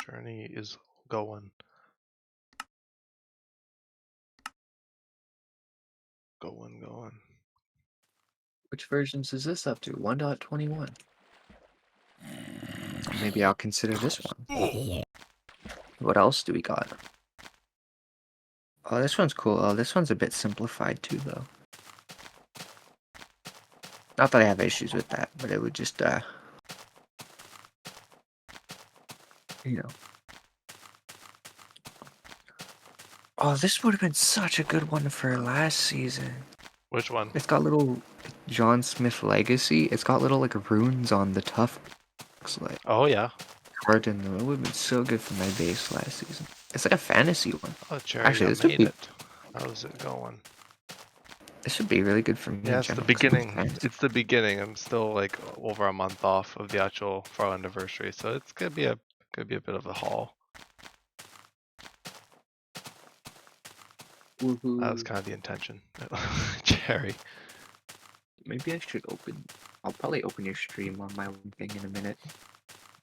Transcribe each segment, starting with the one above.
Journey is going. Going. Which versions is this up to? 1.21. Maybe I'll consider this one. What else do we got? Oh, this one's cool. Oh, this one's a bit simplified too, though. Not that I have issues with that, but it would just, you know. Oh, this would have been such a good one for last season. Which one? It's got little John Smith Legacy. It's got little, like, runes on the tough, like, Oh yeah. card in them. It would have been so good for my base last season. It's like a fantasy one. Oh, Cherry, Actually, you made it. How's it going? This would be really good for me Yeah, in it's the general. 'Cause I'm beginning. fantasy. It's the beginning. I'm still like over a month off of the actual Farlandiversary, so it's gonna be a bit of a haul. That was Woohoo. kind of the intention. Cherry. Maybe I should open. I'll probably open your stream on my own thing in a minute.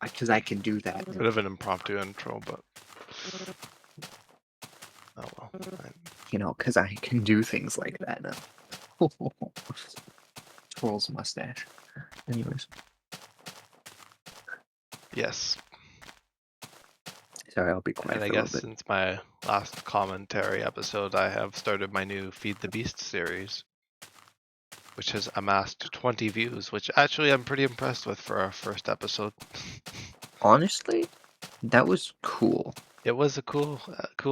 Because I can do that. Bit of an impromptu intro, but oh well. You know, because I can do things like that now. Troll's mustache. Anyways. Yes. Sorry, I'll be quiet And I for a little guess bit. since my last commentary episode, I have started my new Feed the Beast series, which has amassed 20 views, which actually I'm pretty impressed with for our first episode. Honestly, that was cool. It was a cool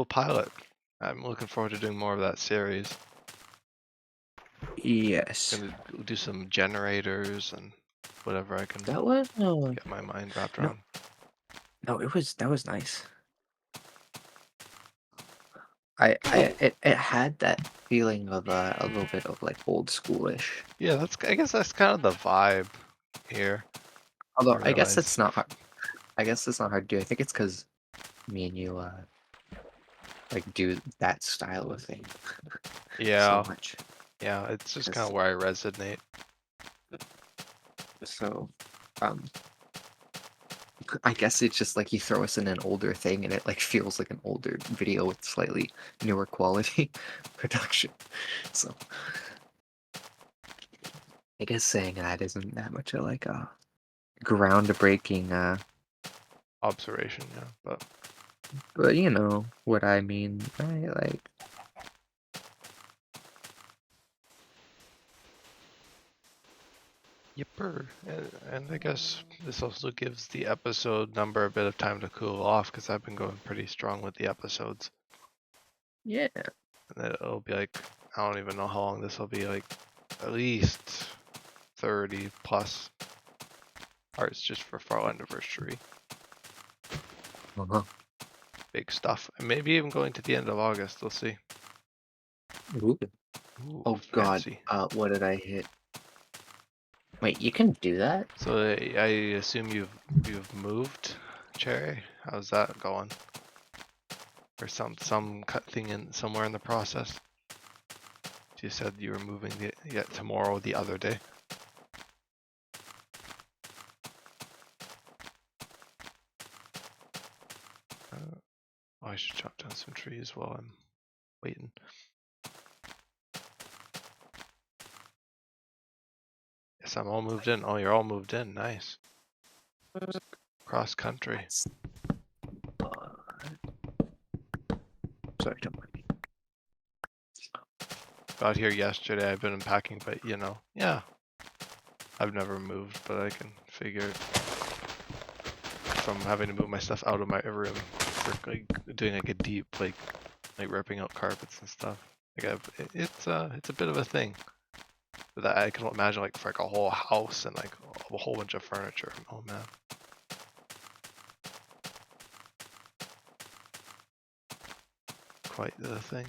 pilot. I'm looking forward to doing more of that series. Yes. Gonna do some generators and whatever I can That was get my mind wrapped no, around. no. That was nice. It had that feeling of a little bit of like old schoolish. Yeah, I guess that's kind of the vibe here. Although I guess realize. it's not hard. I guess it's not hard to do. I think it's because me and you like do that style of thing Yeah, so much. yeah, it's just 'Cause- kind of where I resonate. So, I guess it's just like you throw us in an older thing and it like feels like an older video with slightly newer quality production. So, I guess saying that isn't that much of like a groundbreaking, Observation, yeah, but you know what I mean, right? Like, yipper. And I guess this also gives the episode number a bit of time to cool off because I've been going pretty strong with the episodes. yeah. And it'll be like, I don't even know how long this will be, like at least 30 plus parts just for Farlandiversary. Uh-huh. Big stuff. And maybe even going to the end of August, we'll see. Ooh. Ooh, Oh God, fancy. what did I hit? Wait, you can do that? So I assume you've moved, Cherry? How's that going? Or some cut thing in somewhere in the process? You said you were moving tomorrow the other day. Oh, I should chop down some trees while I'm waiting. Yes, I'm all moved in. Oh, you're all moved in. Nice. Cross country. Sorry, don't mind me. Got here yesterday. I've been unpacking, but you know, yeah. I've never moved, but I can figure it from having to move my stuff out of my room for like doing like a deep like ripping out carpets and stuff. Like it's a bit of a thing. But that I can imagine like for like a whole house and like a whole bunch of furniture. Oh man. Quite the thing.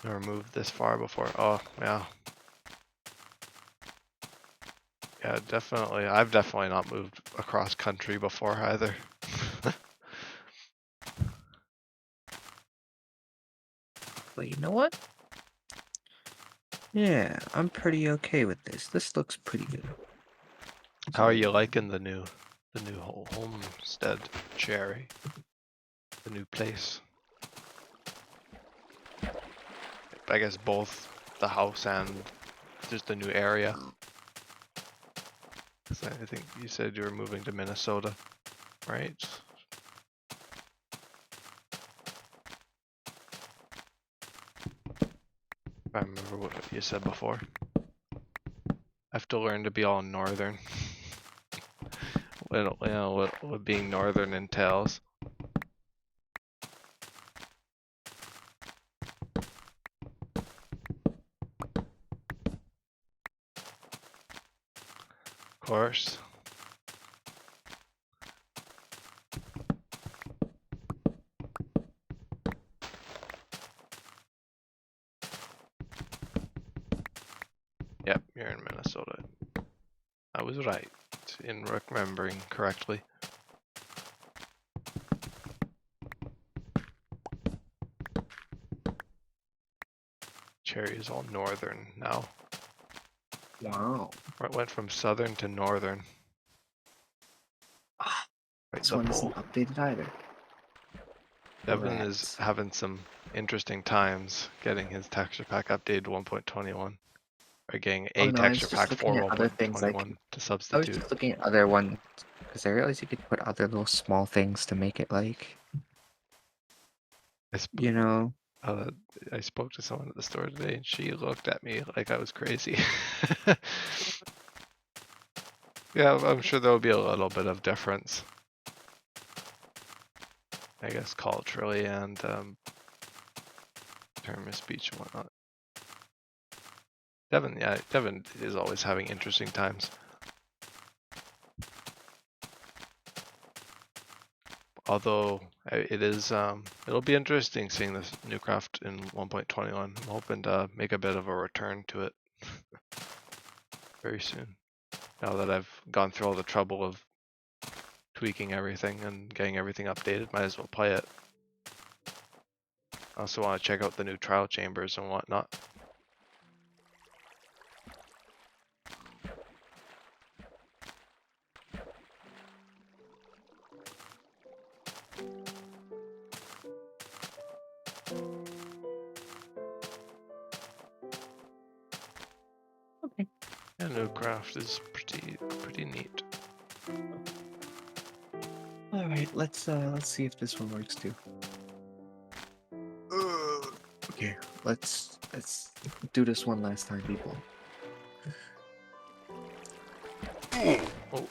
Never moved this far before. Oh yeah. Yeah, definitely. I've definitely not moved across country before either. But you know what? Yeah, I'm pretty okay with this. This looks pretty good. How are you liking the new homestead, Cherry? The new place. I guess both the house and just the new area. 'Cause I think you said you were moving to Minnesota, right? If I remember what you said before. I have to learn to be all northern. What being northern entails. Of course. Yep, you're in Minnesota. I was right in remembering correctly. Cherry is all northern now. Wow. Or it went from southern to northern. Ah, Right, this the one isn't pole. updated either. Devon is Rats. having some interesting times getting his texture pack updated to 1.21. Or getting Oh a no, I was texture just pack looking for at other things like 1.21 to I was substitute. just looking at other ones because I realized you could put other little small things to make it like, I, sp you know. uh, I spoke to someone at the store today and she looked at me like I was crazy. Yeah, I'm sure there'll be a little bit of difference. I guess culturally and term of speech and whatnot. Devon, yeah, Devon is always having interesting times. Although it is, it'll be interesting seeing this new craft in 1.21. I'm hoping to make a bit of a return to it very soon. Now that I've gone through all the trouble of tweaking everything and getting everything updated, might as well play it. I also want to check out the new trial chambers and whatnot. Okay. Yeah, new craft is pretty neat. All right, let's see if this one works too. Okay, let's do this one last time, people. Oh,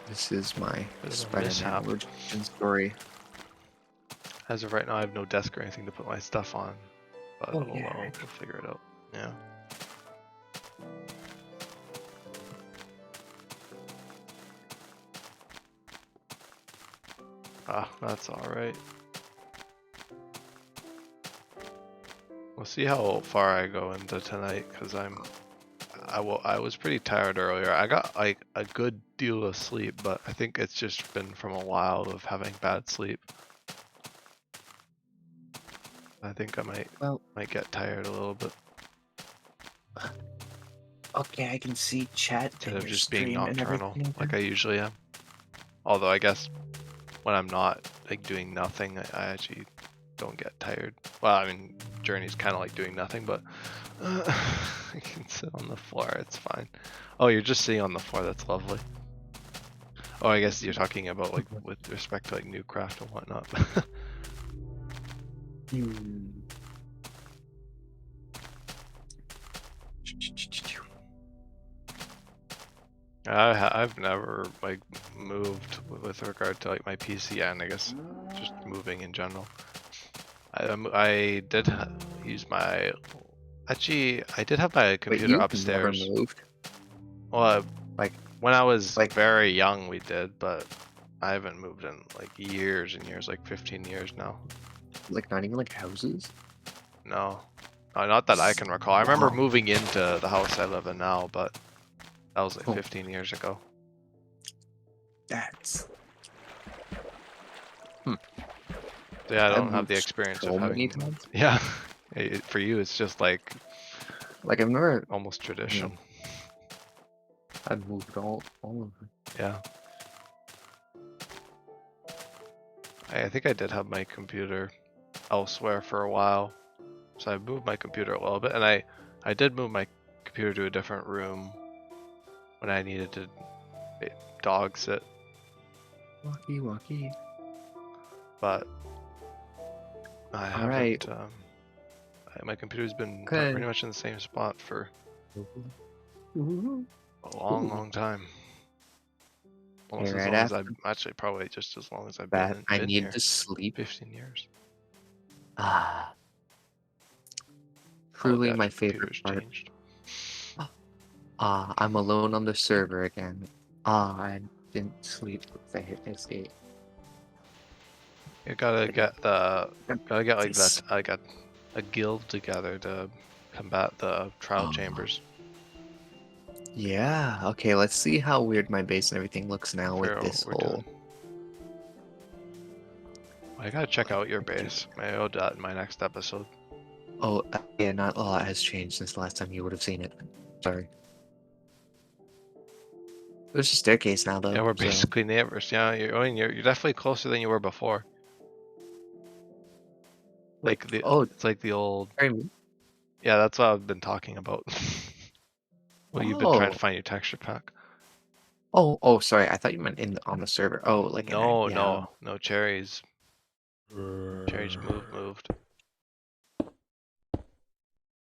This is my bit of a Spider-Man mishap. origin story. As of right now, I have no desk or anything to put my stuff on. But Oh oh yeah. well, we'll figure it out. Yeah. Ah, that's alright. We'll see how far I go into tonight, because I was pretty tired earlier. I got like a good deal of sleep, but I think it's just been from a while of having bad sleep. I think I Well, might get tired a little bit okay, I can see chat instead and of your just being stream and nocturnal everything like again. I usually am. Although I guess when I'm not like doing nothing, I actually don't get tired. Well, I mean, Journey's kind of like doing nothing, but I can sit on the floor. It's fine. Oh, you're just sitting on the floor. That's lovely. Oh, I guess you're talking about like with respect to like new craft and whatnot. Hmm. I've never like moved with regard to like my PC and I guess just moving in general. I did use my actually I did have my But computer you've never upstairs. moved, Well, like when I was like very young, we did, but I haven't moved in like years and years, like 15 years now. not even like houses. No, not that I can recall. I remember Wow. moving into the house I live in now, but that was like Oh, 15 years ago. that's. So yeah, I I've don't have moved the experience of so many having. times. Yeah, for you, it's just like Like I've never, Almost you know, tradition. I've moved all of them. Yeah. I think I did have my computer elsewhere for a while. So I moved my computer a little bit, and I did move my computer to a different room when I needed to dog sit, Walkie, walkie. but I All right. haven't. My computer's been pretty Okay. much in the same spot for Ooh. a long, Ooh. long time. Okay, Almost as right long as after I've actually probably just as long as I've that, I been need here. to sleep. 15 years. Ah, Oh, truly yeah, my your favorite computer's part. changed. I'm alone on the server again. I didn't sleep because I hit escape. You gotta get like This. that. I got a guild together to combat the trial Oh, chambers. yeah. Okay, let's see how weird my base and everything looks I now with forget this what we're doing. whole. I gotta check out your Picture. base. Maybe I'll do that in my next episode. Oh, yeah, not a lot has changed since the last time you would have seen it. Sorry. There's a staircase now, Yeah, though, we're so. basically neighbors. Yeah, you're definitely closer than you were before. Wait, Like oh, it's like the old. sorry. Yeah, that's what I've been talking about. Well, you've been trying Oh. to find your texture pack. Oh, sorry. I thought you meant on the server. Oh, like in a, No, yeah. no cherries. Cherries moved.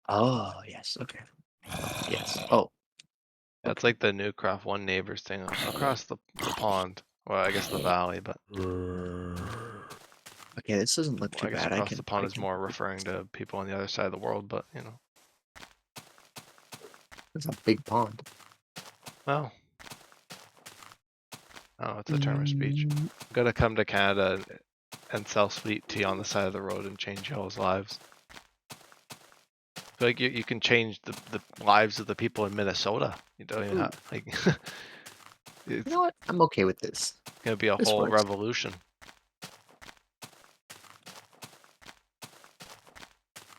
Oh, yes. Okay. Yes. Oh, That's okay. like the new Craft One neighbors thing across the pond. Well, I guess the valley, but Okay, this doesn't look well, too I guess bad. across the pond I is can. more referring to people on the other side of the world. But you know, It's a big pond. well, oh, it's a term of speech. Mm, Gotta come to Canada and sell sweet tea on the side of the road and change y'all's lives. Like you can change the lives of the people in Minnesota. You don't even ooh, have like you it's know what? I'm okay with this. gonna be a This whole works. revolution.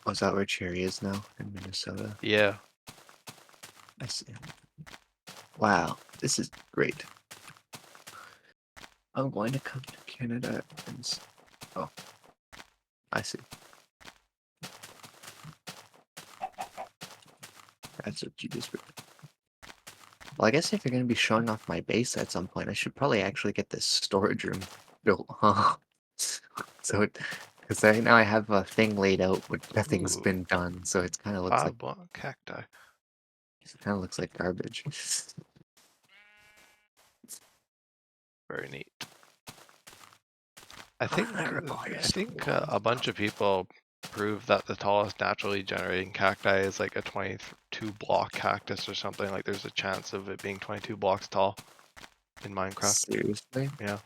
Oh, is that where Cherry is now in Minnesota? Yeah. I see. Wow, this is great. I'm going to come to Canada and. Oh, I see. That's what you just. Well, I guess if you're going to be showing off my base at some point, I should probably actually get this storage room built, huh? So it, because right now I have a thing laid out, but nothing's Ooh, been done, so it kind of looks like 5 block cacti. garbage. Very neat. I Honorable, yes. think a bunch of people prove that the tallest naturally generating cacti is like a 22 block cactus or something. Like there's a chance of it being 22 blocks tall in Minecraft. Seriously? Yeah.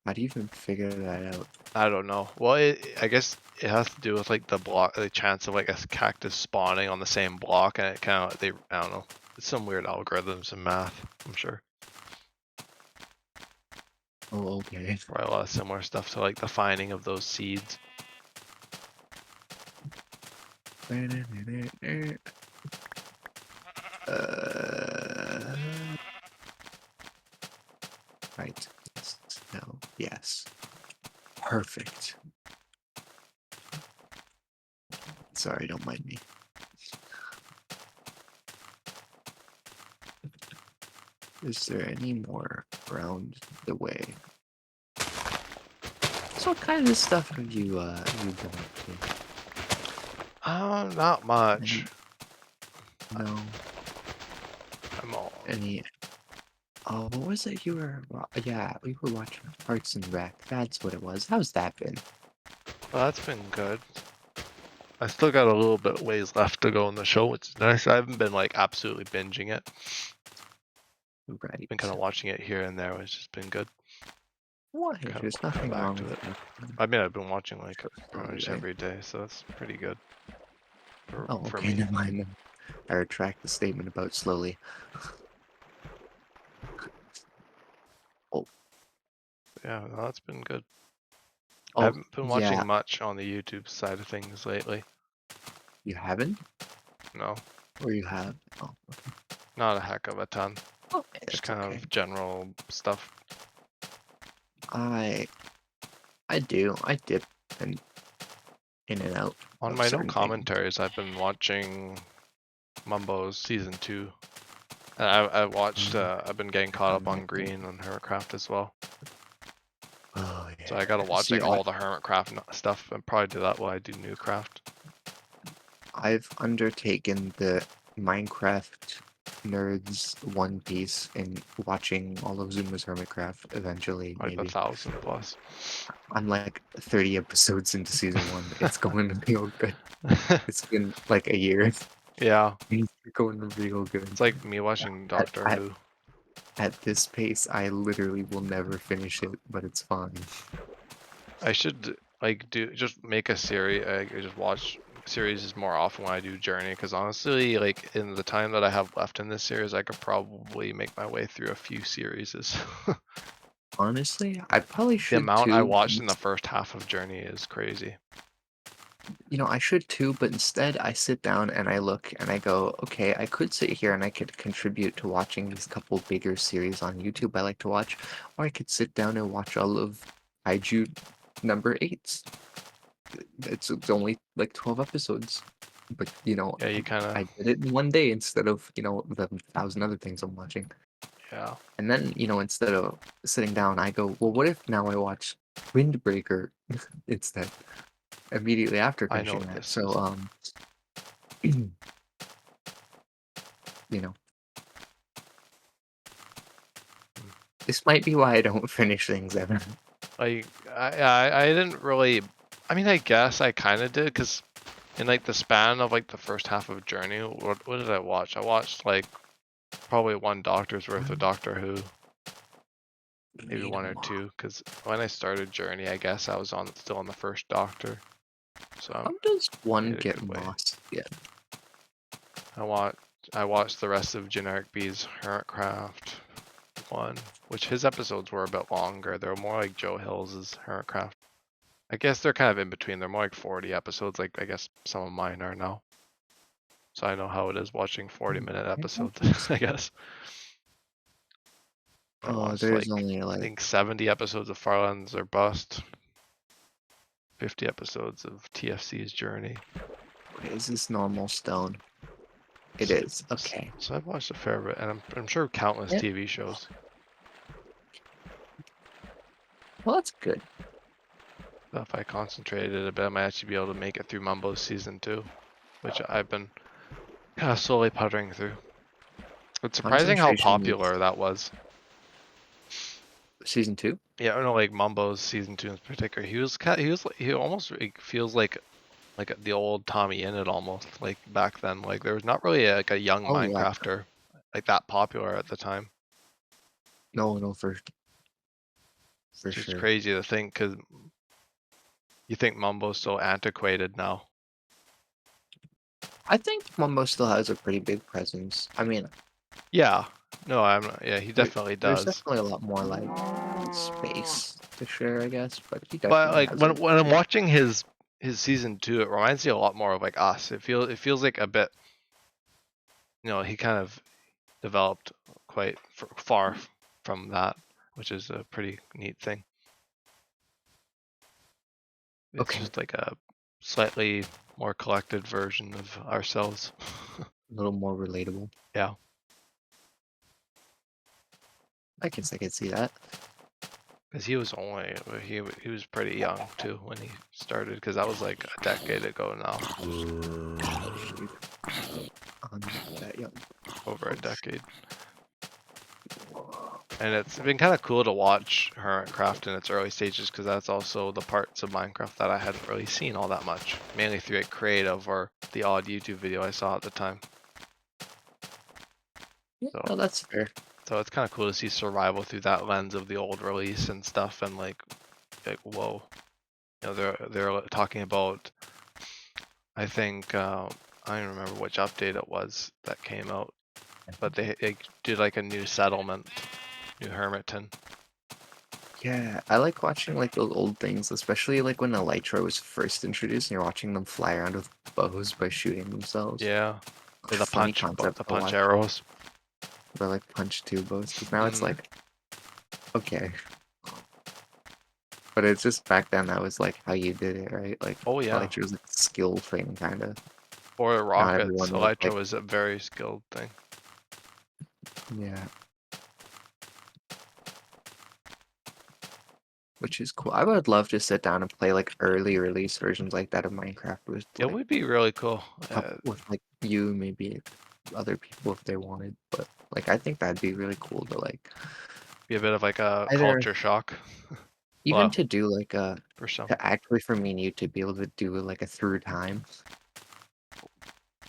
How do you even figure that out? I don't know. Well, I guess it has to do with like the chance of like a cactus spawning on the same block, and it kind of I don't know. It's some weird algorithms and math, I'm sure. Oh, okay. Probably a lot of similar stuff to like the finding of those seeds. Uh, right. Yes. No. Yes. Perfect. Sorry, don't mind me. Is there any more around the way? So what kind of stuff have you been up Not to? much. No. I'm all. Any Oh, what was it you were yeah, we were watching Parks and Rec. That's what it was. How's that been? Well, that's been good. I still got a little bit ways left to go in the show, which is nice. I haven't been like absolutely binging it. Been kind Right. of watching it here and there, which has been good. Why? Kind There's of come nothing back wrong to with it. that. I mean, I've been watching like pretty Slowly, much right? every day, so that's pretty good Oh, for okay, me. never mind then. I retract the statement about slowly. Oh, Yeah, no, that's been good. I oh, haven't been yeah. watching much on the YouTube side of things lately. You haven't? No, Or you have? Oh, not a heck of a ton. okay, Just that's kind okay. of general stuff. I I do. I dip and in and out On of my no certain things. commentaries, I've been watching Mumbo's season 2. And I watched. I've been getting caught up on Green and Hermitcraft as well. Oh So I gotta yeah. watch See, like all the Hermitcraft stuff and probably do that while I do new craft. I've undertaken the Minecraft nerds One Piece and watching all of Zuma's Hermitcraft eventually, Like maybe. 1,000 plus. I'm like 30 episodes into season 1. It's going real good. It's been like a year. Yeah, It's going real good. it's like me watching At, Doctor at, Who. at this pace, I literally will never finish it, but it's fine. I should like just make a series. I just watch series more often when I do Journey, because honestly, like in the time that I have left in this series, I could probably make my way through a few series. Honestly, I probably The should amount I too. watched in the first half of Journey is crazy. You know, I should too, but instead I sit down and I look and I go, okay, I could sit here and I could contribute to watching these couple bigger series on YouTube I like to watch, or I could sit down and watch all of Kaiju number 8s. It's only like 12 episodes, but you know, Yeah, you kind of, I did it in one day instead of, the 1,000 other things I'm watching. yeah. And then, instead of sitting down, I go, well, what if now I watch Windbreaker instead, immediately after I know finishing what that? this So, is. you know, Hmm. this might be why I don't finish things ever. Like, I didn't really. I mean, I guess I kind of did, because in like the span of like the first half of Journey, what did I watch? I watched like probably one Doctor's worth of Doctor Who, maybe Need one or more. two, because when I started Journey, I guess I was still on the first Doctor, so How does I one made a get good way. lost yet? I watched the rest of Generic B's Hermitcraft 1, which his episodes were a bit longer. They were more like Joe Hill's Hermitcraft. I guess they're kind of in between. They're more like 40 episodes, like I guess some of mine are now. So I know how it is watching 40-minute episodes, I guess. I Oh, watched there's like, only I like, think 70 episodes of Farlands or Bust, 50 episodes of TFC's Journey. is this normal stone? It So, is. Okay. so I've watched a fair bit, and I'm sure countless Yeah. TV shows. Well, that's good. So if I concentrated a bit, I might actually be able to make it through Mumbo's season 2, which I've been kind of slowly puttering through. It's surprising how Concentration is popular that was. season 2? Yeah, I know, like Mumbo's season 2 in particular. He almost like, feels like the old Tommy Innit almost, like back then. Like there was not really like a young Oh yeah. Minecrafter like that popular at the time. No, no, for It's just sure. crazy to think, because you think Mumbo's so antiquated now. I think Mumbo still has a pretty big presence. I mean, Yeah, no, I'm not. Yeah, he definitely there's does. definitely a lot more like space to share, I guess, but he But definitely like has a. when I'm watching his season 2, it reminds me a lot more of like us. It feels like a bit. He kind of developed quite far from that, which is a pretty neat thing. It's Okay, just like a slightly more collected version of ourselves. a little more relatable. Yeah, I guess I could see that. because he was pretty young too when he started, because that was like a decade ago now, That young. over a decade. And it's been kind of cool to watch Hermitcraft in its early stages, because that's also the parts of Minecraft that I hadn't really seen all that much, mainly through a creative or the odd YouTube video I saw at the time. Yeah, So, no, that's fair. so it's kind of cool to see survival through that lens of the old release and stuff, and like whoa, they're talking about. I think I don't remember which update it was that came out, but they did like a new settlement, New Hermiton. Yeah, I like watching like those old things, especially like when Elytra was first introduced and you're watching them fly around with bows by shooting themselves. Yeah. The funny punch, concept the to punch watch. arrows. Or like punch two bows. Because now it's Mhm. like, okay. But it's just back then that was like how you did it, right? Like Oh yeah. Elytra was like a skill thing kind of. Or Not rockets. everyone was Elytra like, was a very skilled thing. yeah. Which is cool. I would love to sit down and play like early release versions like that of Minecraft with It would be really cool. with like you, maybe other people if they wanted. But like I think that'd be really cool to like Be a bit of like a either culture shock. even Well, to do like a for some. to actually for me and you to be able to do like a through time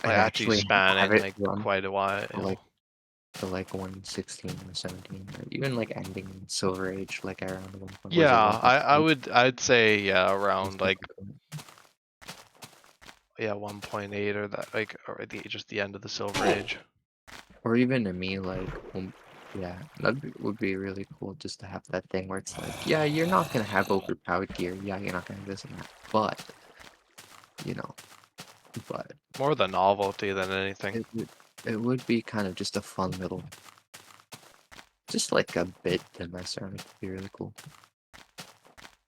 Like and actually actually have spanning it like run quite a for like while. 116 or 17 or even like ending in Silver Age like around one point was Yeah, it I'd say yeah, 1.8? around like yeah, 1.8 or that like or just the end of the Silver Age. Or even to me, like, yeah, would be really cool just to have that thing where it's like, yeah, you're not gonna have overpowered gear, yeah, you're not gonna have this and that, but, you know, but More the novelty than anything. it would be kind of just a fun little, just like a bit to mess around. It would be really cool.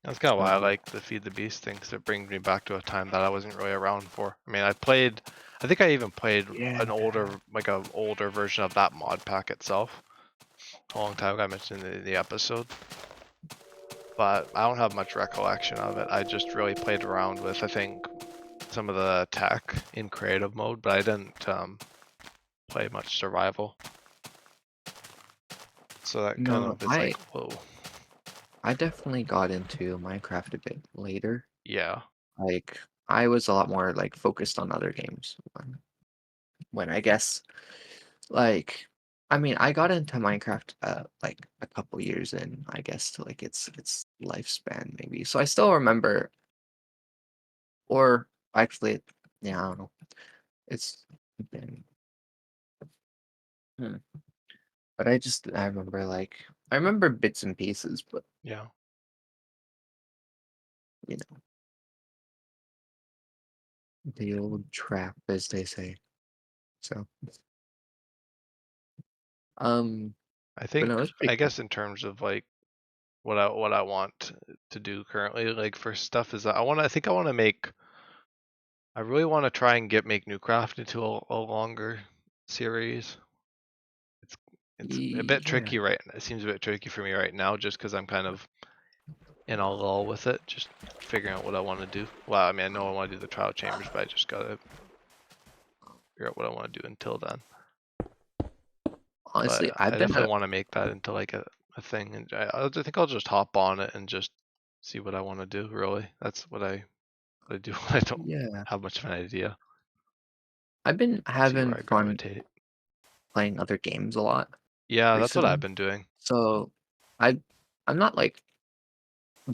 That's kind of why I Um, like the Feed the Beast thing, because it brings me back to a time that I wasn't really around for. I mean, I think I even played yeah, an older version of that mod pack itself a long time ago. I mentioned in the episode, but I don't have much recollection of it. I just really played around with, I think, some of the tech in creative mode, but I didn't play much survival. So that kind no, of is like, whoa, I definitely got into Minecraft a bit later. yeah. Like, I was a lot more like focused on other games when I guess like, I mean, I got into Minecraft like a couple years in, I guess, to like its lifespan maybe. So I still remember, or actually, yeah, I don't know. It's been, hmm. But I remember like I remember bits and pieces, but Yeah. you know, the old trap, as they say. So, um, I but think, no, it's pretty I cool. guess in terms of like what I want to do currently, like for stuff is that I think I want to make, I really want to try and make Newcraft into a longer series. It's it's a bit Yeah, tricky it seems a bit tricky for me right now just because I'm kind of in a lull with it, just figuring out what I want to do. Well, I mean, I know I want to do the trial chambers, but I just gotta figure out what I want to do until then. honestly, But I definitely want to make that into like a thing, and I think I'll just hop on it and just see what I want to do. Really, that's what I do. I don't yeah. have much of an idea. I've been See having where I fun gravitate. playing other games a lot Yeah, that's what I've recently. been doing. So I I'm not like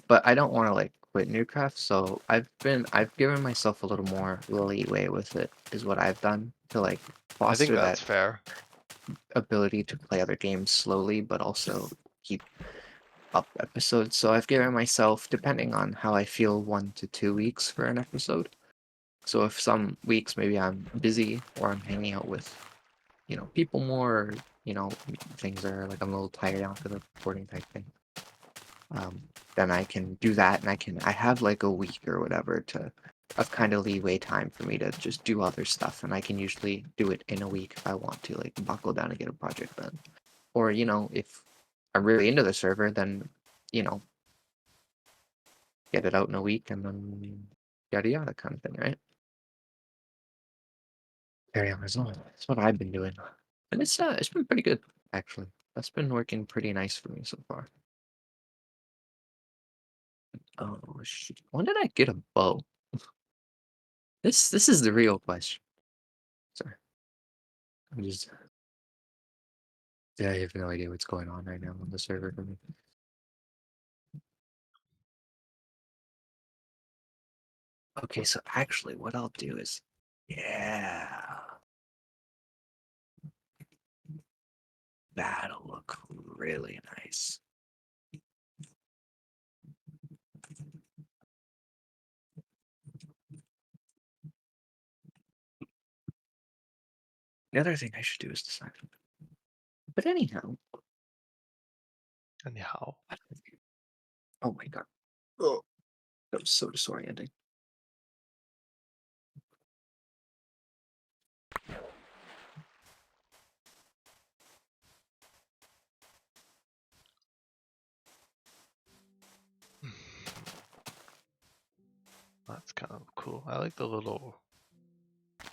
but I don't want to like quit Newcraft, so I've given myself a little more leeway with it is what I've done to like I think foster that that's fair. ability to play other games slowly but also keep up episodes. So I've given myself, depending on how I feel, 1 to 2 weeks for an episode. So if some weeks maybe I'm busy or I'm hanging out with, people more, or, things are like I'm a little tired after the recording type thing. Then I can do that, and I have like a week or whatever of kind of leeway time for me to just do other stuff, and I can usually do it in a week if I want to, like buckle down and get a project done. Or if I'm really into the server, then you know get it out in a week, and then yada yada kind of thing, right? Carry on result. That's what I've been doing, and it's been pretty good actually. That's been working pretty nice for me so far. Oh shit! When did I get a bow? This is the real question. Sorry, I'm just yeah, I have no idea what's going on right now on the server for me. Okay, so actually, what I'll do is, yeah, that'll look really nice. The other thing I should do is decide. But anyhow, Anyhow. oh my god, oh, that was so disorienting. That's kind of cool. I like the little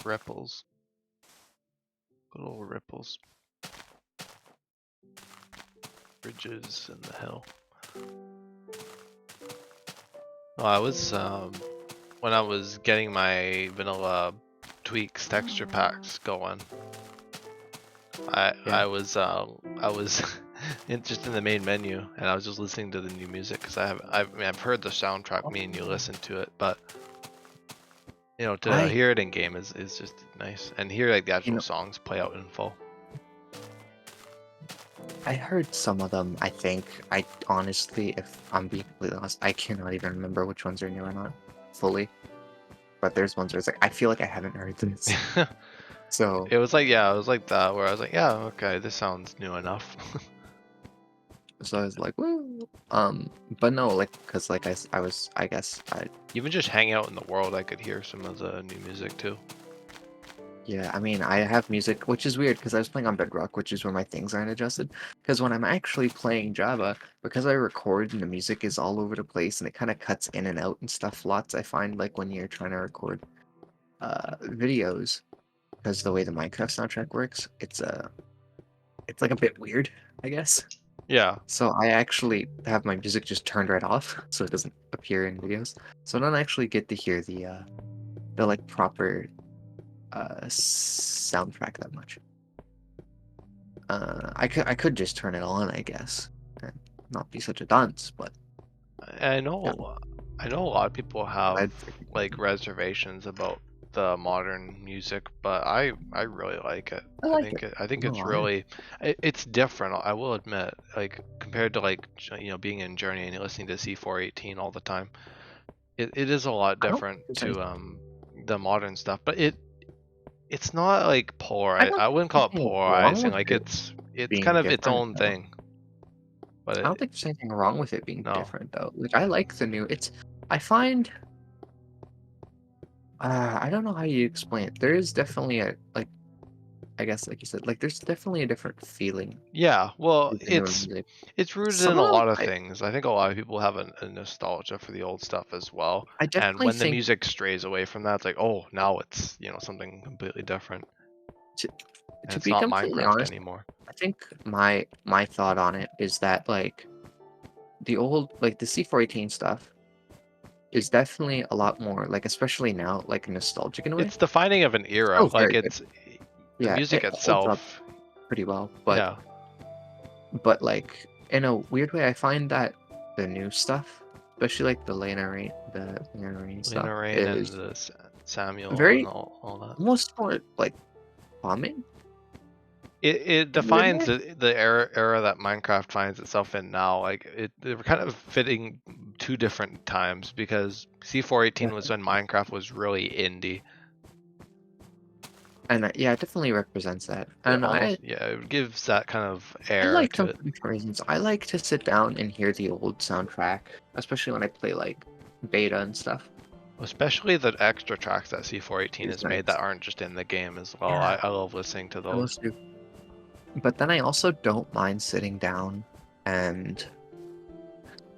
ripples. Little ripples. Bridges in the hill. Well, I was when I was getting my vanilla tweaks texture packs going. I Yeah. I was just in the main menu, and I was just listening to the new music because I mean I've heard the soundtrack. Me and you listen to it, but you know, to I, hear it in game is just nice, and hear like the you actual know, songs play out in full. I heard some of them. I think I honestly, if I'm being completely honest, I cannot even remember which ones are new or not fully. But there's ones where it's like I feel like I haven't heard this. So It was like, yeah, it was like that where I was like, yeah, okay, this sounds new enough. I was like, woo. But no, like, cause like I was, I guess Even just hanging out in the world, I could hear some of the new music too. yeah, I mean, I have music, which is weird because I was playing on Bedrock, which is where my things aren't adjusted. Because when I'm actually playing Java, because I record and the music is all over the place and it kind of cuts in and out and stuff lots, I find like when you're trying to record videos, because the way the Minecraft soundtrack works, it's like a bit weird, I guess. Yeah, So I actually have my music just turned right off, so it doesn't appear in videos. So I don't actually get to hear the like proper soundtrack that much. I could just turn it on, I guess, and not be such a dunce, but I yeah, know. I know a lot of people have I figured like maybe. reservations about the modern music, but I really like it. I like it. I think No, it's really it's different. I will admit, like compared to like you know being in Journey and listening to C418 all the time, it is a lot I don't different think there's to anything. the modern stuff. But it's not like I polar. don't I think wouldn't there's call it anything wrong polarizing. with Like it it's being kind of its different, own though. thing. But I don't think there's anything wrong with it being no, different, though. Like I like the new. It's I find I don't know how you explain it. There is definitely a like I guess like you said like there's definitely a different feeling yeah. Well, with the newer music. it's rooted Some in of a them lot of things. I think a lot of people have a nostalgia for the old stuff as well. I And definitely when the think music strays away from that, it's like, oh, now it's you know something completely different, to and to it's be not completely Minecraft honest, anymore. I think my thought on it is that like the old like the C418 stuff is definitely a lot more like especially now like nostalgic in a way. It's the finding of an era. Still Like very good. it's the Yeah, music it holds up itself. pretty well, Yeah, but like in a weird way, I find that the new stuff, especially like the Lena Rain stuff, Lena Rain and is the Samuel and very all that. almost more like calming It in a weird defines way. the era that Minecraft finds itself in now. Like they're kind of fitting two different times because Yeah, C418 was when Minecraft was really indie. and yeah, it definitely represents that. It And almost yeah, it gives that kind of I air like to them it. for different reasons. I like to sit down and hear the old soundtrack, especially when I play like beta and stuff. Especially the extra tracks that C418 It's has made that nice. aren't just in the game as well. Yeah, I love listening to I those. most do. But then I also don't mind sitting down and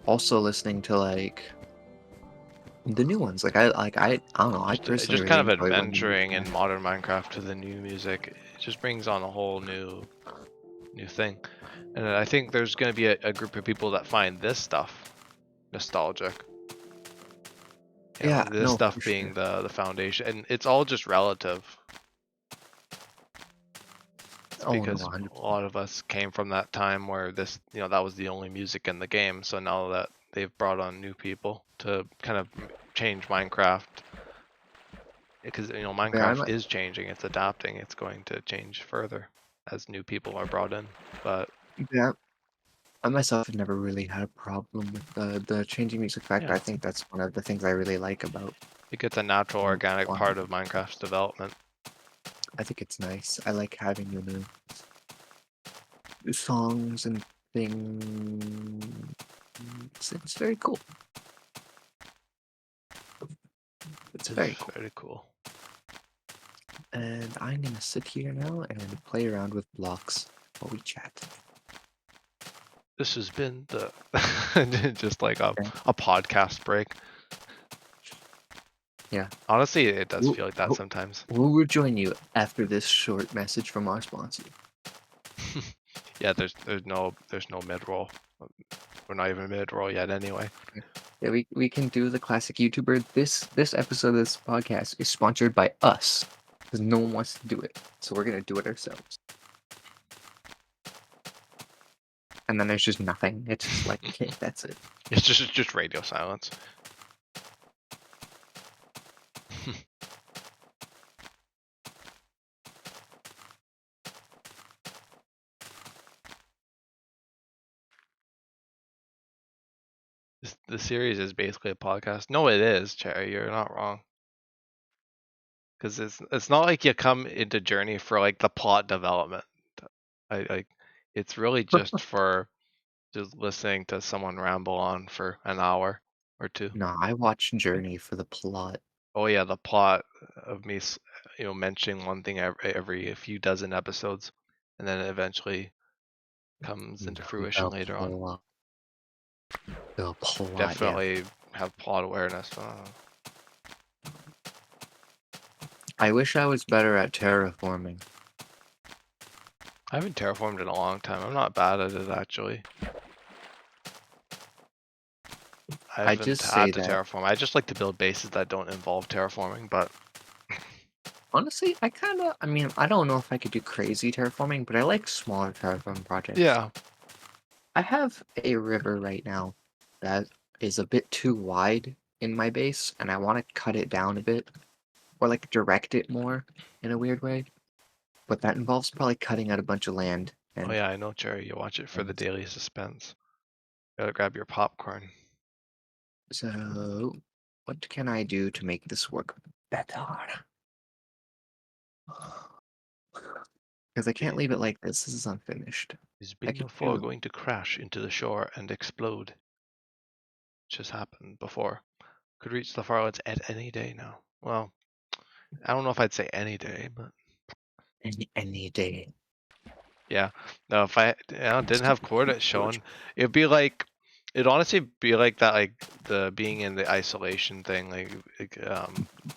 also listening to like the new ones. I don't know. I personally Just really kind of enjoy when the new adventuring in track. modern Minecraft to the new music. It just brings on a whole new thing. And I think there's going to be a group of people that find this stuff nostalgic. You know, Yeah, this no, stuff for being sure. the foundation, and it's all just relative Oh no, because a 100%. lot of us came from that time where this, you know, that was the only music in the game. So now that they've brought on new people to kind of change Minecraft, because you know Yeah, Minecraft is changing, it's adapting, it's going to change further as new people are brought in. But yeah. I myself have never really had a problem with the changing music factor. yeah, I think that's one of the things I really like about it gets a natural, organic one. part of Minecraft's development. I think it's nice. I like having the new songs and things. It's very cool. It's It's very cool. very cool. And I'm gonna sit here now and play around with blocks while we chat. This has been the just like a Okay. podcast break. Yeah. Honestly, it does We'll, feel like that sometimes. we'll rejoin you after this short message from our sponsor. Yeah, there's no mid roll. We're not even mid roll yet anyway. Yeah, we can do the classic YouTuber. This episode of this podcast is sponsored by us because no one wants to do it, so we're gonna do it ourselves. And then there's just nothing. It's just like, okay, that's it. It's just radio silence. The series is basically a podcast. No, it is, Cherry. You're not wrong. Because it's not like you come into Journey for like the plot development. I like it's really just for just listening to someone ramble on for an hour or two. No, I watch Journey for the plot. Oh yeah, the plot of me, mentioning one thing every few dozen episodes, and then it eventually comes into No, fruition later on. The plot, yeah. Definitely have plot awareness. I wish I was better at terraforming. I haven't terraformed in a long time. I'm not bad at it actually. I I haven't just had say to that. terraform. I just like to build bases that don't involve terraforming, but Honestly, I mean, I don't know if I could do crazy terraforming, but I like smaller terraforming projects. yeah. I have a river right now that is a bit too wide in my base, and I want to cut it down a bit, or like direct it more in a weird way. But that involves probably cutting out a bunch of land. Oh And, yeah, I know, Jerry. You watch it for the and daily suspense. Gotta grab your popcorn. so, what can I do to make this work better? Because I can't leave it like this. This is unfinished. Is I Bin could before do. going to crash into the shore and explode? Which has happened before. Could reach the Farlands at any day now. Well, I don't know if I'd say any day, but Any day. yeah. No, if I didn't have coordinates shown, it'd be like it'd honestly be like that, like the being in the isolation thing,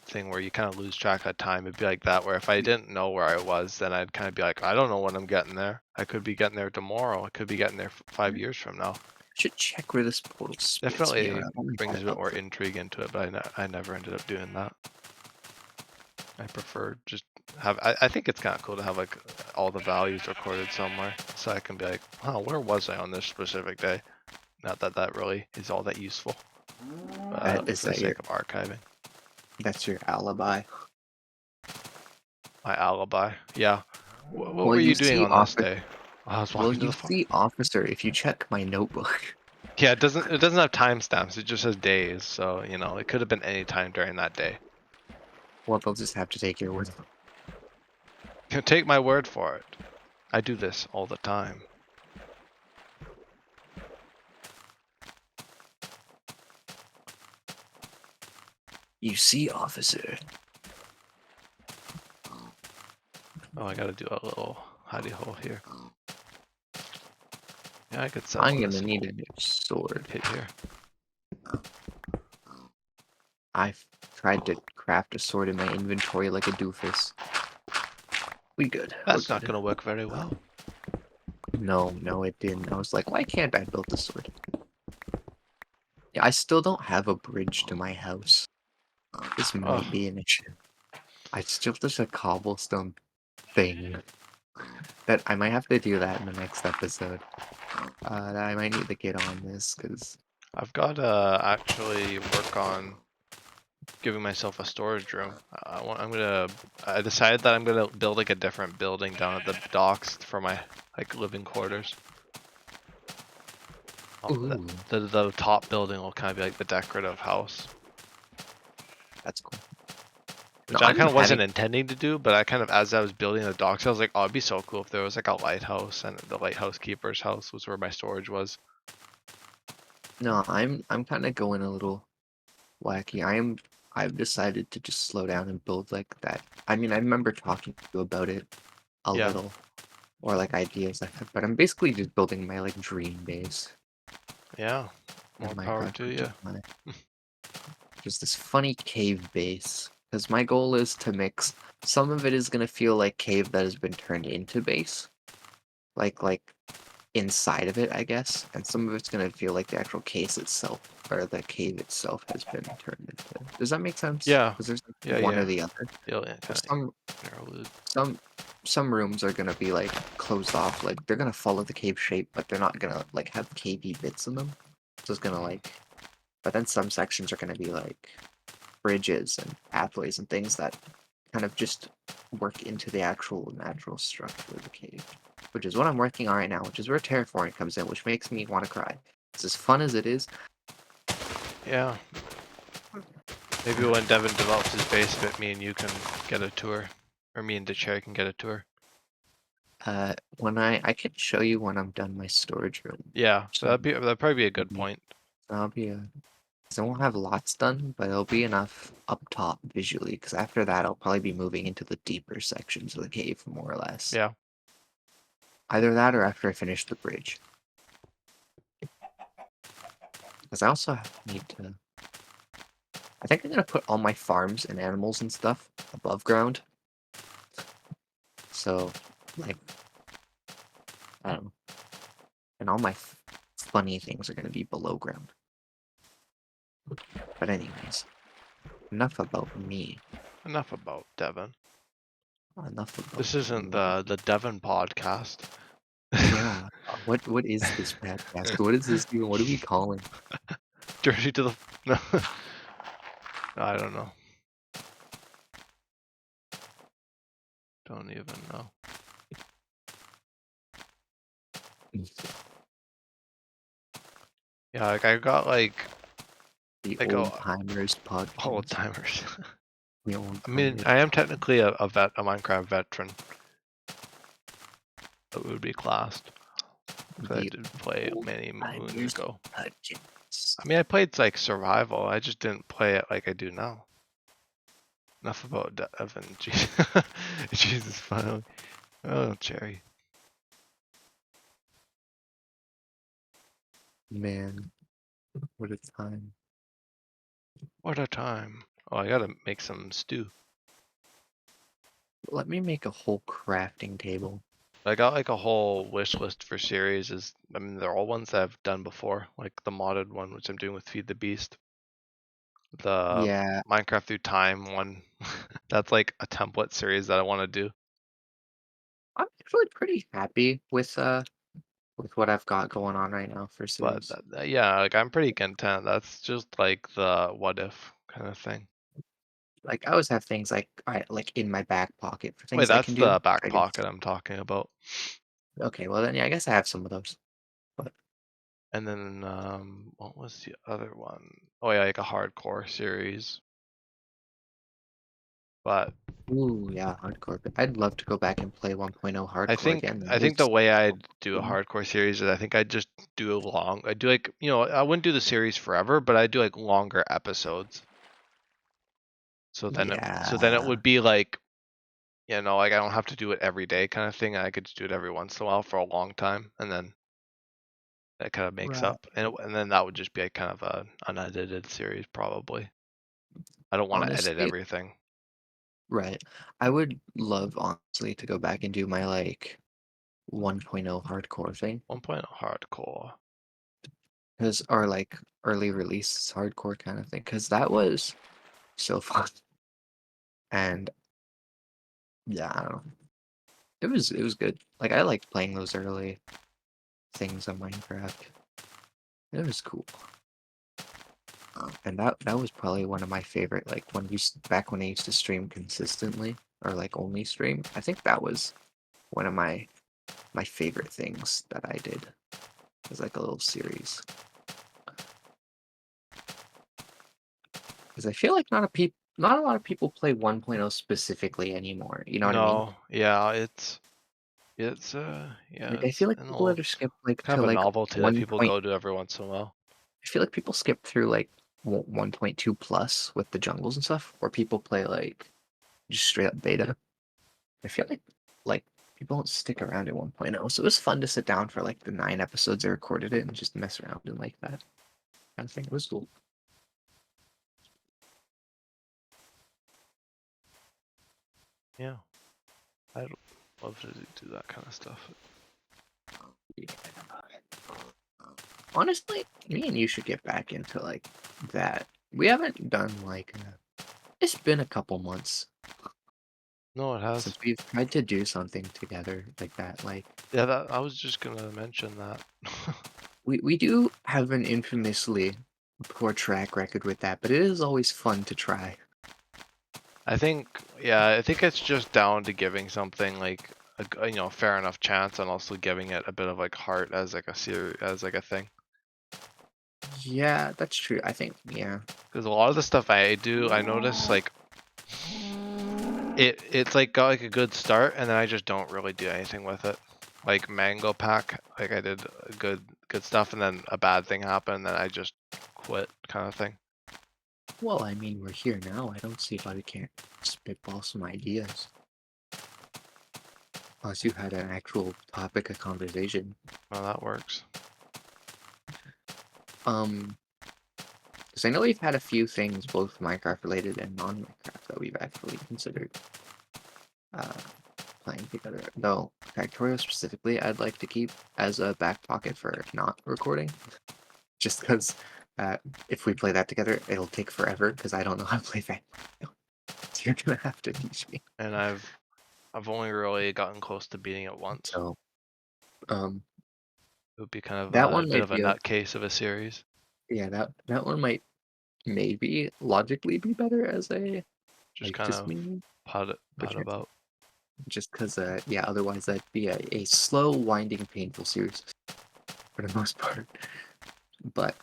thing where you kind of lose track of time. It'd be like that, where if I didn't know where I was, then I'd kind of be like, I don't know when I'm getting there. I could be getting there tomorrow. I could be getting there 5 years from now. Should check where this portal splits me Definitely around. brings a bit more intrigue into it, but I never ended up doing that. I prefer just have. I think it's kind of cool to have like all the values recorded somewhere, so I can be like, oh, where was I on this specific day? Not that that really is all that useful, Is for the that your? sake of archiving. That's your alibi. My alibi. Yeah. What Well, were you you doing see, on this day? I was Well, walking to you the farm. see, officer, if you check my notebook. Yeah, it doesn't have timestamps. It just says days, so it could have been any time during that day. Well, they'll just have to take your word. Take my word for it. I do this all the time. You see, officer. Oh, I gotta do a little hidey hole here. Yeah, I could sell I'm this gonna need little a new sword. pit here. I've tried to craft a sword in my inventory like a doofus. We good. That's We're not good. gonna work very well. No, it didn't. I was like, why can't I build the sword? Yeah, I still don't have a bridge to my house. This might Oh, be an issue. I still just a cobblestone thing. That I might have to do that in the next episode. I might need to get on this because I've gotta actually work on giving myself a storage room. I decided that I'm gonna build like a different building down at the docks for my like living quarters. ooh, The top building will kind of be like the decorative house. that's cool. No, which I I'm kind of having wasn't intending to do, but I kind of, as I was building the docks, I was like, oh, it'd be so cool if there was like a lighthouse, and the lighthouse keeper's house was where my storage was. no, I'm kind of going a little wacky. I've decided to just slow down and build like that. I mean, I remember talking to you about it a Yeah, little, or like ideas I have, but I'm basically just building my like dream base yeah, in more power Minecraft, to you. just this funny cave base. Because my goal is to mix. Some of it is gonna feel like cave that has been turned into base, like inside of it, I guess, and some of it's gonna feel like the actual case itself, or the cave itself has been turned into. Does that make sense? Yeah, Because there's yeah, like one or yeah. the other. Yeah, yeah, Or kind of some some rooms are gonna be like closed off, like they're gonna follow the cave shape, but they're not gonna like have cavey bits in them. So it's gonna like, but then some sections are gonna be like bridges and pathways and things that kind of just work into the actual natural structure of the cave, which is what I'm working on right now, which is where terraforming comes in, which makes me want to cry. It's as fun as it is. Yeah, maybe when Devon develops his basement, me and you can get a tour, or me and the chair can get a tour. When I can show you when I'm done my storage room. Yeah, So that'd probably be a good maybe point. I'll be a. 'Cause I won't have lots done, but it'll be enough up top visually. Because after that, I'll probably be moving into the deeper sections of the cave, more or less. Yeah, Either that, or after I finish the bridge. Because I also need to. I think I'm gonna put all my farms and animals and stuff above ground. So, like, I don't know. And all my funny things are gonna be below ground. But anyways, enough about me. enough about Devon. Enough about This isn't me. the Devon podcast. Yeah. What is this podcast? What is this even? What are we calling? Dirty to the no, I don't know. Don't even know. Yeah, like I got like The like old timers old podcast. timers. The old I mean, timers. I am technically a Minecraft veteran. That would be classed. Because I The did play old many moons timers ago. podcast. I mean, I played like survival. I just didn't play it like I do now. Enough about Devon. Jesus, finally. Oh, Cherry. Man, what a time. What a time. Oh, I gotta make some stew. Let me make a whole crafting table. I got like a whole wish list for series. I mean, they're all ones that I've done before, like the modded one, which I'm doing with Feed the Beast. The Yeah, Minecraft Through Time one. That's like a template series that I want to do. I'm actually pretty happy with what I've got going on right now for But series. yeah, like I'm pretty content. That's just like the what if kind of thing. Like I always have things like I like in my back pocket for Wait, things I that's can do. the back I guess. pocket I'm talking about. Okay, well then yeah, I guess I have some of those. But And then what was the other one? Oh yeah, like a hardcore series. But ooh yeah, hardcore. But I'd love to go back and play 1.0 I hardcore think again. I That think the was way so I'd do a fun. hardcore series is I think I'd just do a I do like I wouldn't do the series forever, but I'd do like longer episodes. So then it Yeah, would be like like I don't have to do it every day kind of thing. I could just do it every once in a while for a long time, and then that kind of makes right. up, and then that would just be a kind of a unedited series probably. I don't want to edit Honestly, everything. right. I would love honestly to go back and do my like 1.0 hardcore thing. 1.0 hardcore. Because or like early release hardcore kind of thing. Because that was so fun. And yeah, I don't know. It was good. Like I liked playing those early things on Minecraft. It was cool. And that was probably one of my favorite, like back when I used to stream consistently or like only stream. I think that was one of my favorite things that I did. It was like a little series. Because I feel like not a not a lot of people play 1.0 specifically anymore. You know what I mean? No, yeah, yeah, Like I it's feel like an people old, that skip like kind to of a like novelty that 1 people point. go to every once in a while. I feel like people skip through like 1.2 plus with the jungles and stuff, or people play like just straight up beta. I feel like people don't stick around at 1.0, so it was fun to sit down for like the 9 episodes I recorded it and just mess around and like that kind of thing. It was cool. Yeah, I'd love to do that kind of stuff. Yeah. Honestly, me and you should get back into like that. We haven't done like it's been a couple months No, it has. since we've tried to do something together like that. Like Yeah, that I was just gonna mention that. we do have an infamously poor track record with that, but it is always fun to try. I think, yeah, I think it's just down to giving something like fair enough chance, and also giving it a bit of like heart as like as like a thing. Yeah, that's true. I think yeah. Because a lot of the stuff I do, I notice like it's like got like a good start, and then I just don't really do anything with it. Like Mango Pack, like I did good stuff, and then a bad thing happened, and then I just quit, kind of thing. Well, I mean, we're here now. I don't see why we can't spitball some ideas. Unless you had an actual topic of conversation. Well, that works. Um, because I know we've had a few things, both Minecraft related and non-Minecraft, that we've actually considered uh, playing together. Though Factorio specifically, I'd like to keep as a back pocket for not recording, just because if we play that together, it'll take forever because I don't know how to play Factorio. So you're gonna have to teach me. And I've only really gotten close to beating it once. So, um, It would be kind of that a one bit might of a be a nutcase of a series. yeah, that one might maybe logically be better as a Just like kind just of me, but pot about. just because yeah, otherwise that'd be a slow, winding, painful series for the most part. But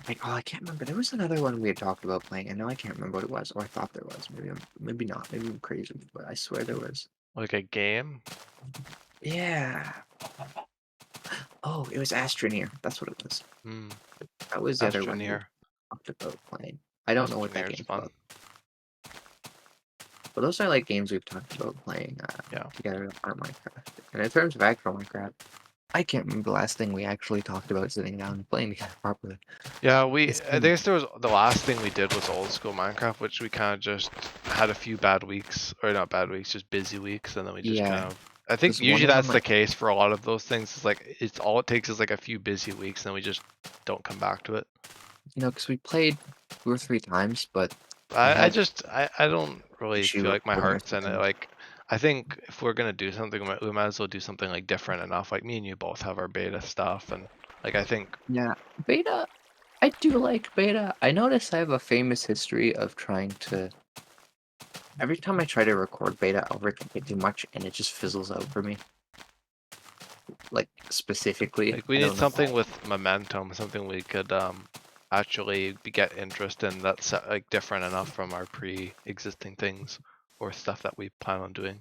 like oh, I can't remember. There was another one we had talked about playing, and now I can't remember what it was, or I thought there was. Maybe not. Maybe I'm crazy, but I swear there was. Like a game? Yeah. Oh, it was Astroneer. That's what it was. Hmm. That was the other one we Astroneer. talked about playing. I don't know what that Astroneer's game's fun. about. But those are like games we've talked about playing Yeah. together on Minecraft. And in terms of actual Minecraft, I can't remember the last thing we actually talked about sitting down and playing together properly. Yeah, It's I been guess there was the last thing we did was old school Minecraft, which we kind of just had a few bad weeks, or not bad weeks, just busy weeks, and then we just kind yeah, of. I think because one usually of them that's the case for a lot of those things. It's like it's all it takes is like a few busy weeks, and then we just don't come back to it. because we played 2 or 3 times, but I I had just I don't really issue feel like my recording or heart's in it. something. Like I think if we're gonna do something, we might as well do something like different enough. Like me and you both have our beta stuff, and like I think Yeah, beta. I do like beta. I notice I have a famous history of trying to. Every time I try to record beta, I'll record it too much, and it just fizzles out for me. Like specifically, we I need don't know why. something with momentum, something we could actually get interest in that's like different enough from our pre-existing things or stuff that we plan on doing.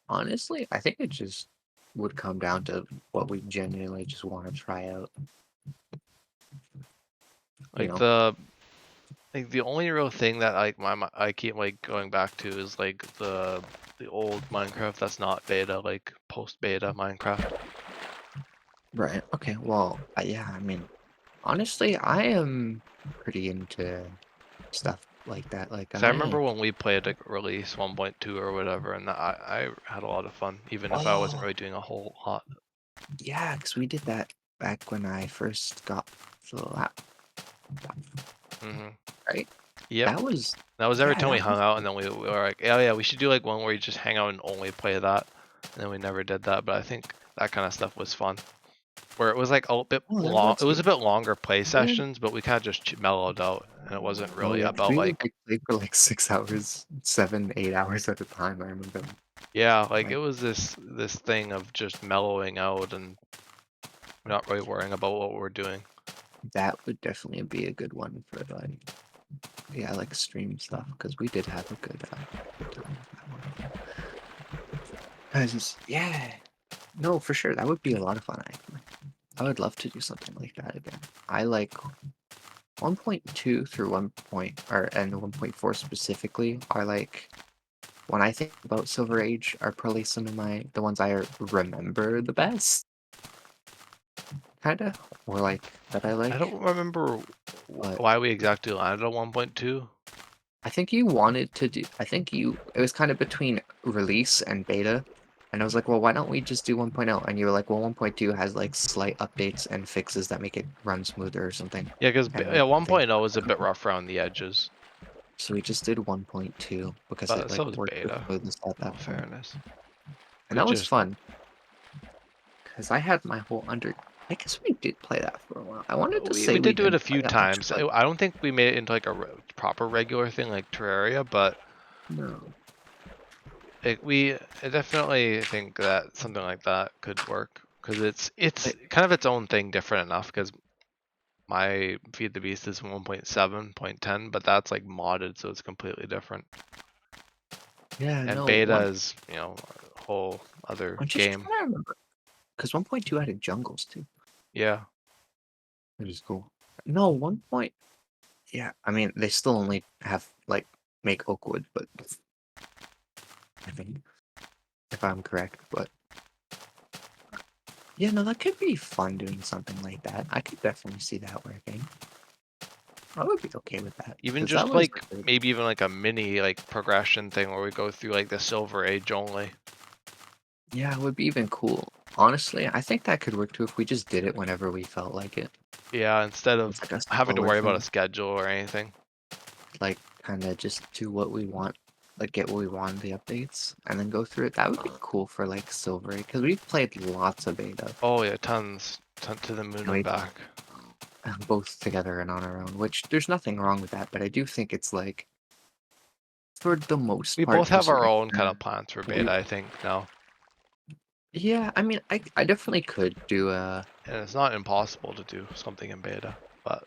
Honestly, I think it just would come down to what we genuinely just want to try out. You Like know? the only real thing that like I keep like going back to is like the old Minecraft that's not beta, like post beta Minecraft. Right. Okay. Well, yeah. I mean, honestly, I am pretty into stuff like that. Like Cause I remember I. when we played like release 1.2 or whatever, and I had a lot of fun, even if I wasn't Oh, really doing a whole lot. yeah. Because we did that back when I first got the laptop. Hmm. Right. Yep. That was. That was every Yeah. time we That hung was. out, and then we were like, oh yeah, we should do like one where you just hang out and only play that. And then we never did that, but I think that kind of stuff was fun. Where it was like a bit Oh, that long, was it was a good. bit longer play We had. sessions, but we kind of just mellowed out, and it wasn't Oh really yeah. 'Cause about we would like, like play for like 6 hours, 7, 8 hours at a time. I remember. yeah, like it Like was this thing of just mellowing out and not really worrying about what we're doing. that would definitely be a good one for like. Yeah, like stream stuff because we did have a good time with that one. Yeah, no, for sure that would be a lot of fun. Actually, I would love to do something like that again. I like 1.2 through 1. And 1.4 specifically are like when I think about Silver Age are probably some of the ones I remember the best, kinda, or like that I I like. don't remember But why we exactly landed on 1.2. I think you wanted to do. I think it was kind of between release and beta, and I was like, well, why don't we just do 1.0? And you were like, well, 1.2 has like slight updates and fixes that make it run smoother or something, Yeah, because and yeah, make things 1.0 is a bit better. rough around the edges, So we just did 1.2 because it but so like is worked the beta. smoothest at In all that point, fairness, and we that was just fun because I had my whole under. I guess we did play that for a while. I wanted to we say we did do it a didn't play few that much, times. but I don't think we made it into like a proper regular thing like Terraria, but no. I definitely think that something like that could work because it's But kind of its own thing, different enough. Because my Feed the Beast is 1.7.10, but that's like modded, so it's completely different. yeah, And no beta one. is, a whole other I'm just game. trying to remember because 1.2 added jungles too, Yeah. which is cool. No, 1. Yeah, I mean, they still only have, like, make Oakwood, but I think, if I'm correct, but yeah, no, that could be fun doing something like that. I could definitely see that working. I would be okay with that Even because that just was like like maybe even like a mini like progression thing where we go through like the Silver Age only. yeah, it would be even cool. Honestly, I think that could work too if we just did it whenever we felt like it. Yeah, instead It's of like a having to slower worry about a thing, schedule or anything. like kind of just do what we want, like get what we want in the updates, and then go through it. That would be cool for like Silver because we've played lots of beta. Oh yeah, tons, to the moon And and we back. both together and on our own, which there's nothing wrong with that, but I do think it's like, for the most We part, both to a have our certain own kind extent, of plans for we beta, I think now, yeah, I mean, I definitely could do and it's not impossible to do something in beta, but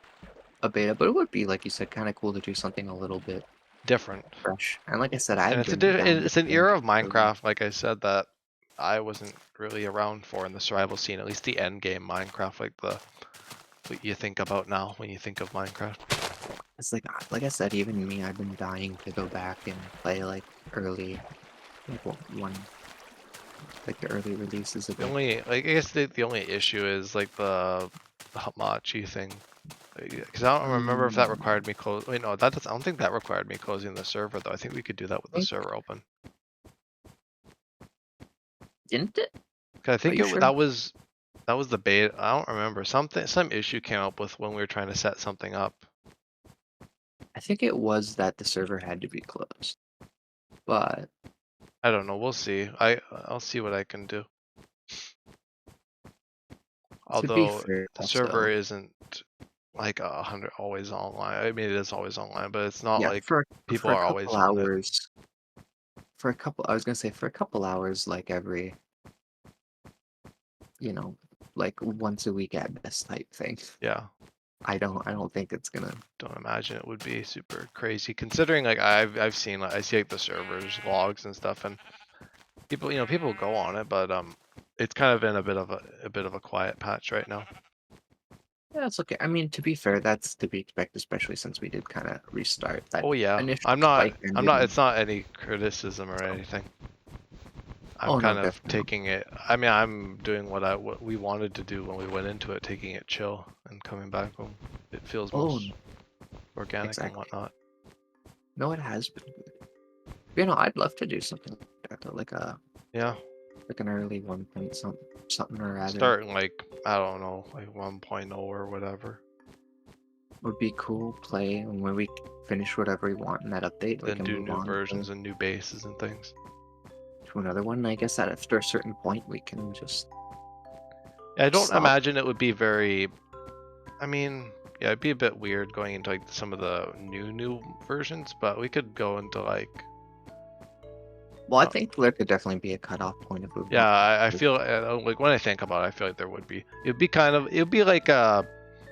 a beta, but it would be, like you said, kind of cool to do something a little bit different. fresh. And like I said, And I've it's been down with it's an playing era of for a while. Minecraft, like I said, that I wasn't really around for in the survival scene, at least the end game Minecraft, like the what you think about now when you think of Minecraft. It's like I said, even me, I've been dying to go back and play like early, like like the early releases The again. only, like, I guess the only issue is like the Hamachi thing. Because I don't remember if that Mm, required me close. Wait, no, that does. I don't think that required me closing the server though. I think we could do that with the think server open. didn't it? 'Cause I Are think you sure? that was the beta. I don't remember some issue came up with when we were trying to set something up. I think it was that the server had to be closed, but I don't know. We'll see. I'll see what I can do. to be Although fair, the server also. isn't like 100 always online. I mean, it is always online, but it's not Yeah, like people for a are couple always on it. hours, I was gonna say for a couple hours, like every, you know, like once a week at best type thing. Yeah. I don't think it's gonna. Don't imagine it would be super crazy considering like I've seen like I see like the servers logs and stuff and people people go on it but it's kind of in a bit of a quiet patch right now. Yeah, it's okay. I mean, to be fair, that's to be expected, especially since we did kind of restart that Oh yeah, initial spike I'm ended not in. it's not any criticism or So, anything. I'm oh no, kind of definitely not. taking it, I mean I'm doing what we wanted to do when we went into it, taking it chill and coming back when it feels Oh, most organic and exactly. whatnot. No, it has been good. You know, I'd love to do something like that, though, Yeah, like an early 1 point something or rather. starting like I don't know like 1.0 or whatever. Would be cool play, and when we finish whatever we want in that update, we Then can do move new on versions and new bases and things. to another one. I guess that after a certain point, we can just I don't stop. imagine it would be very. I mean, yeah, it'd be a bit weird going into like some of the new versions, but we could go into like. Well, I Uh, think there could definitely be a cutoff point if we yeah, want. I feel like when I think about it, I feel like there would be. It'd be like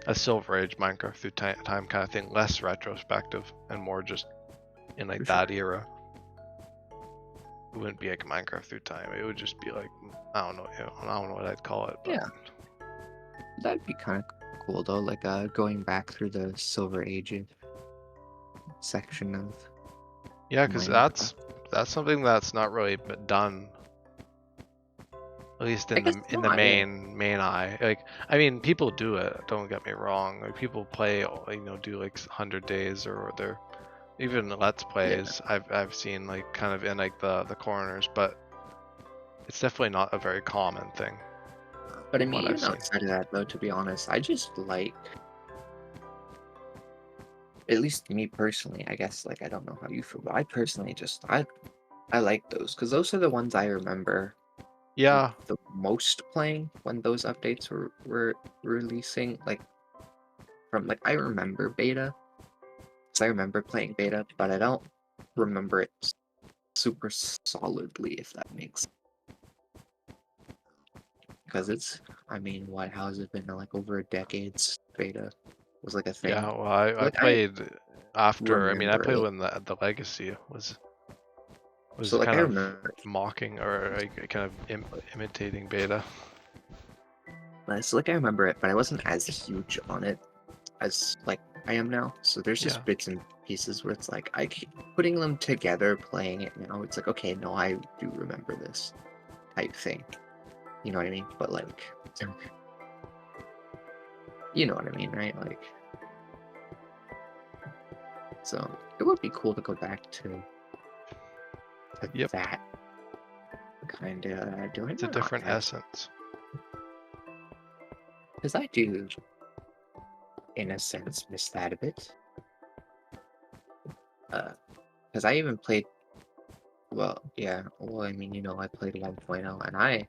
a Silver Age Minecraft through time kind of thing, less retrospective and more just in like For sure. that era. It wouldn't be like Minecraft through time. It would just be like I don't know, I don't know what I'd call it, but Yeah, that'd be kind of cool though. Like going back through the Silver Age section of yeah, because Minecraft. that's something that's not really done, at least I in guess the not. Yeah. main eye. Like I mean, people do it. Don't get me wrong. Like people play, do like 100 days or they're even let's Yeah. plays. I've seen like kind of in like the corners, but it's definitely not a very common thing But I from mean, what I've even seen. outside of that, though, to be honest, I just like, at least me personally, I guess, like, I don't know how you feel, but I personally just, I like those because those are the ones I remember Yeah, the most playing when those updates were releasing. Like, from, like, I remember beta, because I remember playing beta, but I don't remember it super solidly, if that makes, because it's, I mean, what, how has it been, like, over a decade beta was, like, a yeah. thing? Well, I Like, I played after. I mean, I remember played it. when the legacy was So, like, I kind of remember, mocking or like kind of imitating beta. so, like, I remember it, but I wasn't as huge on it as, like, I am now. So there's Yeah, just bits and pieces where it's like, I keep putting them together, playing it now. It's like, okay, no, I do remember this type thing. You know what I mean? But, like, you know what I mean, right? Like, so it would be cool to go back to yep. that kind of doing It's a or not, different actually. essence. Because I do, in a sense, miss that a bit. Because I even played, well, yeah, well, I mean, I played 1.0 and I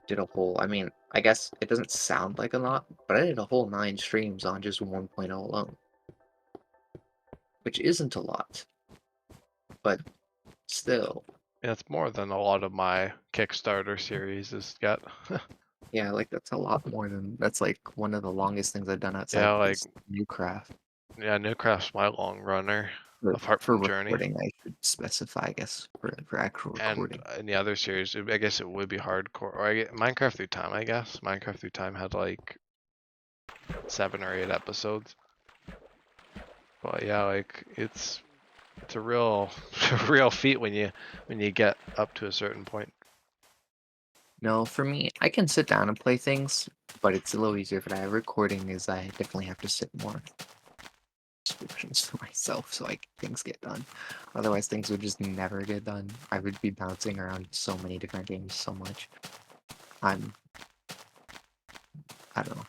did a whole, I mean, I guess it doesn't sound like a lot, but I did a whole 9 streams on just 1.0 alone, which isn't a lot, but still. Yeah, it's more than a lot of my Kickstarter series has got. Yeah, like that's a lot more than that's like one of the longest things I've done outside Yeah, of like this new craft. yeah, Newcraft's my long runner, apart For from Journey. recording, I should specify, I guess, for actual And recording. in the other series, I guess it would be hardcore. Or Minecraft Through Time, I guess. Minecraft Through Time had like 7 or 8 episodes. But yeah, like it's a real a real feat when you get up to a certain point. No, for me, I can sit down and play things, but it's a little easier for that. Recording is I definitely have to sit more restrictions for myself so like things get done. Otherwise, things would just never get done. I would be bouncing around so many different games so much. I'm, I don't know.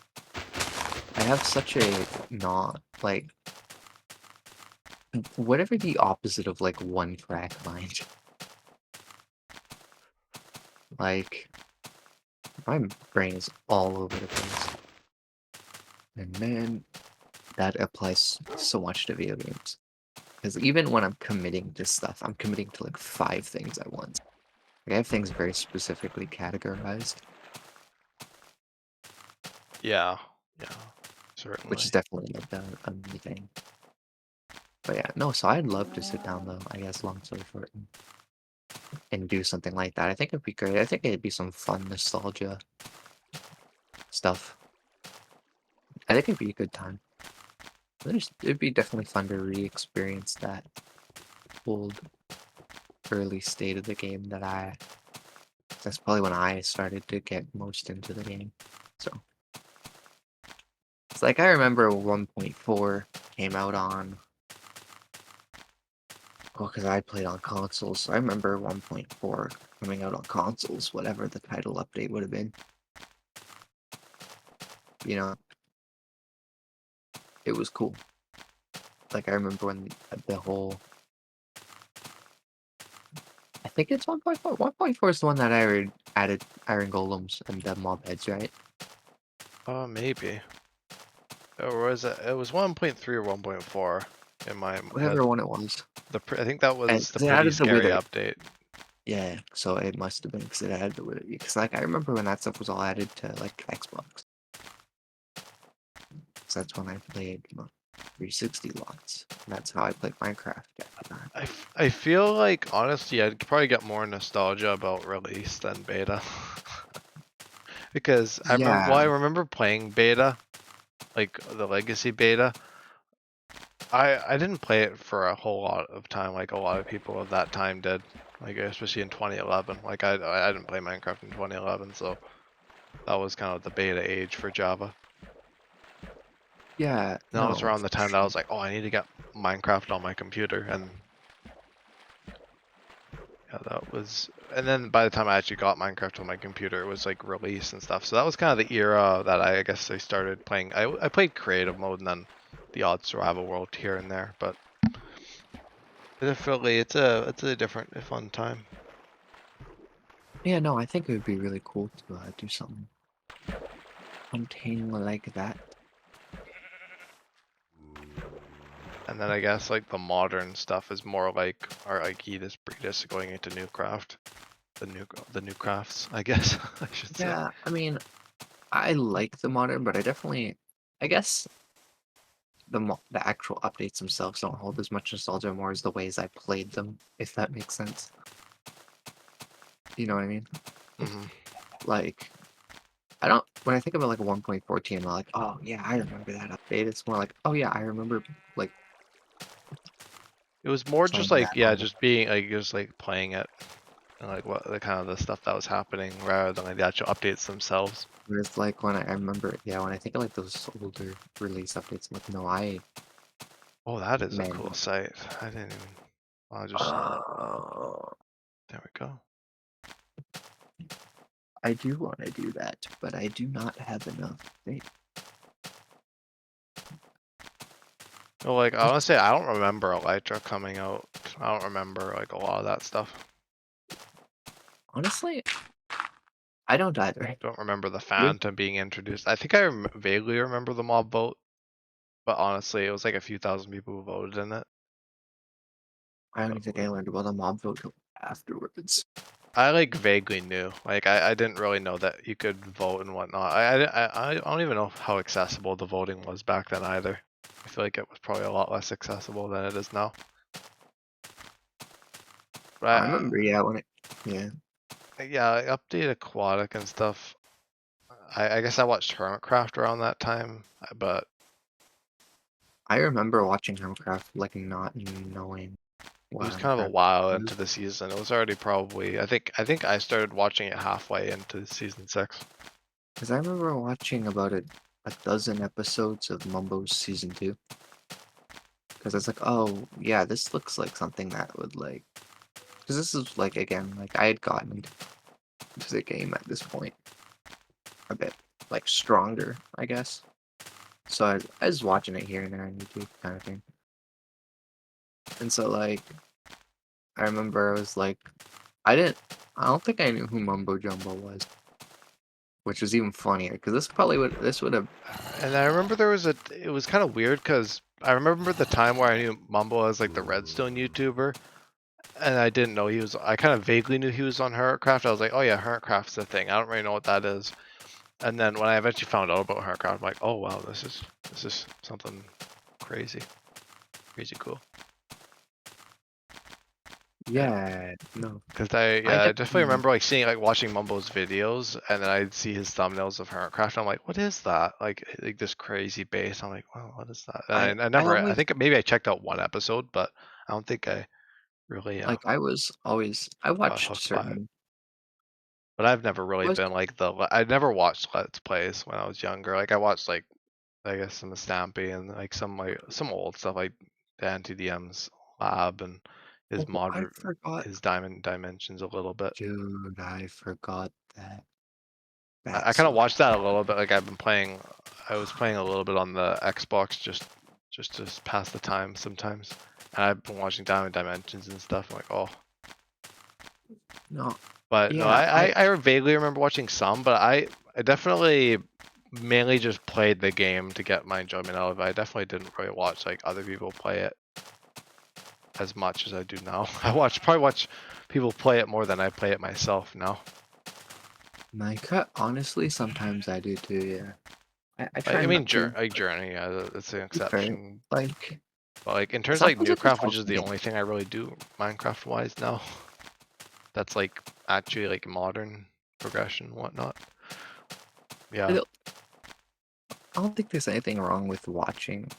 I have such a not like whatever the opposite of like one track mind. Like my brain is all over the place, and man, that applies so much to video games. Because even when I'm committing to stuff, I'm committing to like 5 things at once. Like, I have things very specifically categorized, Yeah, yeah, which is certainly. definitely like a me thing. But yeah, no, so I'd love to sit down though, I guess, long story short, and do something like that. I think it'd be great. I think it'd be some fun nostalgia stuff. I think it'd be a good time. It'd be definitely fun to re-experience that old early state of the game that's probably when I started to get most into the game. So it's like I remember 1.4 came out on, well, because I played on consoles. So I remember 1.4 coming out on consoles, whatever the title update would have been. You know, it was cool. Like I remember when the whole, I think it's 1.4. 1.4 is the one that I added iron golems and the mob heads, right? Maybe. Or was it? It was 1.3 or 1.4 in my head. Whatever one it was. I think that And was the 'cause it pretty added the scary wither. update. Yeah, so it must have been because it added the wither. Because like I remember when that stuff was all added to like Xbox. that's when I played 360 lots. That's how I played Minecraft at the time. I feel like, honestly, I'd probably get more nostalgia about release than beta. Because Yeah, I remember playing beta, like the legacy beta. I didn't play it for a whole lot of time, like a lot of people of that time did. Like especially in 2011. Like I didn't play Minecraft in 2011, so that was kind of the beta age for Java. yeah, And that was no, around for the time that I sure. was like, oh, I need to get Minecraft on my computer, and yeah, that was. And then by the time I actually got Minecraft on my computer, it was like released and stuff. So that was kind of the era that I guess I started playing. I played creative mode and then the odd survival world here and there, but definitely it's a different, fun time. Yeah, no, I think it would be really cool to do something like that. And then I guess like the modern stuff is more like our Aikidas breed us going into new craft, the new crafts, I guess I should say. Yeah, I mean, I like the modern, but I guess the actual updates themselves don't hold as much nostalgia more as the ways I played them, if that makes sense. You know what I mean? Hmm. Like, I don't when I think about like a 1.14, I'm like, oh yeah, I remember that update. It's more like, oh yeah, I remember like It was more just playing that like, yeah, on the just being like just like playing it and like what the kind of the stuff that was happening rather than like the actual updates themselves. whereas like when I remember, yeah, when I think of like those older release updates, I'm like, no, Oh, that is a cool man, site. I didn't even. I just. uh, There we go. I do want to do that, but I do not have enough space. Well, like honestly, I don't remember Elytra coming out. I don't remember like a lot of that stuff. Honestly, I don't either. Don't remember the You're, Phantom being introduced. I think I vaguely remember the mob vote, but honestly, it was like a few thousand people who voted in it. I don't But even think I learned about the mob vote till afterwards. I like vaguely knew. Like I didn't really know that you could vote and whatnot. I don't even know how accessible the voting was back then either. I feel like it was probably a lot less accessible than it is now. I But remember, yeah. yeah, I update Aquatic and stuff. I guess I watched Hermitcraft around that time, but I remember watching Minecraft, like not knowing it what was kind of a Minecraft while was. into the season. It was already probably I think I started watching it halfway into season 6. Because I remember watching about a dozen episodes of Mumbo's season 2. Because I was like, oh, yeah, this looks like something that would like. Because this is like, again, like I had gotten into the game at this point a bit like stronger, I guess. So I was watching it here and there on YouTube, kind of thing. And so, like, I remember I was like, I don't think I knew who Mumbo Jumbo was, which was even funnier because this would have, And I remember it was kind of weird because I remember the time where I knew Mumble as like the Redstone YouTuber, and I didn't know I kind of vaguely knew he was on Hermitcraft. I was like, oh yeah, Hermitcraft's the thing. I don't really know what that is. And then when I eventually found out about Hermitcraft, I'm like, oh wow, this is something crazy, crazy cool. Yeah. yeah, no, Cause I I definitely definitely, remember like seeing like watching Mumbo's videos, and then I'd see his thumbnails of Hermitcraft. I'm like, what is that? Like this crazy base. I'm like, wow, what is that? And I I never. I always think maybe I checked out one episode, but I don't think I really like, I was always, I got watched hooked by it. certain, But I've never really was, been like I never watched Let's Plays when I was younger. Like I watched like I guess some Stampy and like some old stuff like the Anti-DM's Lab and his oh, mod I forgot, his Diamond Dimensions a little bit. dude, I forgot that I kind of backstory. watched that a little bit. Like I was playing a little bit on the Xbox just to pass the time sometimes. And I've been watching Diamond Dimensions and stuff. I'm like, oh, No, but no, yeah, I vaguely remember watching some, but I definitely mainly just played the game to get my enjoyment out of it. I definitely didn't really watch like other people play it as much as I do now. Probably watch people play it more than I play it myself now. Minecraft, honestly, sometimes I do too, yeah. I I, try I mean, not to. like Journey, yeah, it's an To be fair, exception. like But like in terms of like sometimes I just Newcraft, which also is the get. only thing I really do Minecraft wise now, that's like actually like modern progression and whatnot. I Yeah, don't, I don't think there's anything wrong with watching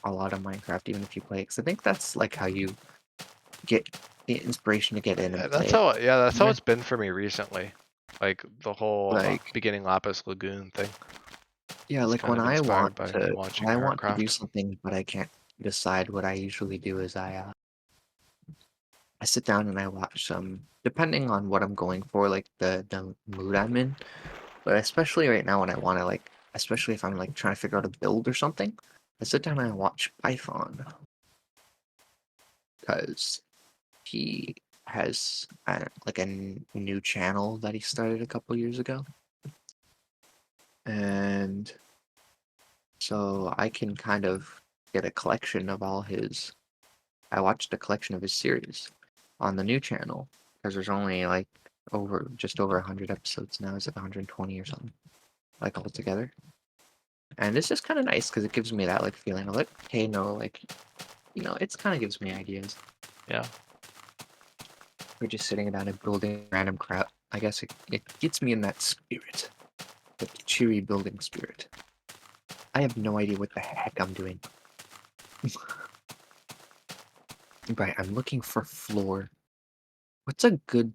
a lot of Minecraft, even if you play it, 'cause I think that's like how you get the inspiration to get in and play it. that's how Yeah. it's been for me recently. Like the whole Like beginning Lapis Lagoon thing. yeah, It's like kind of inspired by me when watching I want to do Heartcraft. something, but I can't decide, what I usually do is I sit down and I watch some, depending on what I'm going for, like the mood I'm in. But especially right now when I want to like, especially if I'm like trying to figure out a build or something, I sit down and I watch Python because he has like a new channel that he started a couple years ago, and so I can kind of get a collection of all his. I watched a collection of his series on the new channel because there's only like just over 100 episodes now. It's like 120 or something, like all together. And it's just kind of nice because it gives me that like feeling of like, hey, no, like it's kind of gives me ideas. Yeah. We're just sitting down and building random crap. I guess it gets me in that spirit, that cheery building spirit. I have no idea what the heck I'm doing. Right, I'm looking for floor. What's a good?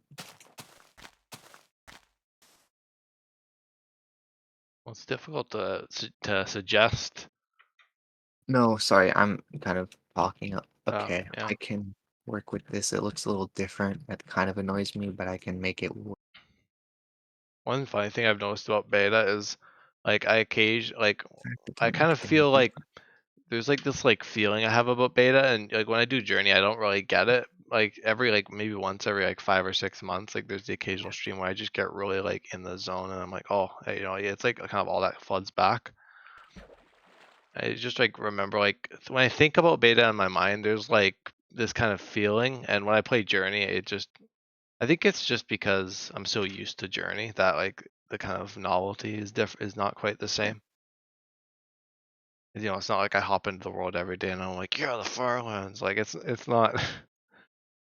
Well, it's difficult to suggest. No, sorry, I'm kind of talking up. Oh, Okay, yeah. I can work with this. It looks a little different. That kind of annoys me, but I can make it work. One funny thing I've noticed about beta is like Fact, I kind of feel like there's like this like feeling I have about beta, and like when I do Journey I don't really get it. Like every like maybe once every like 5 or 6 months, like there's the occasional stream where I just get really like in the zone and I'm like, oh, hey, it's like kind of all that floods back. I just like remember like when I think about beta in my mind, there's like this kind of feeling, and when I play Journey, I think it's just because I'm so used to Journey that like the kind of novelty is not quite the same. It's not like I hop into the world every day and I'm like, you're the Farlands. Like it's not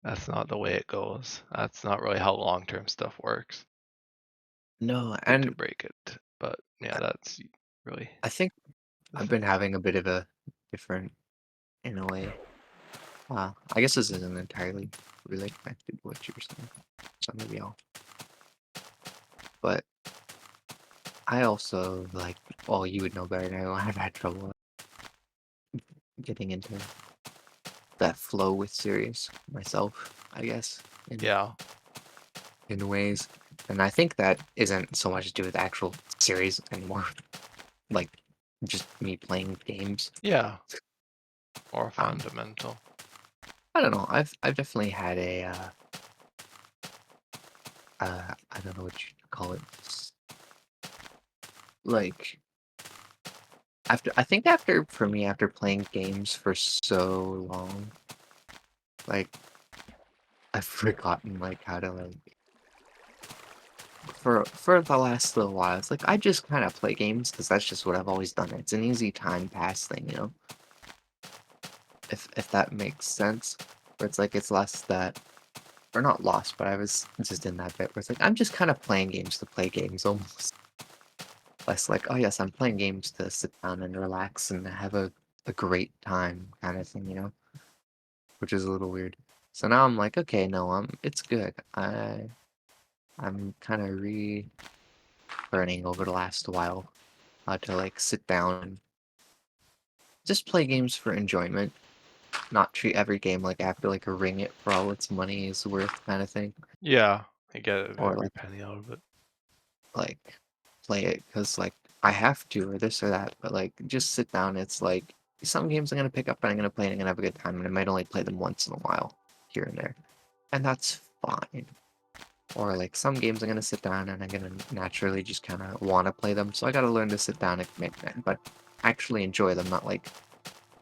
that's not the way it goes. That's not really how long term stuff works. No, Hate to and break it, but yeah, I that's really I think the I've thing. been having a bit of a different, in a way. I guess this isn't entirely really connected to what you were saying, so maybe I'll. But I also like, well, you would know better than I. I've had trouble getting into that flow with series myself, I guess, Yeah. in ways. And I think that isn't so much to do with actual series and more like just me playing games. Yeah. More Um, fundamental. I don't know. I've definitely had I don't know what you call it. Like I think after for me after playing games for so long, like I've forgotten like how to like for the last little while. It's like I just kind of play games because that's just what I've always done. It's an easy time pass thing, if that makes sense. Where it's like it's less that or not lost, but I was just in that bit where it's like I'm just kind of playing games to play games almost. Less like, oh yes, I'm playing games to sit down and relax and have a great time kind of thing, which is a little weird. So now I'm like, okay, no, it's good. I'm kind of relearning over the last while how to like sit down and just play games for enjoyment, not treat every game like I have to like wring it for all its money is worth kind of thing, Yeah. I get it, or every penny out of it. like play it because like I have to or this or that. But like just sit down. It's like some games I'm gonna pick up and I'm gonna play and I'm gonna have a good time, and I might only play them once in a while here and there, and that's fine. Or like some games I'm gonna sit down and I'm gonna naturally just kind of want to play them, so I gotta learn to sit down and commit, but actually enjoy them, not like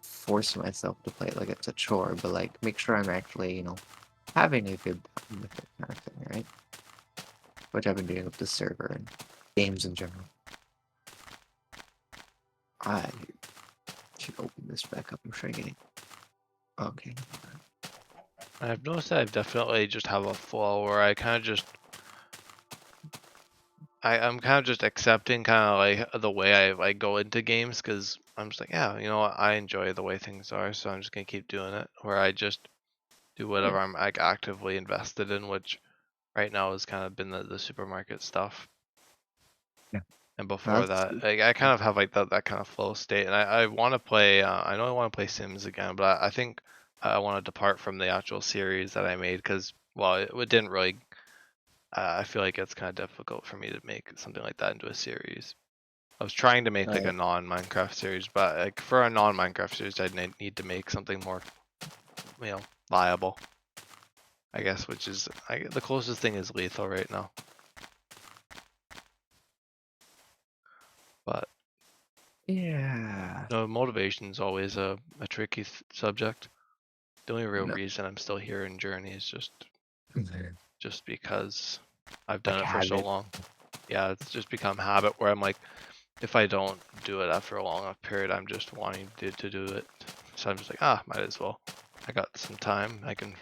force myself to play it like it's a chore, but like make sure I'm actually having a good time with it kind of thing, right? Which I've been doing with the server and games in general. I should open this back up. I'm trying getting. Okay. I've noticed that I've definitely just have a flow where I kind of just I'm kind of just accepting kind of like the way I go into games because I'm just like, yeah, you know what, I enjoy the way things are, so I'm just gonna keep doing it. Where I just do Yeah. whatever I'm like actively invested in, which right now has kind of been the supermarket stuff. Yeah. And before That's that, like, I kind of have like that kind of flow state, and I want to play. I know I want to play Sims again, but I think I want to depart from the actual series that I made because, well, it didn't really. I feel like it's kind of difficult for me to make something like that into a series. I was trying to make like a non-Minecraft series, but like for a non-Minecraft series, I'd need to make something more, viable. I guess, which is the closest thing is lethal right now. But yeah. no, motivation is always a tricky subject. The only real No. reason I'm still here in Journey is just because I've done Like it for so habit. long. Yeah, it's just become habit where I'm like, if I don't do it after a long enough period, I'm just wanting to do it. So I'm just like, might as well. I got some time. I can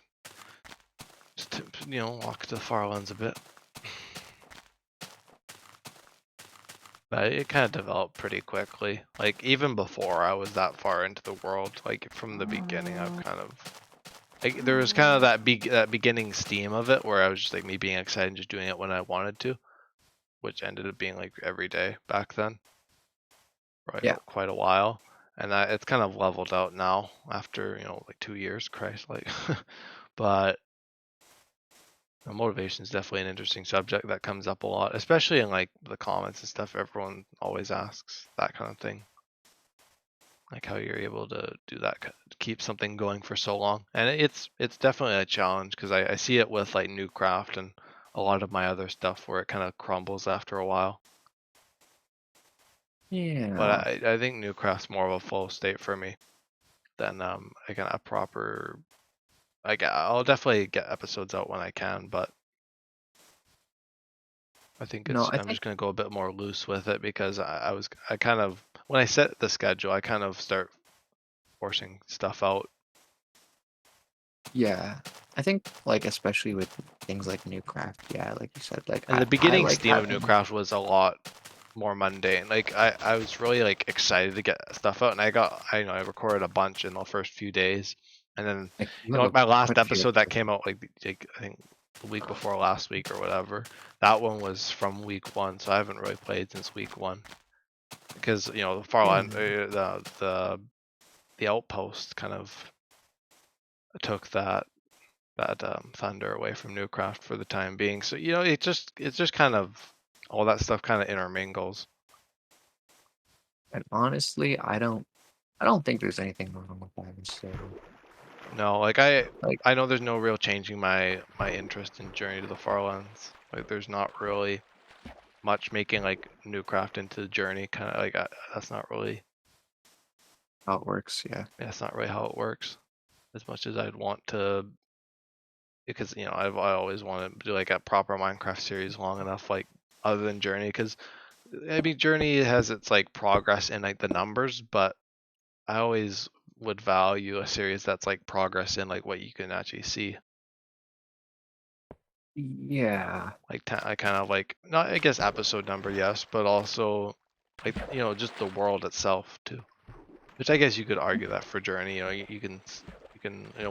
just, walk to the Farlands a bit. But it kind of developed pretty quickly. Like even before I was that far into the world, like from the beginning, I've kind of like there was kind of that beginning steam of it where I was just like me being excited and just doing it when I wanted to, which ended up being like every day back then, for like Yeah. quite a while. And that it's kind of leveled out now after like 2 years. Christ, like, but motivation is definitely an interesting subject that comes up a lot, especially in like the comments and stuff. Everyone always asks that kind of thing, like how you're able to do that, keep something going for so long. And it's definitely a challenge because I see it with like new craft and a lot of my other stuff where it kind of crumbles after a while. Yeah. But I think new craft's more of a flow state for me than like a proper. Like I'll definitely get episodes out when I can, but I think No, I I'm think just gonna go a bit more loose with it because I kind of when I set the schedule, I kind of start forcing stuff out. yeah. I think like especially with things like new craft, yeah, like you said, like And the I beginning like steam of new having craft was a lot more mundane. Like I was really like excited to get stuff out, and I recorded a bunch in the first few days, and then like you have my last quite a few episode that episodes. came out like I think the week before last week or whatever. That one was from week one, so I haven't really played since week one because the Yeah. Farland the outpost kind of took that thunder away from Newcraft for the time being. So it's just kind of all that stuff kind of intermingles. And honestly, I don't think there's anything wrong with that. So No, like like I know there's no real changing my interest in Journey to the Farlands. Like there's not really much making like Newcraft into Journey kind of like that's not really how it works, yeah. that's not really how it works as much as I'd want to because I always want to do like a proper Minecraft series long enough like other than Journey because I mean Journey has its like progress in like the numbers, but I always would value a series that's like progress in like what you can actually see. Yeah. Like I kind of like not I guess episode number yes, but also like just the world itself too. Which I guess you could argue that for Journey, you can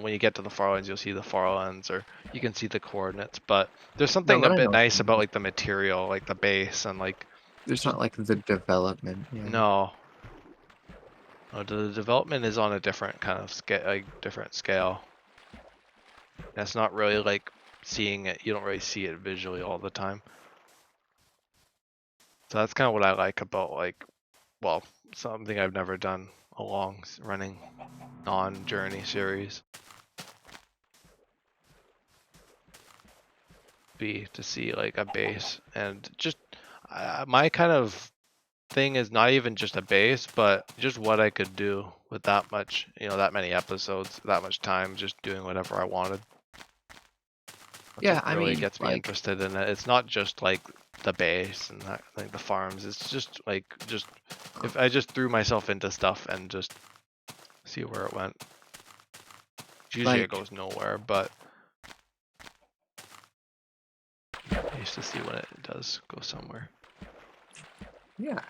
when you get to the Farlands you'll see the Farlands or you can see the coordinates, but there's No, something a but I bit know what nice you about mean. like the material, like the base and like There's just not like the development, yeah. no. No, the development is on a different kind of scale, like different scale. That's not really like seeing it. You don't really see it visually all the time. So that's kind of what I like about like, well, something I've never done a long running non-journey series. Be to see like a base and just my kind of thing is not even just a base, but just what I could do with that much, that many episodes, that much time, just doing whatever I wanted. That's Yeah, what I really mean, gets me like interested in it. It's not just like the base and that, like the farms. It's just like if I just threw myself into stuff and just see where it went. Usually it Like, goes nowhere, but I used to see when it does go somewhere. yeah.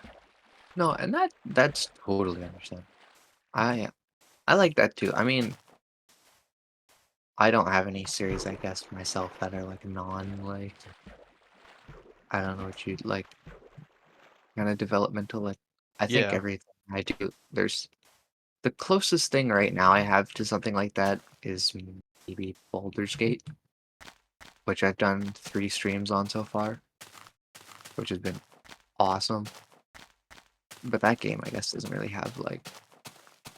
No, and that's totally understandable. I like that too. I mean, I don't have any series, I guess, myself that are like like I don't know what you'd like kind of developmental. Like, I think Yeah. everything I do, there's the closest thing right now I have to something like that is maybe Baldur's Gate, which I've done 3 streams on so far, which has been awesome. But that game, I guess, doesn't really have like,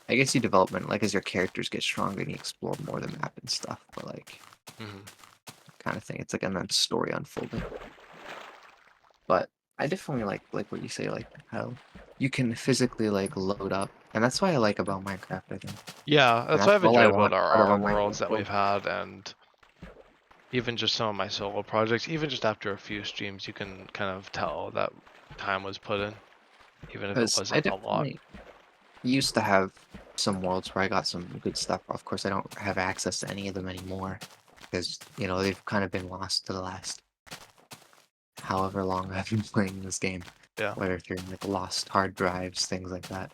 I guess you development like as your characters get stronger and you explore more of the map and stuff, but like Hmm. kind of thing. It's like a story unfolding. But I definitely like what you say, like how you can physically like load up, and that's what I like about Minecraft. I think, Yeah, and that's what that's I've all I enjoyed about want our out of a worlds Minecraft that world. we've had, and even just some of my solo projects. Even just after a few streams, you can kind of tell that time was put in, even if it Because I wasn't a lot. definitely used to have some worlds where I got some good stuff. Of course, I don't have access to any of them anymore because they've kind of been lost to the last however long I've been playing this game. Yeah. Whether through like lost hard drives, things like that.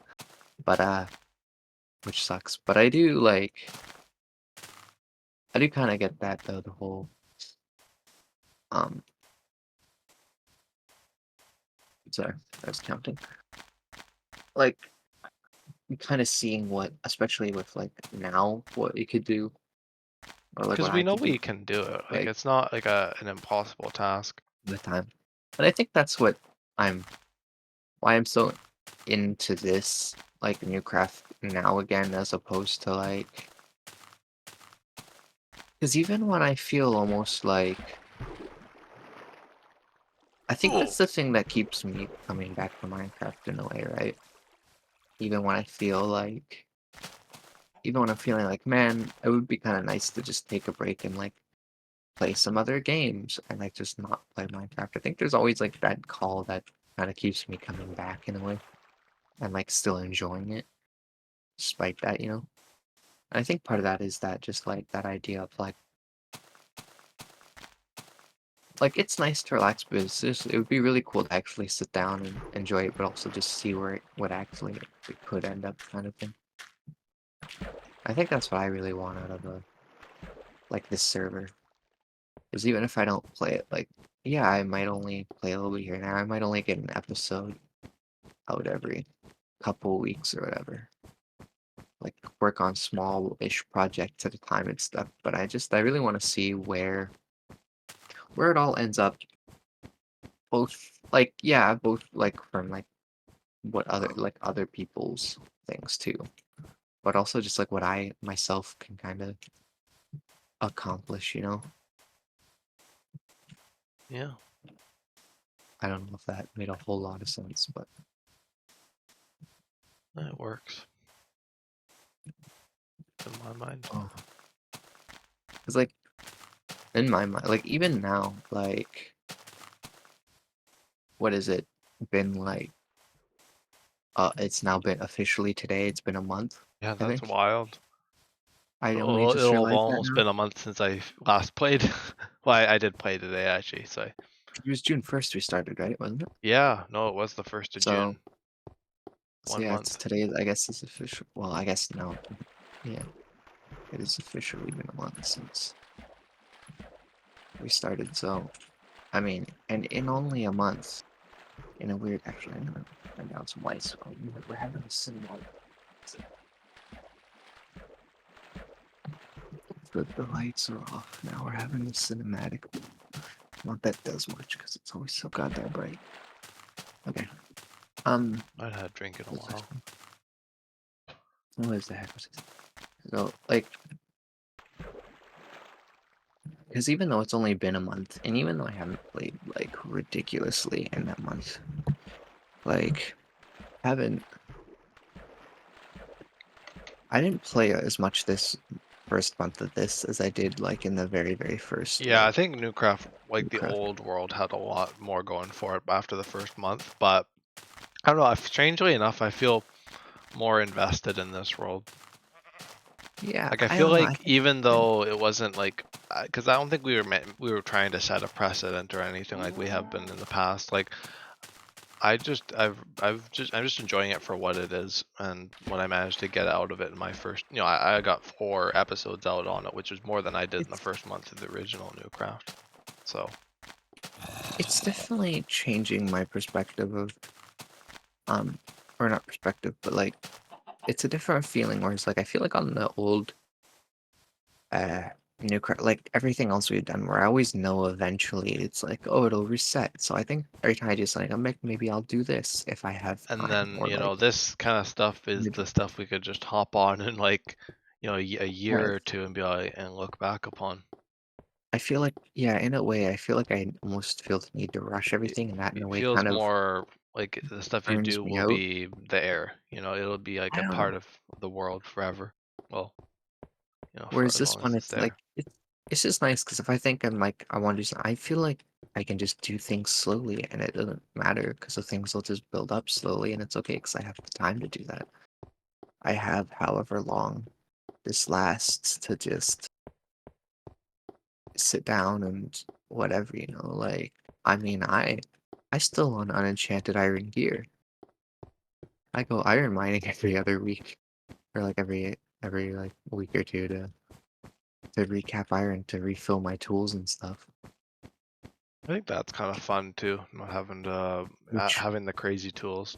But which sucks. But I do kind of get that though. The whole um, sorry, I was counting. Like kind of seeing what, especially with like now, what you could do, or like Because what we I know could do, we can do it. Like like it's not like an impossible task. the time. And I think that's what I'm, why I'm so into this, like new craft now again, as opposed to like, because even when I feel almost like, I think Oh. that's the thing that keeps me coming back to Minecraft in a way, right? Even when I feel like, even when I'm feeling like, man, it would be kind of nice to just take a break and like play some other games and like just not play Minecraft. I think there's always like that call that kind of keeps me coming back in a way and like still enjoying it despite that, And I think part of that is that just like that idea of like it's nice to relax, but it would be really cool to actually sit down and enjoy it, but also just see where what actually it could end up kind of thing. I think that's what I really want out of like this server. Because even if I don't play it, like yeah, I might only play a little bit here and there. I might only get an episode out every couple weeks or whatever. Like work on small-ish projects at a time and stuff. But I really want to see where it all ends up. Both like yeah, both like from like what other people's things too. But also just like what I myself can kind of accomplish. Yeah, I don't know if that made a whole lot of sense, but that works in my mind. oh, it's like in my mind, like even now, like what has it been like? It's now been officially today. It's been a month, Yeah, I that's think. wild. I only just It'll have realized that almost now. been a month since I last played. Well, I did play today actually. So It was June 1st we started, right? Wasn't it? yeah, no, it was the 1st of So, June. so One yeah, it's month. today. I guess it's official. Well, I guess no. Yeah, it is officially been a month since we started. So, I mean, and in only a month, in a weird. Actually, I'm gonna turn down some lights. Oh, we're having a cinema. The lights are off now. We're having a cinematic. Not that does much because it's always so goddamn bright. Okay. I hadn't had a drink in a while. What the heck was this? So, like, because even though it's only been a month, and even though I haven't played like ridiculously in that month, like, haven't I didn't play as much this first month of this as I did like in the very, very first Yeah, I think Newcraft, like the Newcraft. old world, had a lot more going for it after the first month. But I don't know. Strangely enough, I feel more invested in this world. Yeah, Like I I feel don't know. I like think even though it wasn't like, because I don't think we were trying to set a precedent or anything like we have been in the past. Like I'm just enjoying it for what it is and what I managed to get out of it in my first. I got 4 episodes out on it, which is more than I did in the it's first month of the original Newcraft. So it's definitely changing my perspective of um or not perspective, but like it's a different feeling where it's like I feel like on the old uh like everything else we've done where I always know eventually it's like, oh, it'll reset. So I think every time I just like I'm like maybe I'll do this if I have and time then or like this kind of stuff is maybe the stuff we could just hop on in like a right. year or two and be like and look back upon. I feel like yeah, in a way I feel like I almost feel the need to rush It, everything and that in a it way feels kind of more like the stuff you burns do me will out. be the air. It'll be like I a don't know. part of the world forever. Well, for Whereas as this long as one, it's it's like there. it's just nice because if I think I'm like I want to do something, I feel like I can just do things slowly and it doesn't matter because the things will just build up slowly and it's okay because I have the time to do that. I have however long this lasts to just sit down and whatever, like I mean I still own unenchanted iron gear. I go iron mining every other week or like every like week or two to recap iron to refill my tools and stuff. I think that's kind of fun too, not having to Which having the crazy tools.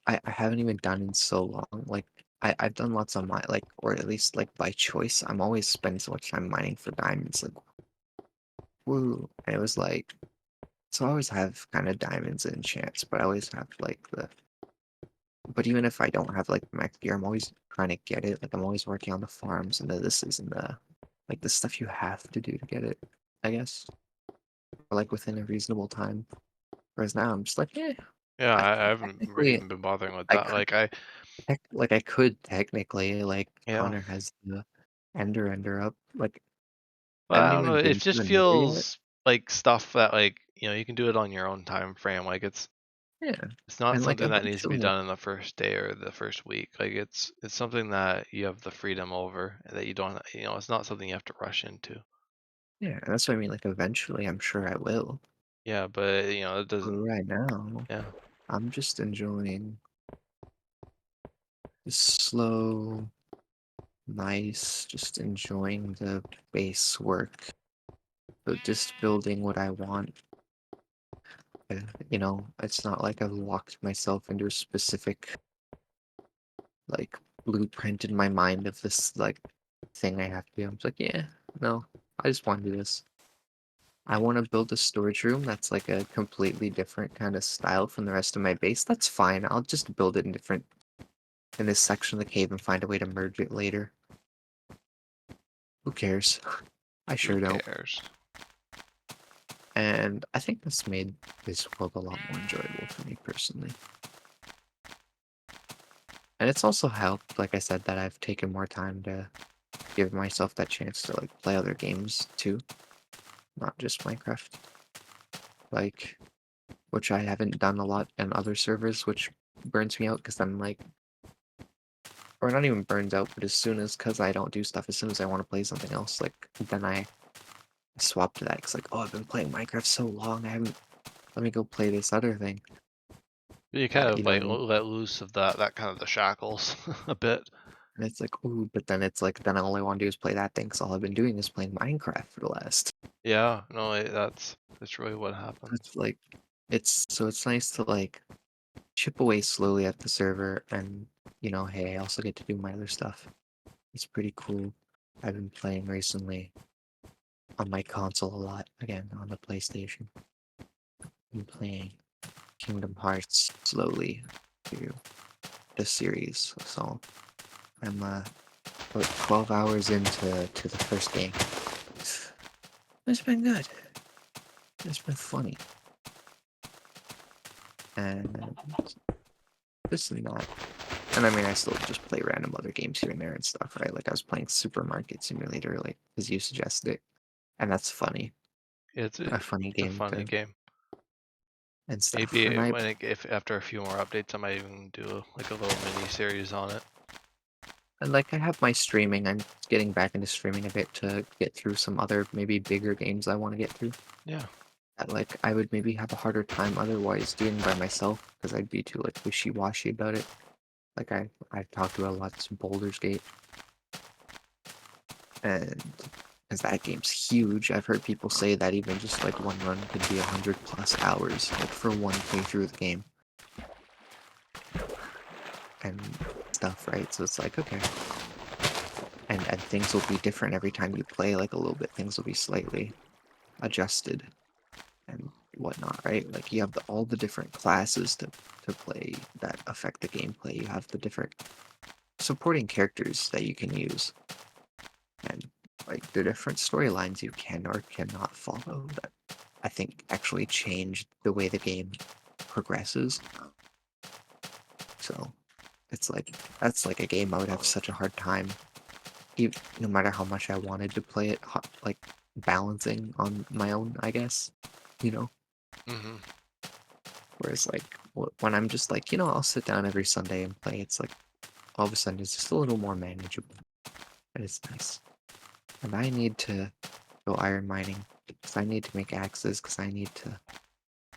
I haven't even done in so long. Like I've done lots of my like or at least like by choice. I'm always spending so much time mining for diamonds, like woo. And it was like so I always have kind of diamonds and chance, but I always have like the but even if I don't have like max gear, I'm always trying to get it. Like I'm always working on the farms and the this is and the like the stuff you have to do to get it, I guess. Or like within a reasonable time. Whereas now I'm just like, yeah, Yeah, I I haven't technically even been bothering with I that. could Like I like I could technically like yeah, Connor has the ender up. Like I but I haven't don't know. even It been to just the nether yet. feels like stuff that like you can do it on your own time frame. Like Yeah. it's not And like something that needs to be eventually done in the first day or the first week. Like it's something that you have the freedom over that you don't. It's not something you have to rush into. yeah, and that's what I mean. Like eventually I'm sure I will. Yeah, but it But doesn't. right now, Yeah, I'm just enjoying the slow, nice, just enjoying the base work. But just building what I want. It's not like I've locked myself into a specific like blueprint in my mind of this like thing I have to do. I'm just like, yeah, no, I just want to do this. I want to build a storage room that's like a completely different kind of style from the rest of my base. That's fine. I'll just build it in this section of the cave and find a way to merge it later. Who cares? I who sure don't. cares? And I think this made this world a lot more enjoyable for me personally. And it's also helped, like I said, that I've taken more time to give myself that chance to like play other games too, not just Minecraft. Like, which I haven't done a lot in other servers, which burns me out because I'm like, or not even burns out, but as soon as, because I don't do stuff, as soon as I want to play something else, like, then I swap to that. Because, like, oh, I've been playing Minecraft so long, I haven't, let me go play this other thing. You kind You of know what like I mean? let loose of that kind of the shackles a bit. And it's like, ooh, but then it's like, then all I want to do is play that thing, because all I've been doing is playing Minecraft for the last. Yeah, no, that's really what happens. It's like, it's nice to, like, chip away slowly at the server, and, hey, I also get to do my other stuff. It's pretty cool. I've been playing recently on my console a lot, again, on the PlayStation. I'm playing Kingdom Hearts slowly through the series, so I'm about 12 hours into the first game. It's been good. It's been funny. And this and that. And I mean, I still just play random other games here and there and stuff, right? Like I was playing Supermarket Simulator, like because you suggested it, and that's funny, It's a funny a game funny to game. and stuff. Maybe And I if after a few more updates, I might even do like a little mini series on it. and like I have my streaming. I'm getting back into streaming a bit to get through some other maybe bigger games I want to get through. Yeah. That like I would maybe have a harder time otherwise doing by myself because I'd be too like wishy-washy about it. Like I've talked about a lot to Baldur's Gate, and because that game's huge, I've heard people say that even just like one run could be 100+ hours, like for one playthrough of the game and stuff, right? So it's like okay, and things will be different every time you play, like a little bit. Things will be slightly adjusted and whatnot, right? Like you have all the different classes to play that affect the gameplay. You have the different supporting characters that you can use, and like the different storylines you can or cannot follow that I think actually change the way the game progresses. So it's like that's like a game I would have such a hard time, no matter how much I wanted to play it, like balancing on my own, I guess, you know. Hmm. Whereas like when I'm just like, I'll sit down every Sunday and play, it's like all of a sudden it's just a little more manageable. And it's nice. And I need to go iron mining because I need to make axes because I need to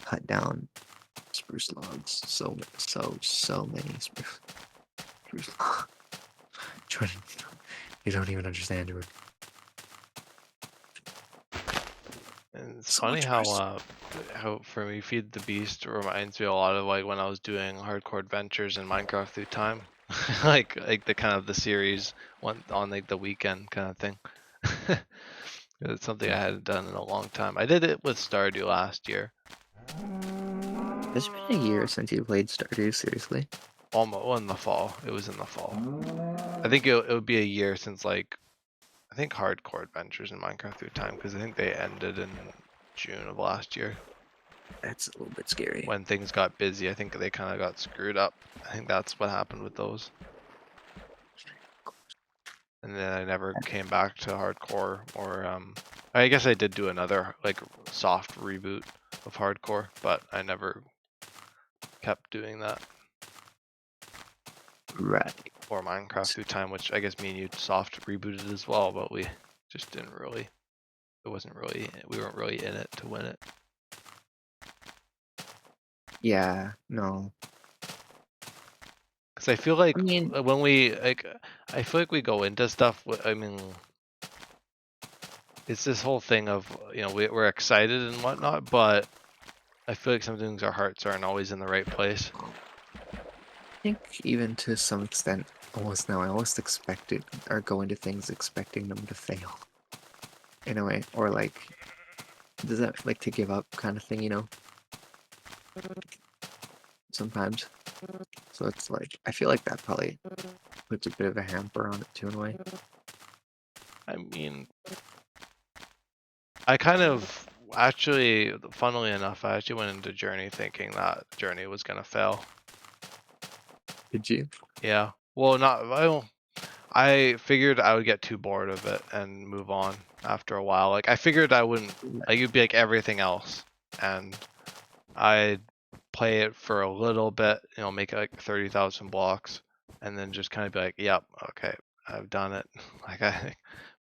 cut down spruce logs. So many spruce logs. Jordan, you don't even understand, Jordan. And it's So funny much spruce. how for me Feed the Beast reminds me a lot of like when I was doing hardcore adventures in Minecraft through time. Like the kind of the series one on like the weekend kind of thing. It's something I hadn't done in a long time. I did it with Stardew last year. It's been a year since you played Stardew, seriously. Almost well, in the fall. It was in the fall. I think it would be a year since like I think hardcore adventures in Minecraft through time because I think they ended in June of last year That's a little bit scary. when things got busy. I think they kind of got screwed up. I think that's what happened with those. And then I never came back to hardcore or I guess I did do another like soft reboot of hardcore, but I never kept doing that. Right. Or Minecraft through time, which I guess me and you soft rebooted as well, but we just didn't really we weren't really in it to win it. Yeah, no. Because I feel I like mean, when we like I feel like we go into stuff I mean it's this whole thing of we're excited and whatnot, but I feel like sometimes our hearts aren't always in the right place. I think even to some extent, almost now, I almost expect it or go into things expecting them to fail in a way, or like, does that like to give up kind of thing, sometimes. So it's like, I feel like that probably puts a bit of a hamper on it too, in a way. I mean, I kind of actually, funnily enough, I actually went into Journey thinking that Journey was gonna fail. Did you? Yeah. Well, not well. I figured I would get too bored of it and move on after a while. Like I figured I wouldn't like it'd be like everything else, and I'd play it for a little bit, make like 30,000 blocks, and then just kind of be like, yep, okay, I've done it.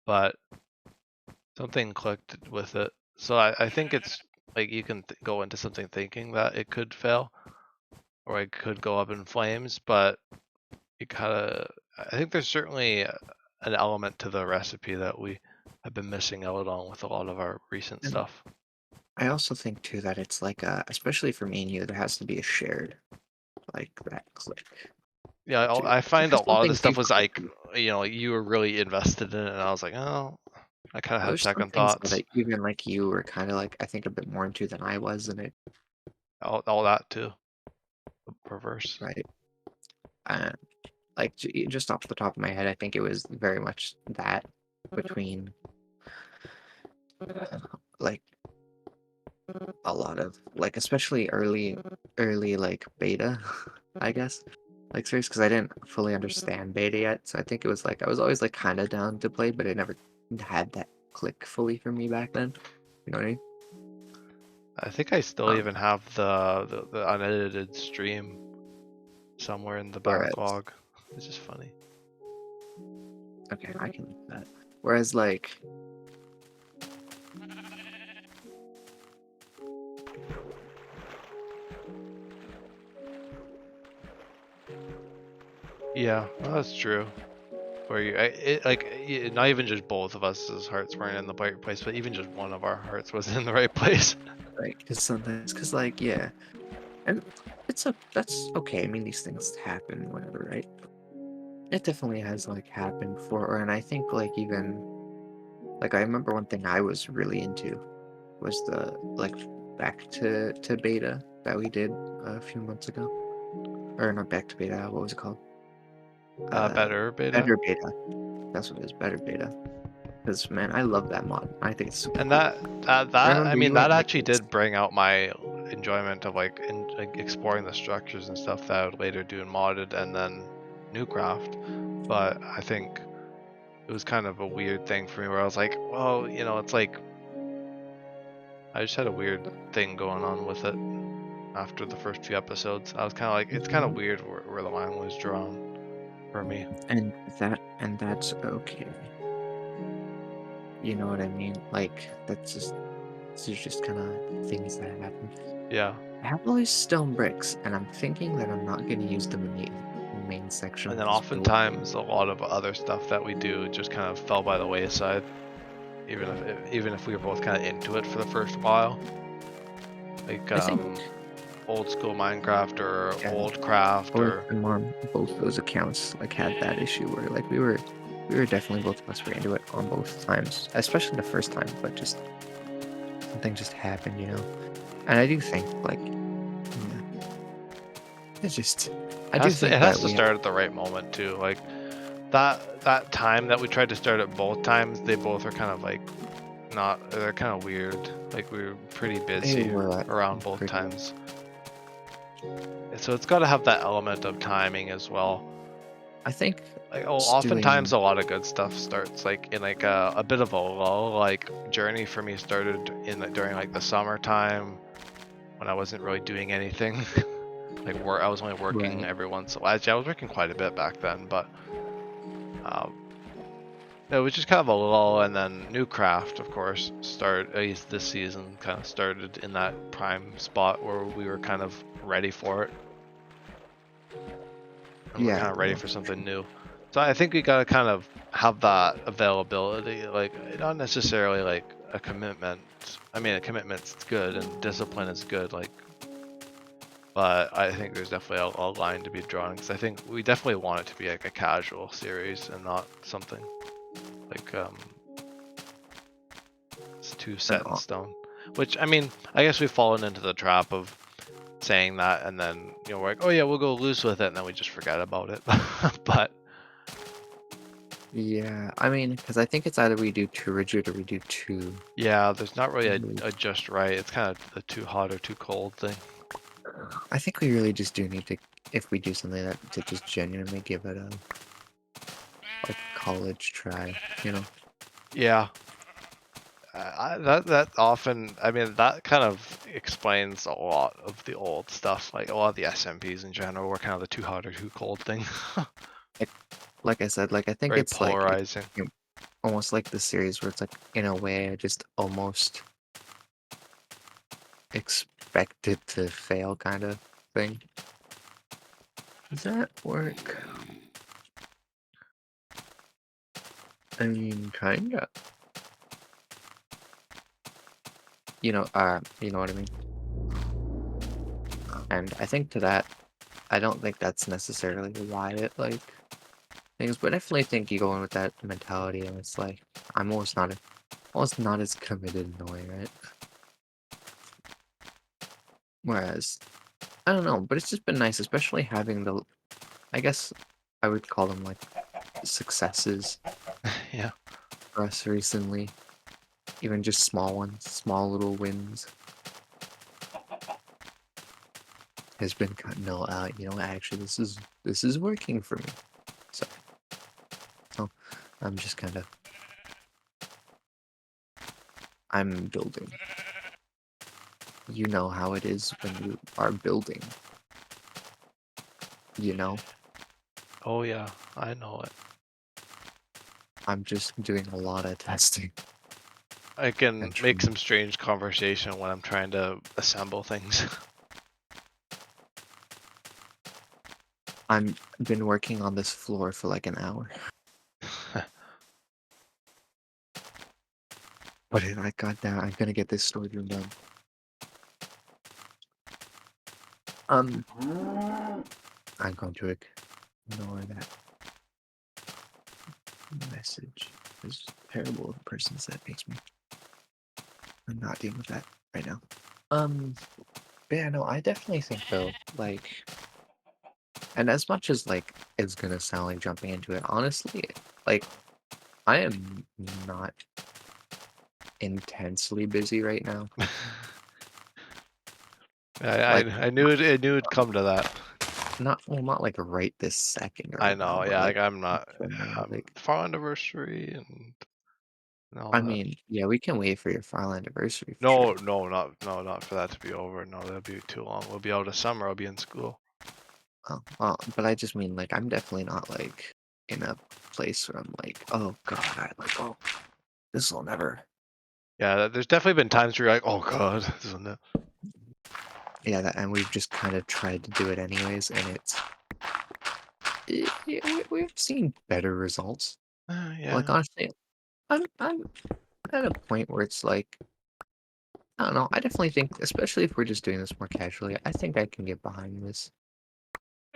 But something clicked with it. So I think it's like you can go into something thinking that it could fail or it could go up in flames, but you gotta. I think there's certainly an element to the recipe that we have been missing out on with a lot of our recent And stuff. I also think too that it's like, especially for me and you, there has to be a shared, like that click Yeah, too. I find Because a some lot of the things do stuff was click. like, you were really invested in it, and I was like, oh, I kind of had There's some second things though thoughts. that even like you were kind of like, I think a bit more into than I was in it, All that too, perverse. right? And like just off the top of my head, I think it was very much that between like a lot of like especially early like beta, I guess. Like serious, because I didn't fully understand beta yet. So I think it was like I was always like kind of down to play, but it never had that click fully for me back then. You know what I mean? I think I still Um, even have the unedited stream somewhere in the whereas, backlog. It's just funny. okay, I can do that. Whereas like, Yeah, well, that's true. Where not even just both of us' hearts weren't in the right place, but even just one of our hearts was in the right place. right, because sometimes, because like, yeah, and that's okay. I mean, these things happen, whatever, right? It definitely has like happened before, and I think like even like I remember one thing I was really into was the like back to beta that we did a few months ago, or not back to beta. What was it called? Uh, Better beta. Better beta. That's what it is. Better beta. Because man, I love that mod. I think it's super And cool. I I remember mean, you that weren't like actually this. did bring out my enjoyment of like exploring the structures and stuff that I would later do in modded and then Newcraft. But I think it was kind of a weird thing for me where I was like, well, it's like I just had a weird thing going on with it after the first few episodes. I was kind of like, it's kind of Mhm. weird where the line was drawn for me. And that's okay. You know what I mean? Like that's just these are just kind of things that happen. Yeah. I have all these stone bricks, and I'm thinking that I'm not going to use them in the main section And of then this build. oftentimes a lot of other stuff that we do just kind of fell by the wayside, even if we were both kind of into it for the first while, like I think, old school Minecraft or yeah, old craft both or and mom, both those accounts like had that issue where like we were definitely both of us were into it on both times, especially the first time, but just something just happened, you know. And I do think like yeah, it's just I do it think has that to we have start at the right moment too. Like that time that we tried to start at both times, they both are kind of like not they're kind of weird. Like we were pretty they busy were around both pretty times. So it's got to have that element of timing as well. I think Like just oftentimes doing a lot of good stuff starts like in like a bit of a lull. Like journey for me started in during like the summertime when I wasn't really doing anything. Like I was only working right. every once. Actually, I was working quite a bit back then, but um, it was just kind of a lull. And then new craft, of course, started at least this season. Kind of started in that prime spot where we were kind of ready for it, and we're Yeah, kind of ready yeah. for something new. So I think we gotta kind of have that availability, like not necessarily like a commitment. I mean, a commitment's good and discipline is good, like, but I think there's definitely a line to be drawn because I think we definitely want it to be like a casual series and not something like it's too And set in stone. Which I mean, I guess we've fallen into the trap of saying that and then we're like, oh yeah, we'll go loose with it, and then we just forget about it. But yeah, I mean, because I think it's either we do too rigid or we do too yeah, there's not really a loose. just right. It's kind of the too hot or too cold thing. I think we really just do need to, if we do something like that, to just genuinely give it a like college try, you know? Yeah, that often. I mean, that kind of explains a lot of the old stuff. Like a lot of the SMPs in general were kind of the too hot or too cold thing. Like, like I said, like I think Very it's like polarizing. you know, almost like the series where it's like in a way I just almost expect it to fail kind of thing. Does that work? I mean, kinda. You know what I mean? And I think to that, I don't think that's necessarily why it like things, but I definitely think you go in with that mentality and it's like I'm almost not as committed in a way, right? Whereas I don't know, but it's just been nice, especially having the I guess I would call them like successes Yeah. for us recently. Even just small ones, small little wins. has been kind no, you know, actually, this is working for me. So, so I'm just kind of I'm building. You know how it is when you are building. You know, Oh yeah, I know it. I'm just doing a lot of testing I can and make trying. some strange conversation when I'm trying to assemble things. I'm been working on this floor for like an hour, but I got that. I'm gonna get this storage room done. Um, I'm going to ignore that message. This terrible person that makes me. I'm not dealing with that right now. Um, but yeah, no, I definitely think though, like, and as much as like it's gonna sound like jumping into it, honestly, like I am not intensely busy right now. Like, I knew it. I knew it'd come to that. not well, not like right this second I right now, know. but Yeah, like, like I'm not. like, Farlandiversary and all I that. mean, yeah, we can wait for your Farlandiversary for No, sure. not for that to be over. No, that'd be too long. We'll be out of summer. I'll be in school. Oh, well, but I just mean like I'm definitely not like in a place where I'm like, oh god, like oh, this will never. Yeah, there's definitely been times where you're like, oh god, this is it. Yeah, that, and we've just kind of tried to do it anyways, and we've seen better results. Like Yeah, honestly, I'm at a point where it's like I don't know. I definitely think, especially if we're just doing this more casually, I think I can get behind this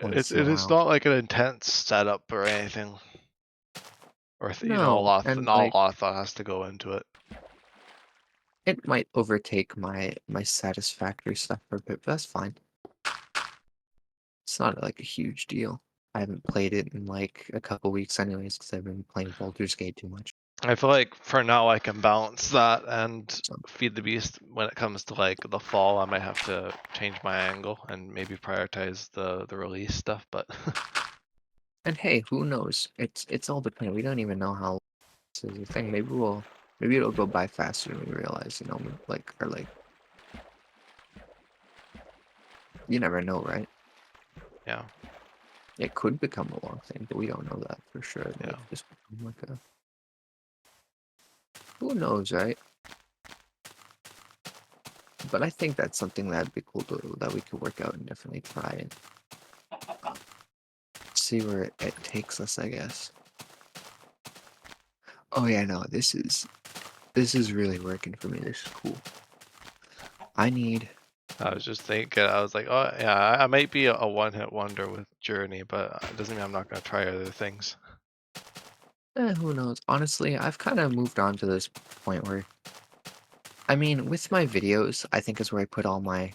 once in a it is while. not like an intense setup or anything, or No, and not a like lot of thought has to go into it. it might overtake my satisfactory stuff for a bit, but that's fine. It's not like a huge deal. I haven't played it in like a couple weeks anyways because I've been playing Baldur's Gate too much. I feel like for now I can balance that and So, feed the beast when it comes to like the fall. I might have to change my angle and maybe prioritize the release stuff, but and hey, who knows? It's all dependent. We don't even know how this is a thing. Maybe it'll go by faster than we realize. You know, like or like you never know, right? yeah, It could become a long thing, but we don't know that for sure. It yeah. might just become like a who knows, right? But I think that's something that'd be cool to that we could work out and definitely try and see where it takes us, I guess. Oh yeah, no, this is really working for me. This is cool. I need I was just thinking, I was like, oh yeah, I might be a one-hit wonder with Journey, but it doesn't mean I'm not gonna try other things. who knows? Honestly, I've kind of moved on to this point where I mean, with my videos, I think is where I put all my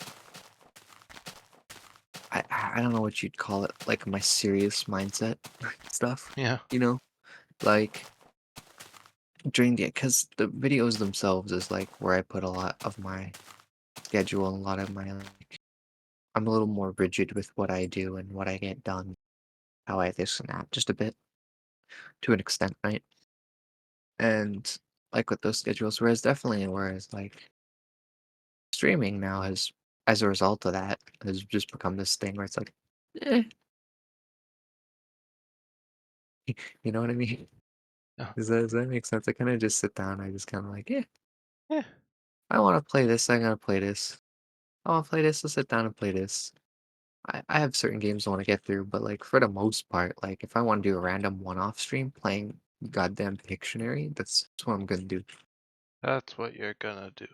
I don't know what you'd call it, like my serious mindset stuff, Yeah. you know? Like during the because the videos themselves is like where I put a lot of my schedule and a lot of my like I'm a little more rigid with what I do and what I get done, how I this and that, just a bit to an extent, right? And like with those schedules, whereas like streaming now has as a result of that has just become this thing where it's like, eh, you know what I mean? Yeah. Does that make sense? I kind of just sit down. I just kind of like, yeah, Yeah. I want to play this. I'm gonna play this. I want to play this. I'll sit down and play this. I have certain games I want to get through, but like for the most part, like if I want to do a random one-off stream playing goddamn Pictionary, that's what I'm gonna do. That's what you're gonna do.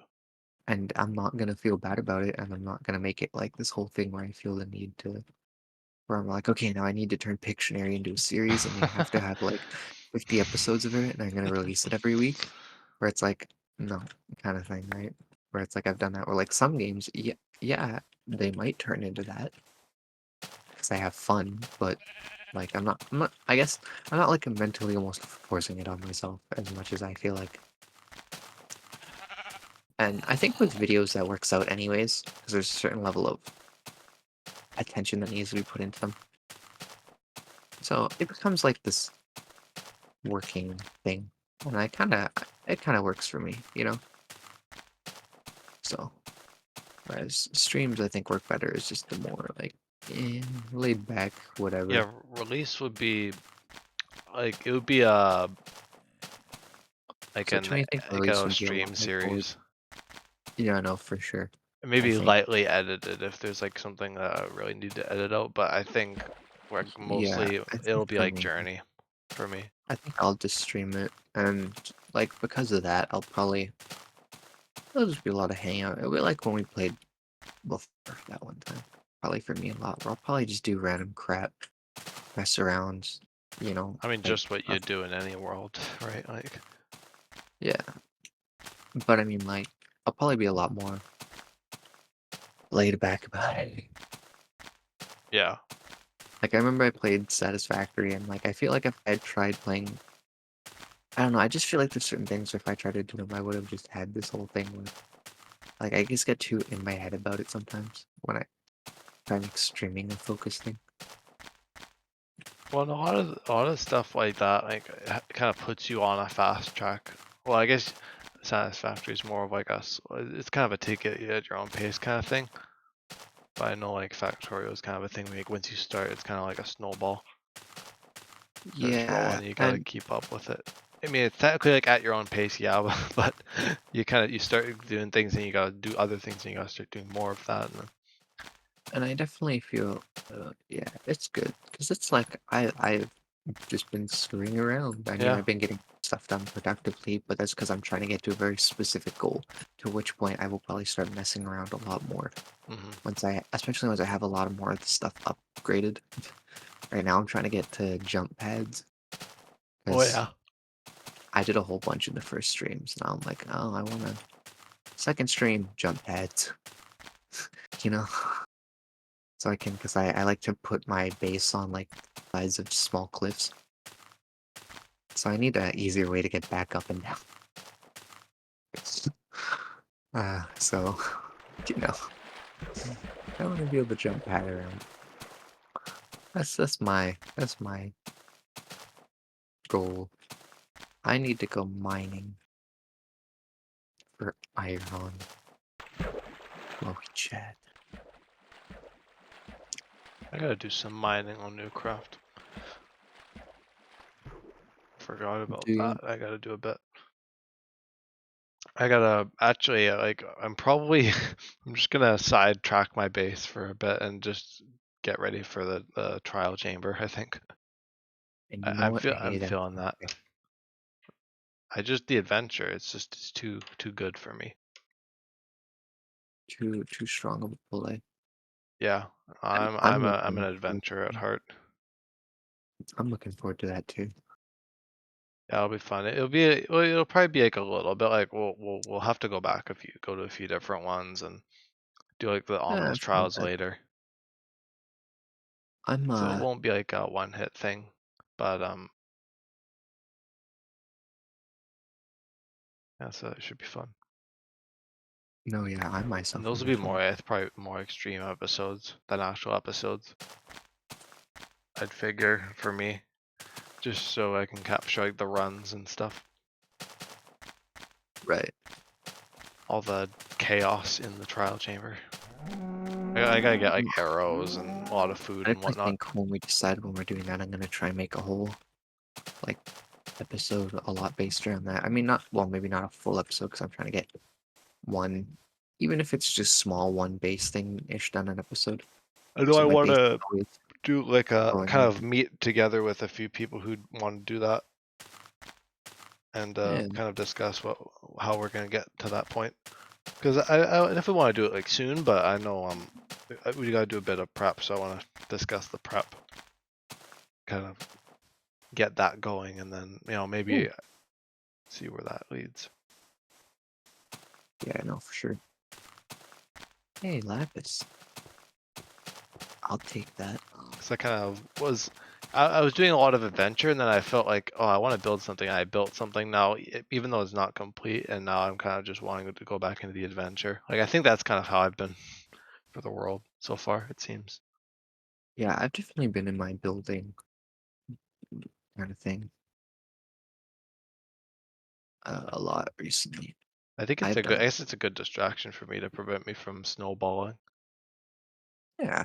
And I'm not gonna feel bad about it, and I'm not gonna make it like this whole thing where I feel the need to where I'm like, okay, now I need to turn Pictionary into a series, and they have to have like 50 episodes of it, and I'm gonna release it every week. Where it's like, no, kind of thing, right? Where it's like I've done that. Or like some games, yeah, yeah, they might turn into that because I have fun, but like I'm not. I guess I'm not like mentally almost forcing it on myself as much as I feel like. And I think with videos that works out anyways, because there's a certain level of attention that needs to be put into them. So it becomes like this working thing, and it kind of works for me, you know. So whereas streams, I think work better is just the more like laid back, whatever. Yeah, release would be like it would be So to me, I think like release a would be a lot stream more forward. series. Yeah, no, for sure. I Maybe think, lightly edited if there's like something that I really need to edit out, but I think like yeah, mostly I think it'll be for like me, Journey for me. I think I'll just stream it, and like because of that, it'll just be a lot of hangout. It'll be like when we played before that one time. Probably for me a lot. Where I'll probably just do random crap, mess around, you know, I mean, like just what you do in any world, right? Like, yeah. But I mean, like, I'll probably be a lot more laid back about it. yeah. Like I remember I played Satisfactory, and like I feel like if I had tried playing, I don't know. I just feel like there's certain things. If I tried to do them, I would have just had this whole thing where, like, I just get too in my head about it sometimes when I try to make streaming a focus thing. Well, and a lot of stuff like that, like, kind of puts you on a fast track. Well, I guess Satisfactory is more of like it's kind of a take it at your own pace kind of thing. But I know like Factorio is kind of a thing. Like once you start, it's kind of like a snowball. Starts Yeah, rolling, you gotta and keep up with it. I mean, it's technically like at your own pace, yeah, but you start doing things and you gotta do other things and you gotta start doing more of that. And I definitely feel, yeah, it's good because it's like I've just been screwing around. I mean, yeah, I've been getting stuff done productively, but that's because I'm trying to get to a very specific goal. To which point, I will probably start messing around a lot more hmm especially once I have a lot of more of the stuff upgraded. Right now, I'm trying to get to jump pads oh because yeah. I did a whole bunch in the first streams. Now I'm like, oh, I want a second stream jump pads, you know. So I can, because I like to put my base on like sides of small cliffs. So I need an easier way to get back up and down. So, you know, I want to be able to jump pad around. That's my goal. I need to go mining for iron while we chat. I gotta do some mining on Newcraft. Forgot about Do that. you? I gotta do a bit. I gotta actually like I'm probably I'm just gonna sidetrack my base for a bit and just get ready for the trial chamber. I think And you know what? I'm Hey, that's feeling that. okay. I just the adventure. It's too good for me. Too strong of a play. Yeah, I'm I'm an looking forward adventurer at to, heart. I'm looking forward to that too. Yeah, it'll be fun. It'll be well, it'll probably be like a little bit like we'll have to go back a few go to a few different ones and do like the Yeah, almost that's not trials bad. later. I'm So it won't be like a one hit thing, but yeah, so it should be fun. no, yeah, I And myself those am will be definitely more probably more extreme episodes than actual episodes. I'd figure for me, just so I can capture like the runs and stuff, right. all the chaos in the trial chamber. I gotta get like Mm, arrows and a lot of food I and definitely whatnot. think when we decide when we're doing that, I'm gonna try and make a whole like episode a lot based around that. I mean, not well, maybe not a full episode because I'm trying to get one, even if it's just small one base thing ish done an episode. I know So I my want base is to always do like a going kind on. of meet together with a few people who want to do that and Yeah, kind of discuss how we're gonna get to that point. Because I definitely want to do it like soon, but I know we gotta do a bit of prep, so I want to discuss the prep, kind of get that going, and then ooh, maybe see where that leads. yeah, I know for sure. Hey, Lapis, I'll take that. Because I kind of I was doing a lot of adventure, and then I felt like, oh, I want to build something. And I built something now, even though it's not complete, and now I'm kind of just wanting to go back into the adventure. Like I think that's kind of how I've been for the world so far. It seems. Yeah, I've definitely been in my building kind of thing a lot recently. I think it's a I've good. I guess it's a good distraction for me to prevent me from snowballing. Yeah,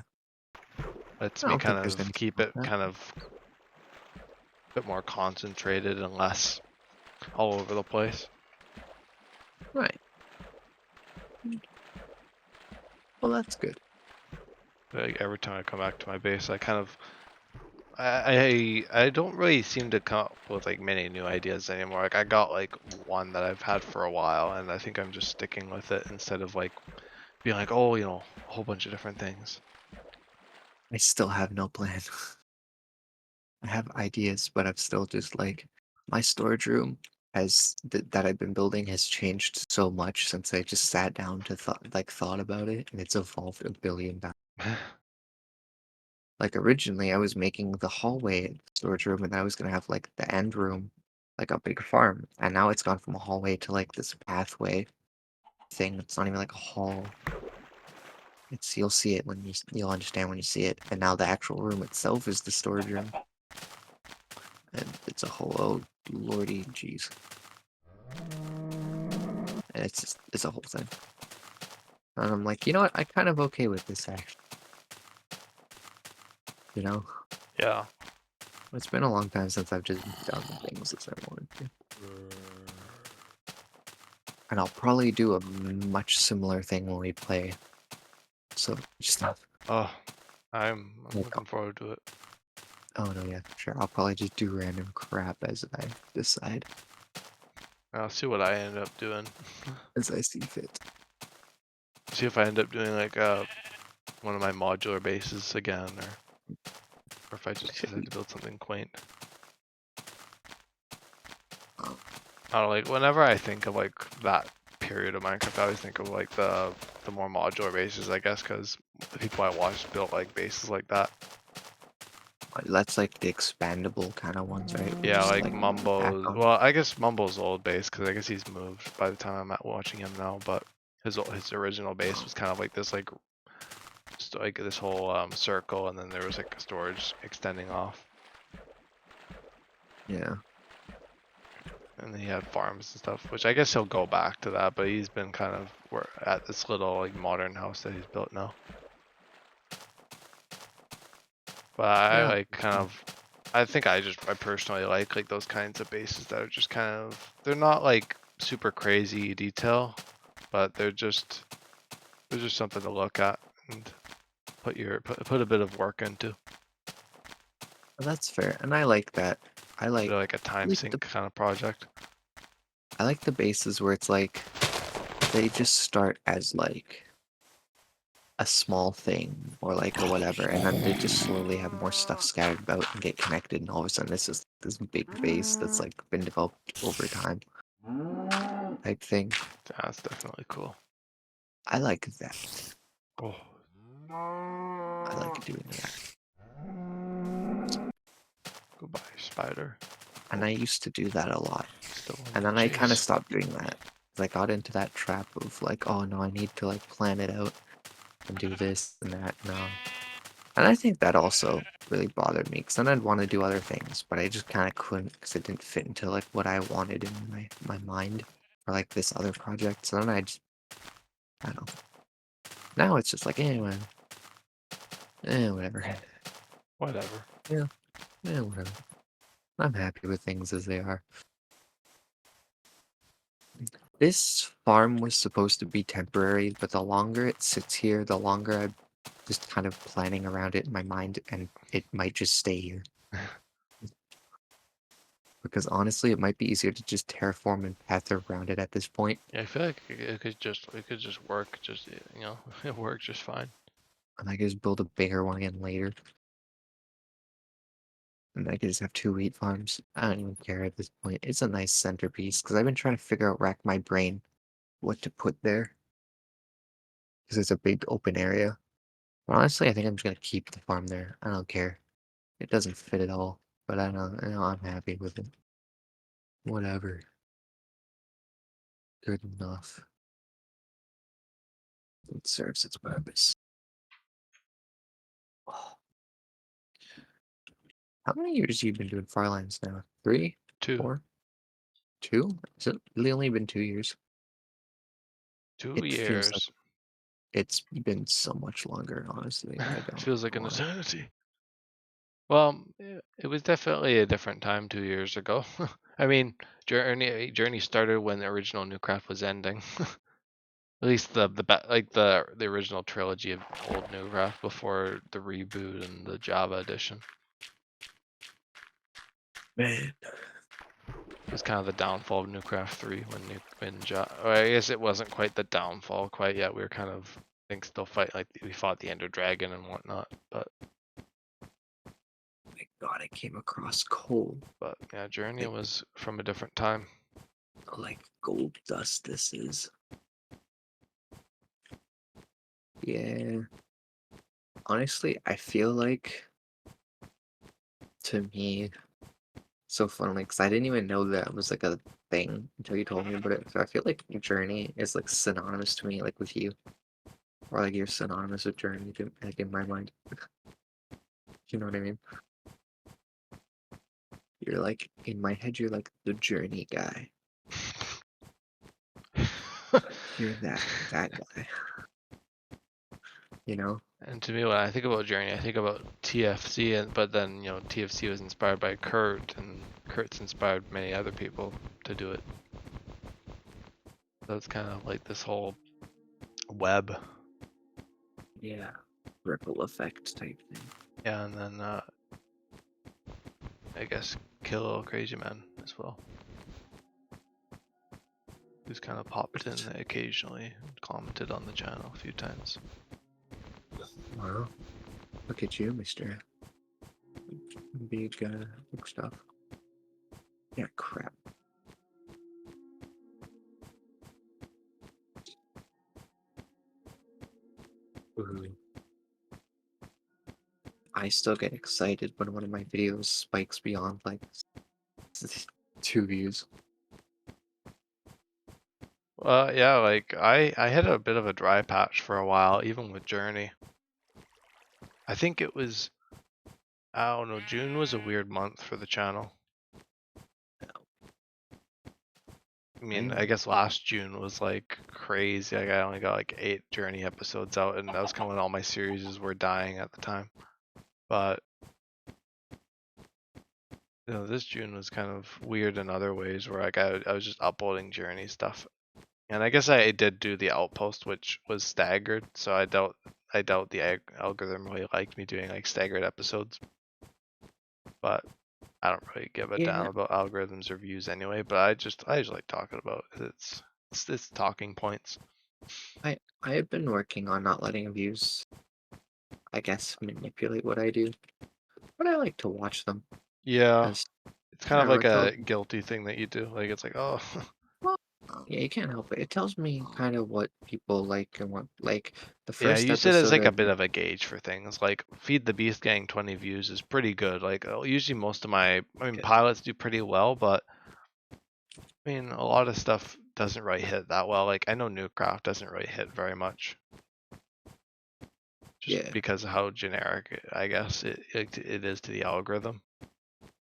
Lets I me don't kind think there's of anything keep wrong it with that. kind of a bit more concentrated and less all over the place. Right. Well, that's good. Like every time I come back to my base, I kind of I don't really seem to come up with like many new ideas anymore. Like I got like one that I've had for a while, and I think I'm just sticking with it instead of like being like, oh, a whole bunch of different things. I still have no plan. I have ideas, but I'm still just like my storage room that I've been building has changed so much since I just sat down to thought about it, and it's evolved a billion times. Like originally, I was making the hallway in the storage room, and I was gonna have like the end room, like a big farm, and now it's gone from a hallway to like this pathway thing. It's not even like a hall. You'll see it when you'll understand when you see it. And now the actual room itself is the storage room, and it's a whole lordy jeez, and it's a whole thing. And I'm like, you know what? I'm kind of okay with this actually. You know, Yeah. it's been a long time since I've just done the things as I wanted to, and I'll probably do a much similar thing when we play. So just Oh, I'm like, looking forward to it. oh no, yeah, sure. I'll probably just do random crap as I decide, I'll see what I end up doing. as I see fit. See if I end up doing like one of my modular bases again, or if I just decide to build something quaint. I don't know, like whenever I think of like that period of Minecraft, I always think of like the more modular bases, I guess, because the people I watched built like bases like that. That's like the expandable kind of ones, right? Where you Yeah, just like like back Mumbo's. on. Well, I guess Mumbo's old base, because I guess he's moved by the time I'm at watching him now. But his original base was kind of like this, like like this whole circle, and then there was like a storage extending off, Yeah. and then he had farms and stuff. Which I guess he'll go back to that, but he's been kind of at this little like modern house that he's built now. But I Yeah. like kind of. I think I personally like those kinds of bases that are just kind of, they're not like super crazy detail, but they're just something to look at and put a bit of work into. That's fair. And I like that. I like They're like a I time like sink the kind of project. I like the bases where it's like they just start as like a small thing or like a whatever, and then they just slowly have more stuff scattered about and get connected, and all of a sudden it's just this big base that's like been developed over time type thing. That's definitely cool. I like that. Oh, I like doing that. goodbye, spider. And I used to do that a lot. Still on And the then I kind of chase. stopped doing that. 'Cause I got into that trap of like, oh no, I need to like plan it out and do this and that. No. And I think that also really bothered me because then I'd want to do other things, but I just kind of couldn't because it didn't fit into like what I wanted in my mind or like this other project. So then I don't know. Now it's just like, man, whatever. Whatever. Yeah, whatever. I'm happy with things as they are. This farm was supposed to be temporary, but the longer it sits here, the longer I'm just kind of planning around it in my mind, and it might just stay here. Because honestly, it might be easier to just terraform and path around it at this point, Yeah, I feel like it could just work. Just it works just fine. and I could just build a bigger one again later. And I could just have two wheat farms. I don't even care at this point. It's a nice centerpiece, because I've been trying to rack my brain what to put there, because it's a big open area. But honestly, I think I'm just gonna keep the farm there. I don't care. It doesn't fit at all, but I'm happy with it. Whatever. Good enough. It serves its purpose. How many years have you been doing Farlands now? 3? 2. 4? 2? Has it really only been 2 years? Two It feels like years. it's been so much longer, honestly. I don't Feels like know an why. eternity. Well, it was definitely a different time 2 years ago. I mean, Journey started when the original Newcraft was ending. At least the original trilogy of old Newcraft before the reboot and the Java edition. Man. It was kind of the downfall of Newcraft 3 or I guess it wasn't quite the downfall quite yet. We were kind of, I think, still fight like we fought the Ender Dragon and whatnot. But My God, I came across coal. yeah, Journey was from a different time. Like gold dust this is. Yeah. Honestly, I feel like, to me, so funny because I didn't even know that was like a thing until you told me about it. So I feel like Journey is like synonymous to me, like with you, or like you're synonymous with Journey, like in my mind. You know what I mean? You're like in my head, you're like the Journey guy. Like you're that guy. You know? And to me, when I think about Journey, I think about TFC, but then TFC was inspired by Kurt, and Kurt's inspired many other people to do it. So it's kind of like this whole web. Yeah. Ripple effect type thing. Yeah, and then I guess Kill Crazy Man as well, who's kind of popped in occasionally and commented on the channel a few times. Wow. Look at you, Mr. Big stuff. Yeah, crap. Ooh. I still get excited when one of my videos spikes beyond like 2 views. Well, yeah, like I had a bit of a dry patch for a while, even with Journey. I think it was, I don't know, June was a weird month for the channel. I mean, I guess last June was like crazy. Like I only got like 8 Journey episodes out, and that was kind of when all my series were dying at the time. But this June was kind of weird in other ways, where like I was just uploading Journey stuff, and I guess I did do the Outpost, which was staggered. So I doubt the algorithm really liked me doing like staggered episodes. But I don't really give a damn Yeah, about algorithms or views anyway. But I just like talking about it. It's talking points. I have been working on not letting views, I guess, manipulate what I do, but I like to watch them Yeah, because it's kind of like it tells a guilty thing that you do. Like it's like, oh, well, yeah, you can't help it. It tells me kind of what people like and what like the yeah. first Use it as episode like I a bit of a gauge for things. Like Feed the Beast getting 20 views is pretty good. Like usually most of I mean, pilots do pretty well, but I mean, a lot of stuff doesn't really hit that well. Like I know Newcraft doesn't really hit very much, just yeah. because of how generic I guess it is to the algorithm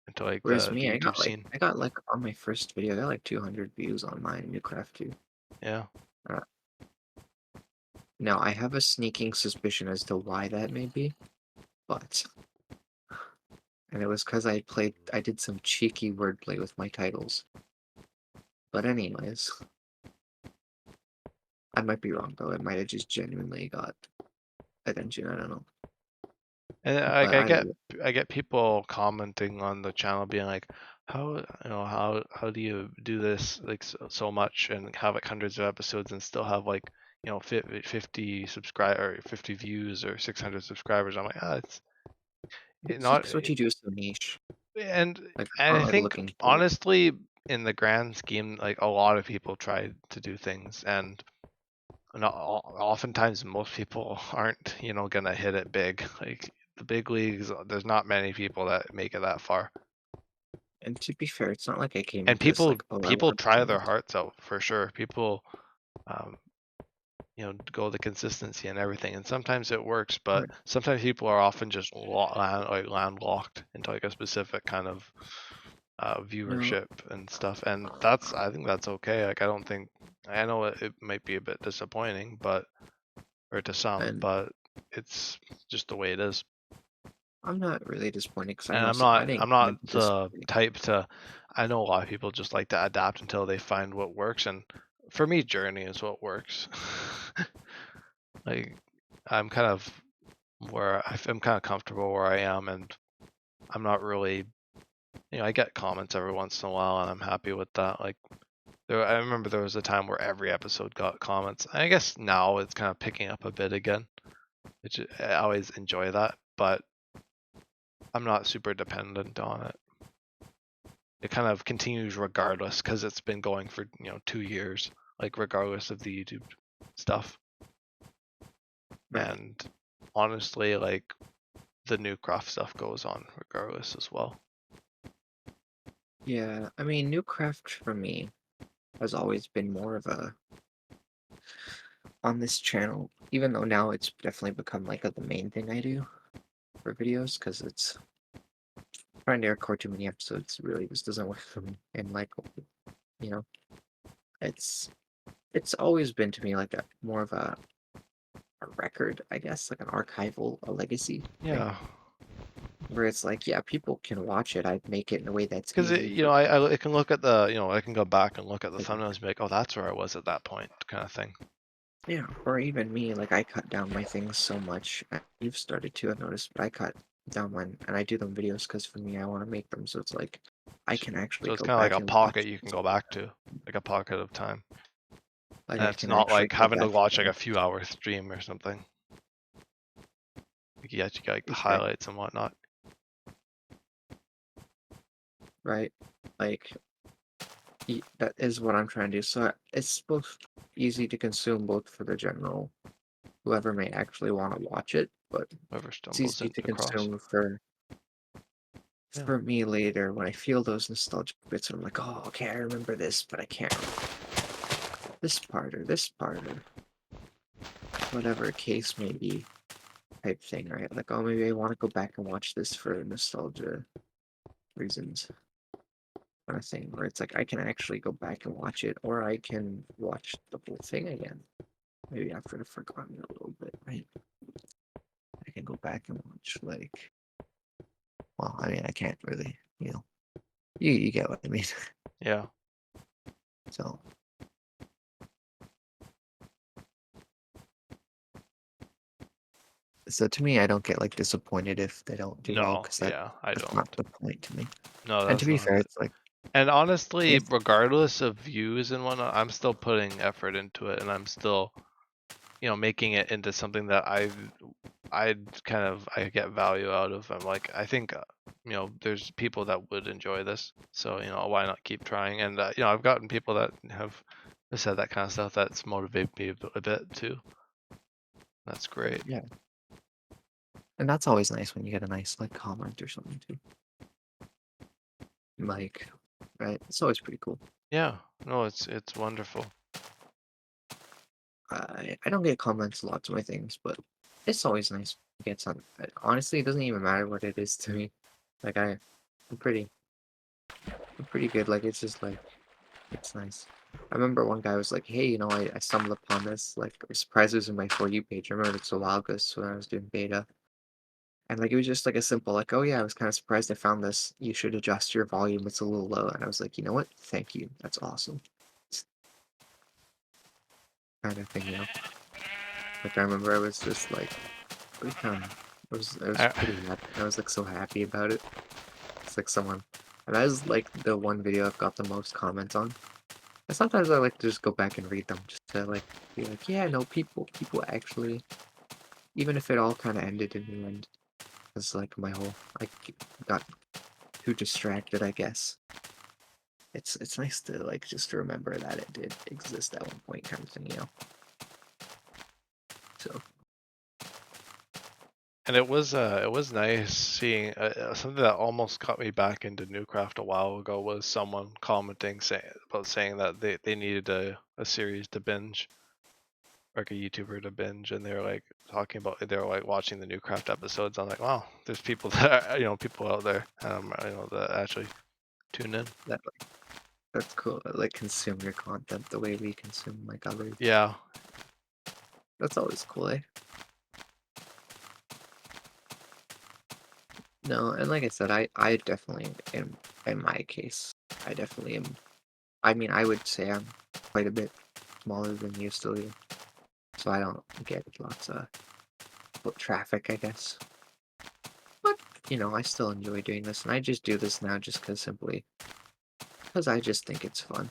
and to like Whereas the me, YouTube scene. I got like on my first video, I got like 200 views on my new craft too. Yeah. Uh, Now I have a sneaking suspicion as to why that may be, but and it was because I did some cheeky wordplay with my titles. But anyways, I might be wrong though. It might have just genuinely got attention. I don't know. And like But either way, I get people commenting on the channel being like, how do you do this like so much and have like hundreds of episodes and still have like 50 subscribe or 50 views or 600 subscribers? I'm like, it's it's not. because what you do is so niche. And Like I'm and not I like think looking for it. honestly, in the grand scheme, like a lot of people try to do things, and oftentimes most people aren't gonna hit it big. Like the big leagues, there's not many people that make it that far. And to be fair, it's not like I came And into this people like, oh, I people want to try become their this. hearts out for sure. People um, go the consistency and everything. And sometimes it works, but Right. sometimes people are often just landlocked into like a specific kind of No, viewership and stuff. And I think that's okay. Like I know it might be a bit disappointing, or to some, and but it's just the way it is. I'm not really disappointed because I And know I'm I not didn't I'm come not into this. the type to. I know a lot of people just like to adapt until they find what works, and for me, journey is what works. Like I'm kind of I'm kind of comfortable where I am, and I'm not really. I get comments every once in a while, and I'm happy with that. Like I remember there was a time where every episode got comments. I guess now it's kind of picking up a bit again, which I always enjoy that, but I'm not super dependent on it. It kind of continues regardless because it's been going for 2 years, like regardless of the YouTube stuff. Right. And honestly, like the new craft stuff goes on regardless as well. Yeah, I mean, new craft for me has always been more of a on this channel, even though now it's definitely become like the main thing I do for videos because it's trying to record too many episodes really just doesn't work for me. And like, you know, it's it's always been to me like a more of a record, I guess, like an archival, a legacy thing, Yeah, where it's like, yeah, people can watch it. I'd make it in a way that's because easy for I can look at I can go back and look at the like, thumbnails and be like, oh, that's where I was at that point, kind of thing. yeah, or even me, like I cut down my things so much. You've started to, I've noticed, but I cut down mine and I do them videos because for me, I want to make them so it's like I can actually So it's go kind of like back a and pocket watch you can things. go back to, like a pocket of time. Like And I it's can not actually like go having to back watch like and a few hour stream or something. Like you actually get like the exactly highlights and whatnot. right. Like that is what I'm trying to do. So it's both easy to consume, both for the general whoever may actually want to watch it, but Whoever it's stumbles easy to across. consume Yeah. for me later when I feel those nostalgic bits and I'm like, oh, okay, I remember this, but I can't remember this part or whatever case may be type thing, right? Like, oh, maybe I want to go back and watch this for nostalgia reasons kind of thing, where it's like I can actually go back and watch it, or I can watch the whole thing again. Maybe after I've forgotten a little bit, right? I can go back and watch like, well, I mean, I can't really, you get what I mean. Yeah. So so to me, I don't get like disappointed if they don't do well No, because yeah, I that's not don't. the point to me. No, And to that's be not fair, it. it's like And I honestly, guess regardless of views and whatnot, I'm still putting effort into it, and I'm still, making it into something that I get value out of. I'm like, I think, there's people that would enjoy this, so why not keep trying? And I've gotten people that have said that kind of stuff that's motivated me a bit too. That's great. yeah, and that's always nice when you get a nice like comment or something too. Like, right? It's always pretty cool. Yeah, no, it's wonderful. I don't get comments a lot to my things, but it's always nice to get some. Honestly, it doesn't even matter what it is to me. Like I'm pretty, I'm pretty good. Like it's just like it's nice. I remember one guy was like, "Hey, I stumbled upon this. Like, I was surprised it was in my For You page. I remember it's a while ago, so when I was doing beta, and like it was just like a simple like, oh yeah, I was kind of surprised I found this. You should adjust your volume. It's a little low." And I was like, you know what? Thank you. That's awesome. Kind of thing, Like I remember I was just like pretty kind of I was I, pretty happy. I was like so happy about it. It's like someone, and that is like the one video I've got the most comments on. And sometimes I like to just go back and read them just to like be like, yeah, no, people actually, even if it all kind of ended in the end, it's like my whole got too distracted, I guess. It's nice to like just to remember that it did exist at one point, kind of thing. So and it was nice seeing something that almost got me back into Newcraft a while ago was someone commenting saying that they needed a series to binge, like a YouTuber to binge, and they're like talking about they're like watching the new craft episodes. I'm like, wow, there's people that are, people out there, that actually tune in. That that's cool. Like consume your content the way we consume like others. Yeah, That's always cool, eh? No, and like I said, I definitely am in my case. I definitely am. I mean, I would say I'm quite a bit smaller than you still do, so I don't get lots of foot traffic, I guess. But I still enjoy doing this, and I just do this now just because simply because I just think it's fun.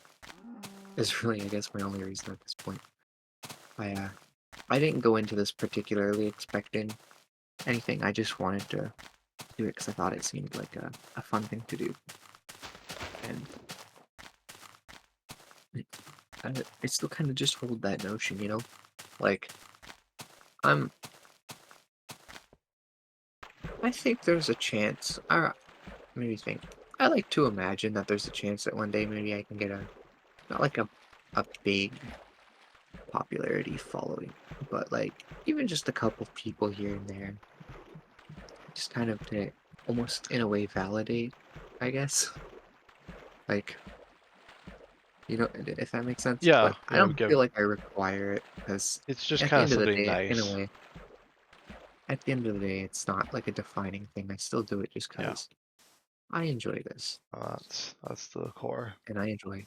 Is really, I guess, my only reason at this point. I uh, I didn't go into this particularly expecting anything. I just wanted to do it because I thought it seemed like a fun thing to do, and I still kind of just hold that notion. Like I'm. I think there's a chance. Maybe think. I like to imagine that there's a chance that one day maybe I can get not like a big popularity following, but like even just a couple people here and there, just kind of to almost in a way validate, I guess. Like, if that makes sense. yeah, But I don't give feel like I require it because it's just at the kind of end of the something day, in a nice. way, at the end of the day, it's not like a defining thing. I still do it just Yeah, because I enjoy this, that's the core. and I enjoy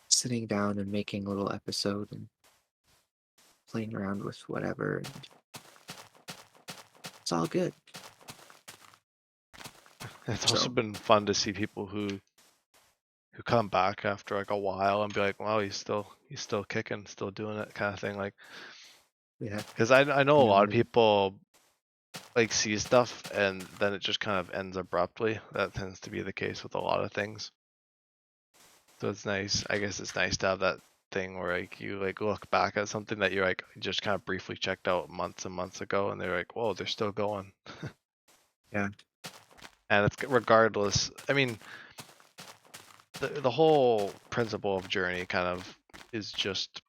sitting down and making a little episode and playing around with whatever, and it's all good. It's also So been fun to see people who come back after like a while and be like, wow, he's still kicking, still doing it, kind of thing. Like, yeah, because I know a lot of you people like see stuff and then it just kind of ends abruptly. That tends to be the case with a lot of things. So it's nice. I guess it's nice to have that thing where like you like look back at something that you like just kind of briefly checked out months and months ago, and they're like, whoa, they're still going. yeah, And it's regardless. I mean, the whole principle of Journey kind of is just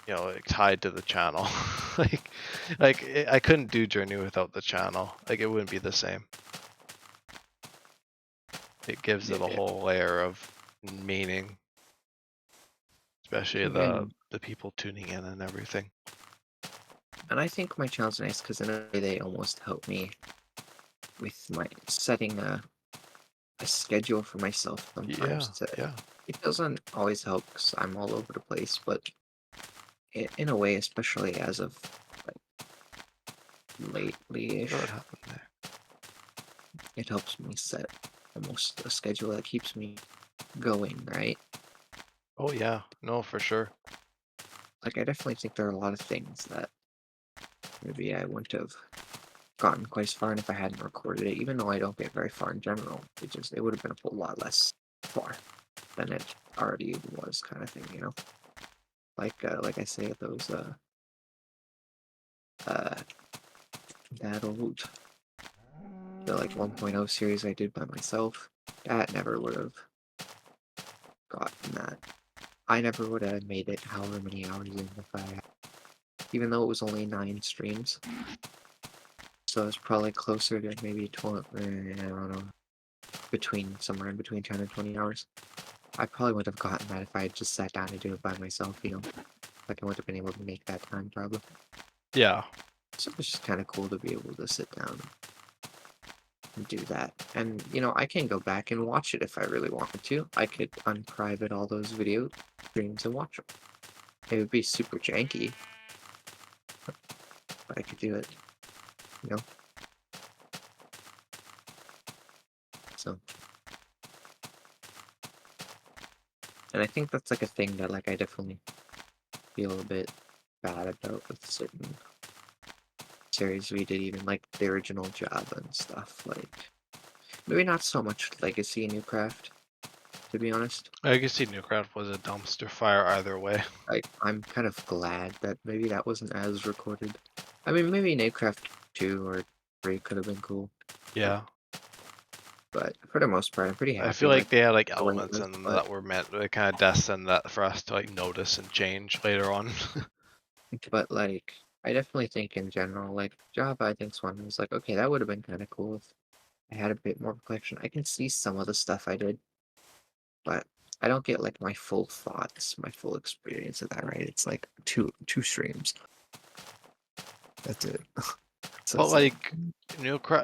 like tied to the channel. like I couldn't do Journey without the channel. Like it wouldn't be the same. It gives it a yeah. whole layer of meaning, especially And the people tuning in and everything. I think my channel's nice because in a way they almost help me with my setting a schedule for myself sometimes. Yeah, yeah. It doesn't always help because I'm all over the place, but in a way, especially as of like What lately-ish, happened there? it helps me set almost a schedule that keeps me going, right? Oh yeah, no, for sure. Like I definitely think there are a lot of things that maybe I wouldn't have gotten quite as far in if I hadn't recorded it, even though I don't get very far in general. It would have been a whole lot less far than it already was, kind of thing. Like I say, those uh that old the like 1.0 series I did by myself, that never would have gotten that. I never would have made it however many hours in if I had, even though it was only 9 streams. So it's probably closer to maybe 20. I don't know, somewhere in between 10 and 20 hours. I probably would have gotten that if I had just sat down to do it by myself. Like I would have been able to make that time probably. Yeah. So it's just kind of cool to be able to sit down and do that. And I can go back and watch it if I really wanted to. I could unprivate all those video streams and watch them. It would be super janky, but I could do it. You know. So, and I think that's like a thing that like I definitely feel a bit bad about with certain series we did, even like the original Java and stuff. Like maybe not so much Legacy and Newcraft, to be honest. I guess see Newcraft was a dumpster fire either way. I'm kind of glad that maybe that wasn't as recorded. I mean, maybe Newcraft 2 or 3 could have been cool, Yeah. but for the most part, I'm pretty I happy feel with like they had like the way it elements was. in them But that were meant, they kind of destined that for us to like notice and change later on. But like, I definitely think in general, like Java, I think's one. I was like, okay, that would have been kind of cool if I had a bit more of a collection. I can see some of the stuff I did, but I don't get like my full thoughts, my full experience of that. Right? It's like two streams. That's it. So But it's like,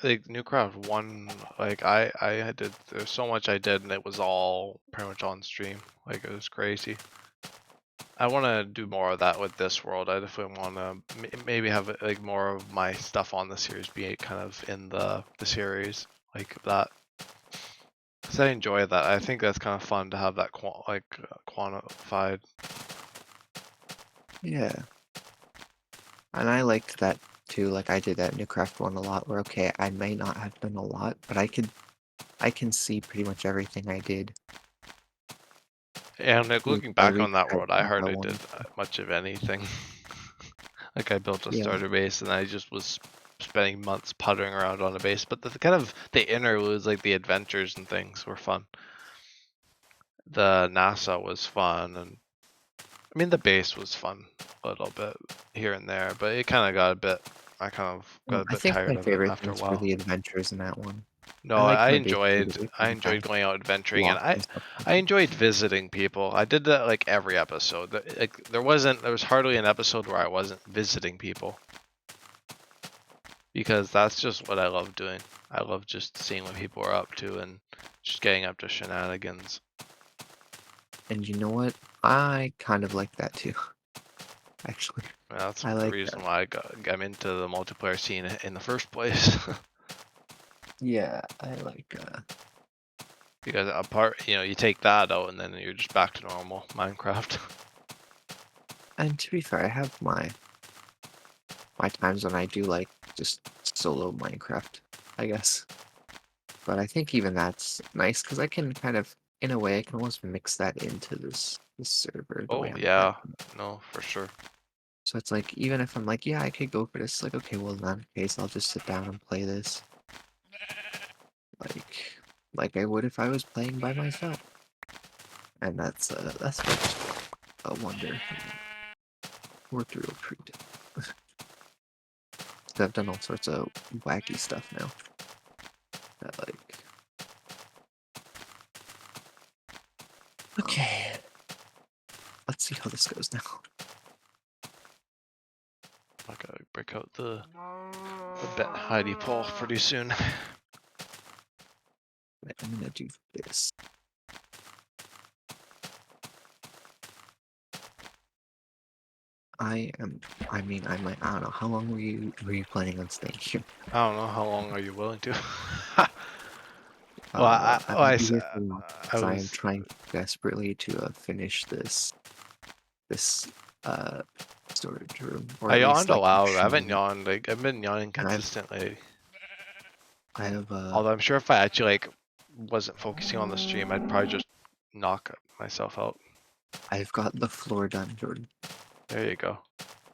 like Newcraft one, like I did. There's so much I did, and it was all pretty much on stream. Like it was crazy. I want to do more of that with this world. I definitely want to maybe have like more of my stuff on the series be kind of in the series like that. Cause I enjoy that. I think that's kind of fun to have that quantified. yeah. And I liked that too. Like I did that Newcraft one a lot. Where okay, I may not have done a lot, but I can see pretty much everything I did. And like, Like, looking I back on reached that out world, I to that hardly did one. much of anything. Like I built a Yeah, starter base, and I just was spending months puttering around on a base. But the kind of the interludes, like the adventures and things, were fun. The NASA was fun, and I mean the base was fun a little bit here and there, but it kind of got a bit. I kind of got a I bit think tired my of it favorite after a things were while. the adventures in that one. No, I liked I my base too. enjoyed The base I was enjoyed nice, going out adventuring, and lost I and stuff like I that. enjoyed visiting people. I did that like every episode. Like there was hardly an episode where I wasn't visiting people, because that's just what I love doing. I love just seeing what people are up to and just getting up to shenanigans. And you know what? I kind of like that too. Actually, And that's I the like that. reason why I'm into the multiplayer scene in the first place. Yeah, I like. Because apart, you take that out and then you're just back to normal Minecraft. And to be fair, I have my times when I do like just solo Minecraft, I guess. But I think even that's nice because I can kind of, in a way, I can almost mix that into this server the way Oh I'm yeah, playing. no, for sure. So it's like, even if I'm like, yeah, I could go for this, like, okay, well, in that case, I'll just sit down and play this, like, like I would if I was playing by myself. And that's just a wonder. Worked a real treat. So I've done all sorts of wacky stuff now. That like, okay, let's see how this goes now. I gotta break out the bit Heidi Paul pretty soon. Right, I'm gonna do this. I mean, I don't know. How long were you planning on staying here? I don't know how long are you willing to. Well, Well, I might be here for a while I because I am was trying desperately to finish this uh storage room, or I at least yawned like aloud. I haven't machine it. yawned. Like I've been yawning And consistently. I have Although I'm sure if I actually like wasn't focusing on the stream, I'd probably just knock myself out. I've got the floor done, Jordan. There you go.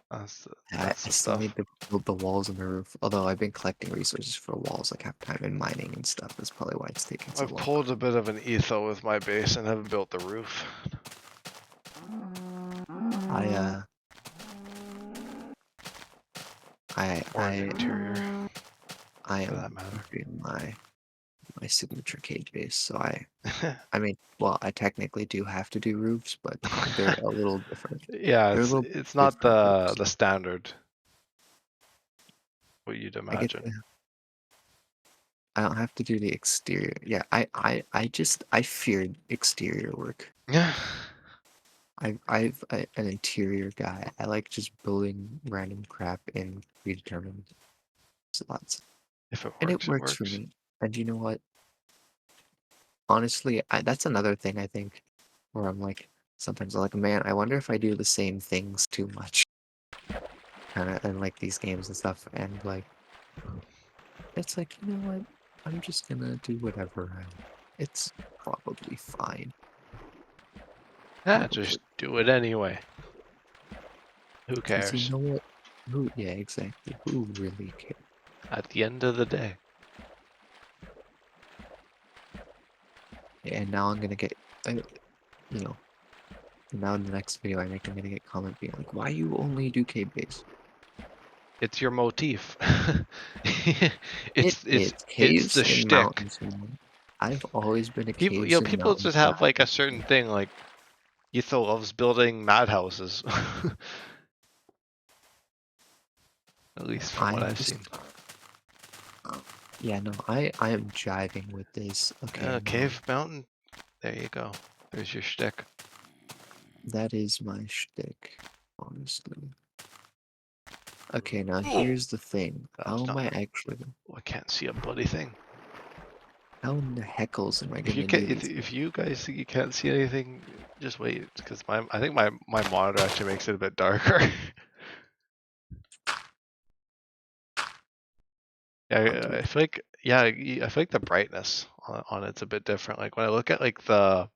That's I the still stuff. need to build the walls and the roof. Although I've been collecting resources for walls, like half the time in mining and stuff. That's probably why it's taking so I've long. pulled a bit of an etho with my base and haven't built the roof I uh or an interior I for that am matter. doing my signature cage base, so I mean, well, I technically do have to do roofs, but they're a little different. Yeah, They're a little it's not different roofs. the standard what you'd I get imagine. I don't have to do the exterior. Yeah, I feared exterior work. Yeah. An interior guy. I like just building random crap in predetermined slots, If it and it works, it works for works. me. And you know what? Honestly, that's another thing I think, where I'm like, sometimes I'm like, man, I wonder if I do the same things too much, kind of, and like these games and stuff, and like, it's like, you know what? I'm just gonna do whatever. It's probably fine. Yeah, Probably. just do it anyway. Who Because you cares? know what? Who, yeah, exactly. Who really cares? At the end of the day. And now I'm gonna get, you know, Now in the next video I make, I'm gonna get comment being like, "Why you only do cave base?" It's your motif. It it's is it's it's caves the and shtick. mountains, man. I've always been a People, caves and people mountains just have guy. like a certain thing. Like Etho loves building madhouses. At least from what I'm I've just, seen. yeah, no, I am jiving with this. Okay, no, Cave mountain. There you go. There's your shtick. that is my shtick, honestly. Okay, now here's the thing. How That's am not. I actually? I can't see a bloody thing. How in the heckles am I If you gonna can, do these? if you guys think you can't see anything, just wait, because I think my monitor actually makes it a bit darker. Yeah, I feel like I feel like the brightness on it's a bit different. Like when I look at like the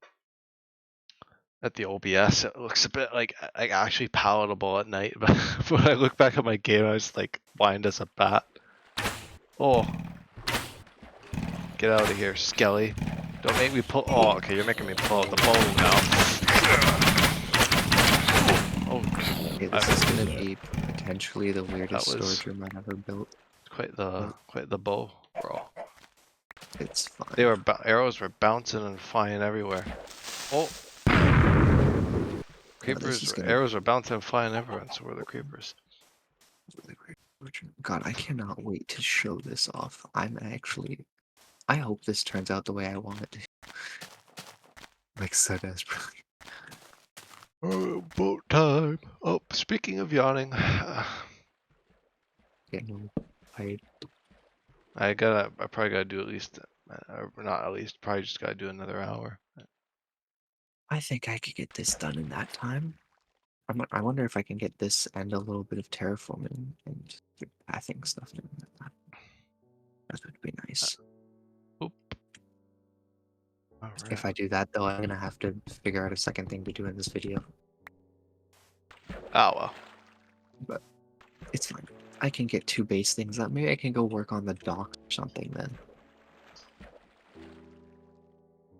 OBS, it looks a bit like actually palatable at night. But when I look back at my game, I was like blind as a bat. Oh, get out of here, Skelly! Don't make me pull. Oh, okay, you're making me pull out the bow now. Oh, Okay, this is gonna be potentially the weirdest that was storage room I've ever built, quite but the bow, bro. it's fine. Arrows were bouncing and flying everywhere. Oh, No, this is gonna arrows were bouncing and flying everywhere, and so were the creepers. be really weird. God, I cannot wait to show this off. I hope this turns out the way I want it to. Like so desperately. Boat time. Oh, speaking of yawning, Getting tired. I probably gotta do at least, not at least, probably just gotta do another hour. I think I could get this done in that time. I wonder if I can get this and a little bit of terraforming and pathing stuff in that. That would be nice. Oop. All right. If I do that, though, I'm gonna have to figure out a second thing to do in this video. Oh well. But it's fine. I can get 2 base things up. Maybe I can go work on the dock or something then.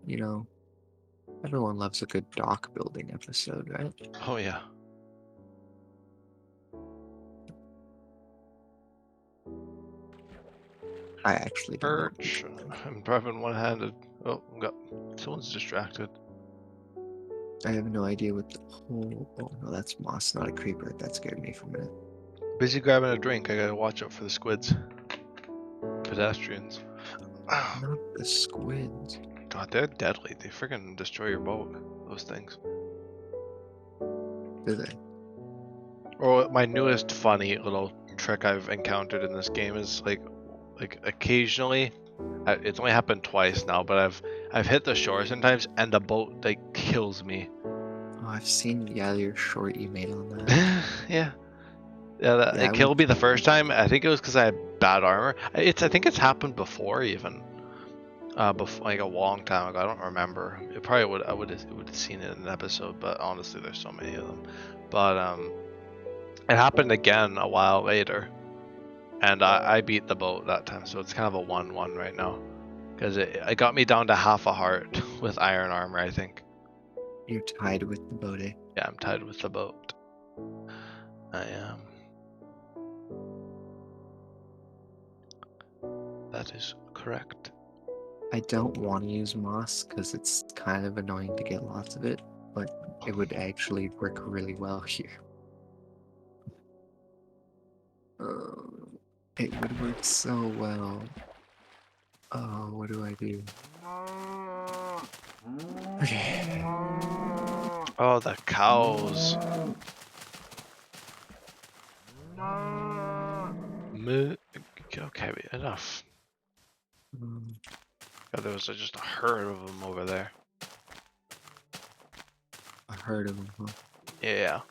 You know, everyone loves a good dock building episode, right? Oh yeah. I actually don't know. Perch. I'm driving one-handed. Oh, someone's distracted. I have no idea what the whole. Oh no, that's moss, not a creeper. That scared me for a minute. Busy grabbing a drink. I gotta watch out for the squids. Pedestrians. Not the squids. God, they're deadly. They freaking destroy your boat. Those things. Do they? Or my newest funny little trick I've encountered in this game is like occasionally, it's only happened twice now, but I've hit the shore sometimes and the boat like kills me. Oh, I've seen your short you made on that. Yeah. Yeah, It killed me the first time. I think it was because I had bad armor. I think it's happened before even. Before, like a long time ago. I don't remember. It probably would. I would have seen it in an episode, but honestly, there's so many of them. But it happened again a while later, and I beat the boat that time. So it's kind of a 1-1 right now, because it got me down to half a heart with iron armor. I think. you're tied with the boat, eh? Yeah, I'm tied with the boat. I am. That is correct. I don't want to use moss because it's kind of annoying to get lots of it, but it would actually work really well here. It would work so well. Oh, what do I do? Okay. Oh, the cows. Okay, enough. God, there was just a herd of them over there. I heard of them, huh? Yeah.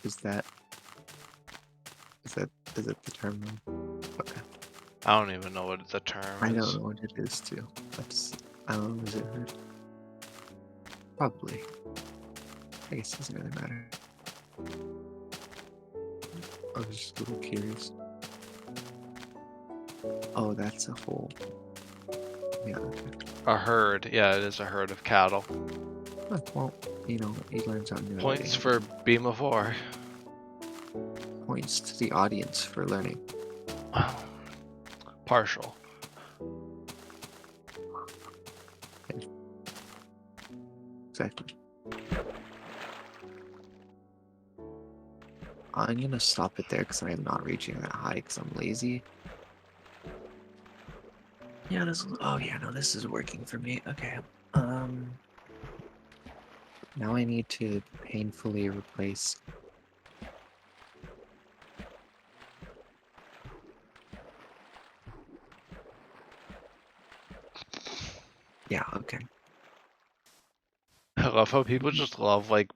Is that the term? Okay. I don't even know what the term I is. don't know what it is too. I don't know. Is it herd? Probably. I guess it doesn't really matter. I was just a little curious. Oh, that's a hole. Yeah. A herd. Yeah, it is a herd of cattle. Oh, well, you know, he learns something new every Points day. for beam of 4. Points to the audience for learning. Partial. Exactly. I'm gonna stop it there because I am not reaching that high because I'm lazy. Yeah, oh yeah, no, this is working for me. Okay. Now I need to painfully replace. Yeah, okay. I love how people just love like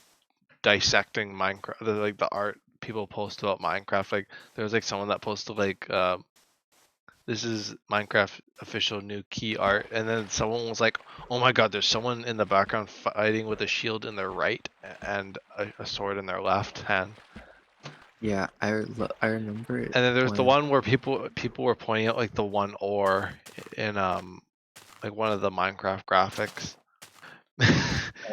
dissecting Minecraft, like the art people post about Minecraft. Like there was like someone that posted like this is Minecraft official new key art, and then someone was like, oh my god, there's someone in the background fighting with a shield in their right and a sword in their left hand. Yeah, I remember it And then there's the when one where people were pointing out like the one ore in like one of the Minecraft graphics.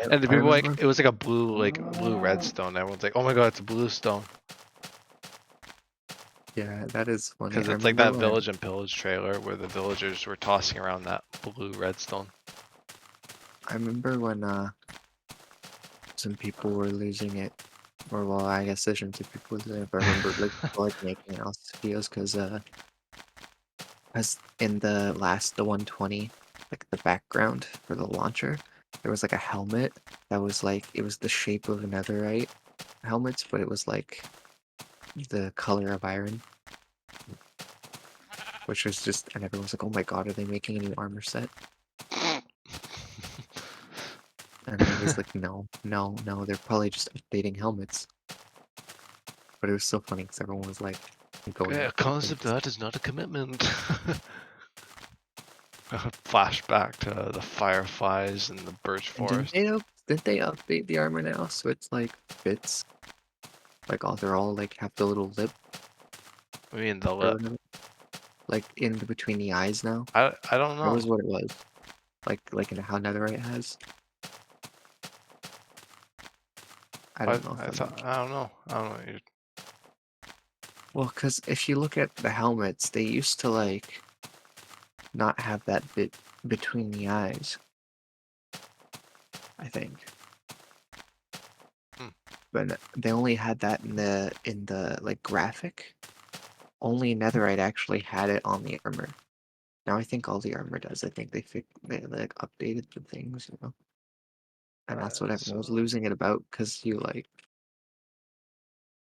And the I people like remember. it was like a blue redstone. Everyone's like, oh my god, it's a blue stone. Yeah, that is funny. Because I it's like remember that when Village and Pillage trailer where the villagers were tossing around that blue redstone. Some people were losing it, or well, I guess there shouldn't say people were losing it, but I remember like people like making else videos because in the 120, like the background for the launcher, there was like a helmet that was like it was the shape of netherite helmets, but it was like the color of iron, which was just, and everyone was like, "Oh my god, are they making a new armor set?" And I was like, "No, no, no, they're probably just updating helmets." But it was so funny because everyone was like going A up. concept art is not a commitment. Flashback to the fireflies and the birch And forest. didn't they update the armor now so it's like fits? Like all they're all like have the little lip I mean the or lip. whatever. Like in between the eyes now. I don't That know. was what it was. Like in how Netherite has. I don't know if I that thought makes. I don't know. I don't know. Well, because if you look at the helmets, they used to like not have that bit between the eyes. I think. Hmm. But they only had that in the like graphic. Only Netherite actually had it on the armor. Now I think all the armor does. I think they like updated the things, you know. And that's what everyone was So losing it about because you like.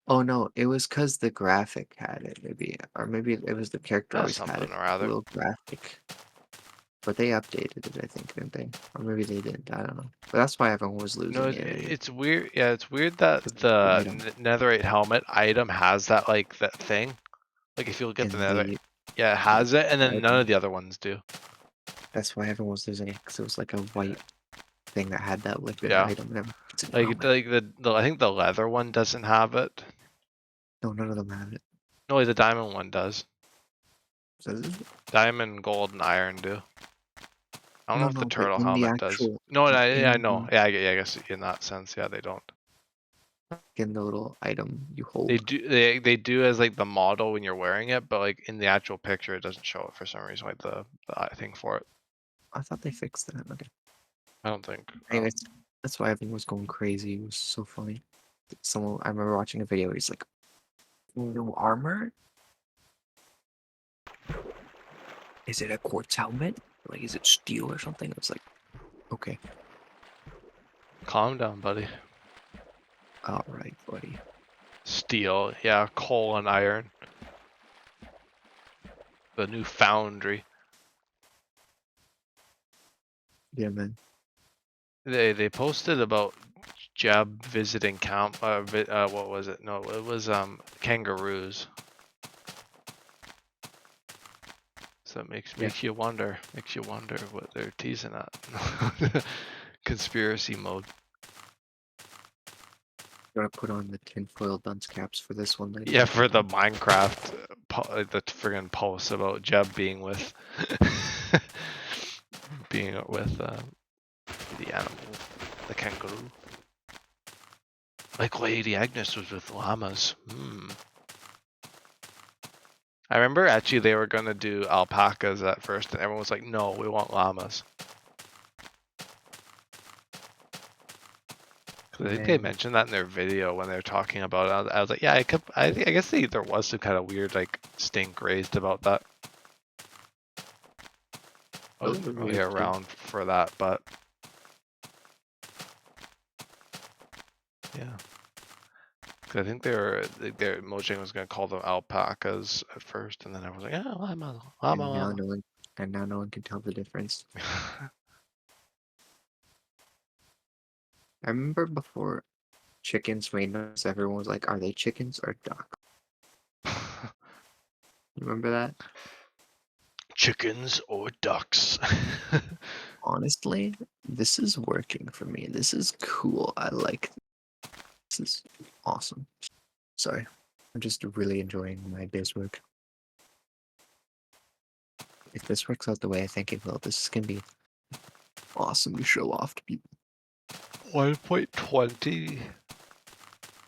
Oh no, it was because the graphic had it, maybe, or maybe it was the character that's always had something it, or the other. little graphic. But they updated it, I think, didn't they? Or maybe they didn't. I don't know. But that's why everyone was No, losing it. it's weird. Yeah, it's weird that Because the the item netherite helmet item has that like that thing. Like if you look at the in nether, the yeah, it yeah, has it, and the then none item. of the other ones do. That's why everyone was losing it because it was like a white thing that had that liquid Yeah, item and everyone puts in your like helmet. the I think the leather one doesn't have it. No, none of them have it. No, the diamond one does. So Diamond, gold, and iron do. I don't know no, if the no, but turtle in the helmet does. actual No, yeah, I in know. the Yeah, I guess in that sense, yeah, they don't. in the little item you They hold. do they do as like the model when you're wearing it, but like in the actual picture, it doesn't show it for some reason. Like the thing for it. I thought they fixed that. Okay. I don't think. Anyways, that's why everyone was going crazy. It was so funny. Someone I remember watching a video. He's like, "New armor? Is it a quartz helmet? Like, is it steel or something?" I was like, "Okay, Calm down, buddy. all right, buddy." Steel, yeah, coal and iron. The new foundry. Yeah, man. They posted about Jeb visiting camp. What was it? No, it was kangaroos. So it Yeah. makes you wonder what they're teasing at. Conspiracy mode. Gotta put on the tinfoil dunce caps for this one later. Yeah, for the Minecraft, the friggin' post about Jeb being with being with the animal, the kangaroo. Like Lady Agnes was with llamas. I remember actually they were gonna do alpacas at first, and everyone was like, "No, we want llamas." Cause I think they mentioned that in their video when they were talking about it. I was like, "Yeah, I guess there was some kind of weird like stink raised about that." I wasn't really around for that, but yeah. Cause I think Mojang was gonna call them alpacas at first, and then everyone was like, "Yeah, llama." And now no one can tell the difference. I remember before chickens made noise, everyone was like, "Are they chickens or ducks?" You remember that? Chickens or ducks? Honestly, this is working for me. This is cool. I like this. Is awesome. Sorry. I'm just really enjoying my day's work. If this works out the way I think it will, this is gonna be awesome to show off to people. 1.20.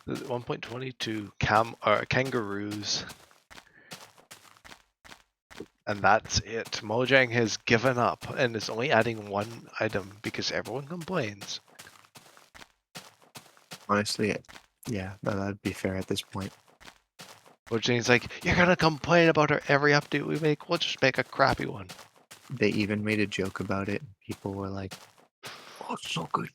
1.22 kangaroos. And that's it. Mojang has given up and is only adding one item because everyone complains. Honestly, yeah, that'd be fair at this point. Mojang's like, "You're gonna complain about every update we make, we'll just make a crappy one." They even made a joke about it. People were like, "Oh, it's so good."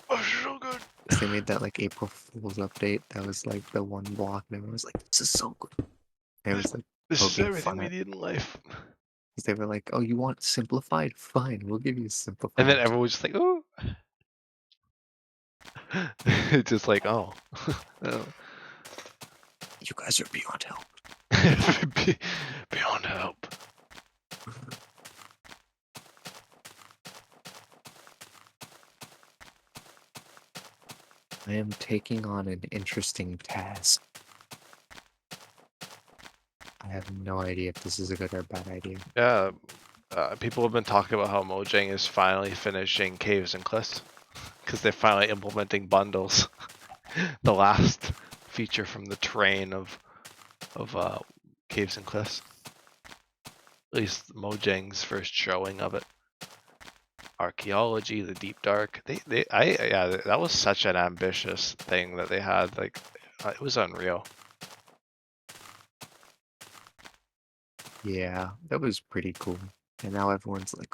Oh, so good. They made that like April Fool's update. That was like the one block, and everyone was like, "This is so good." And it was like This is poking everything fun we at. need in life. Because they were like, "Oh, you want simplified? Fine, we'll give you simplified." And then everyone was just like, "Oh." It's just like, oh. You guys are beyond help. Beyond help. I am taking on an interesting task. I have no idea if this is a good or bad idea. Yeah, people have been talking about how Mojang is finally finishing Caves and Cliffs because they're finally implementing bundles. The last feature from the train of Caves and Cliffs. At least Mojang's first showing of it. Archaeology, the Deep Dark. Yeah, that was such an ambitious thing that they had. Like, it was unreal. Yeah, that was pretty cool. And now everyone's like,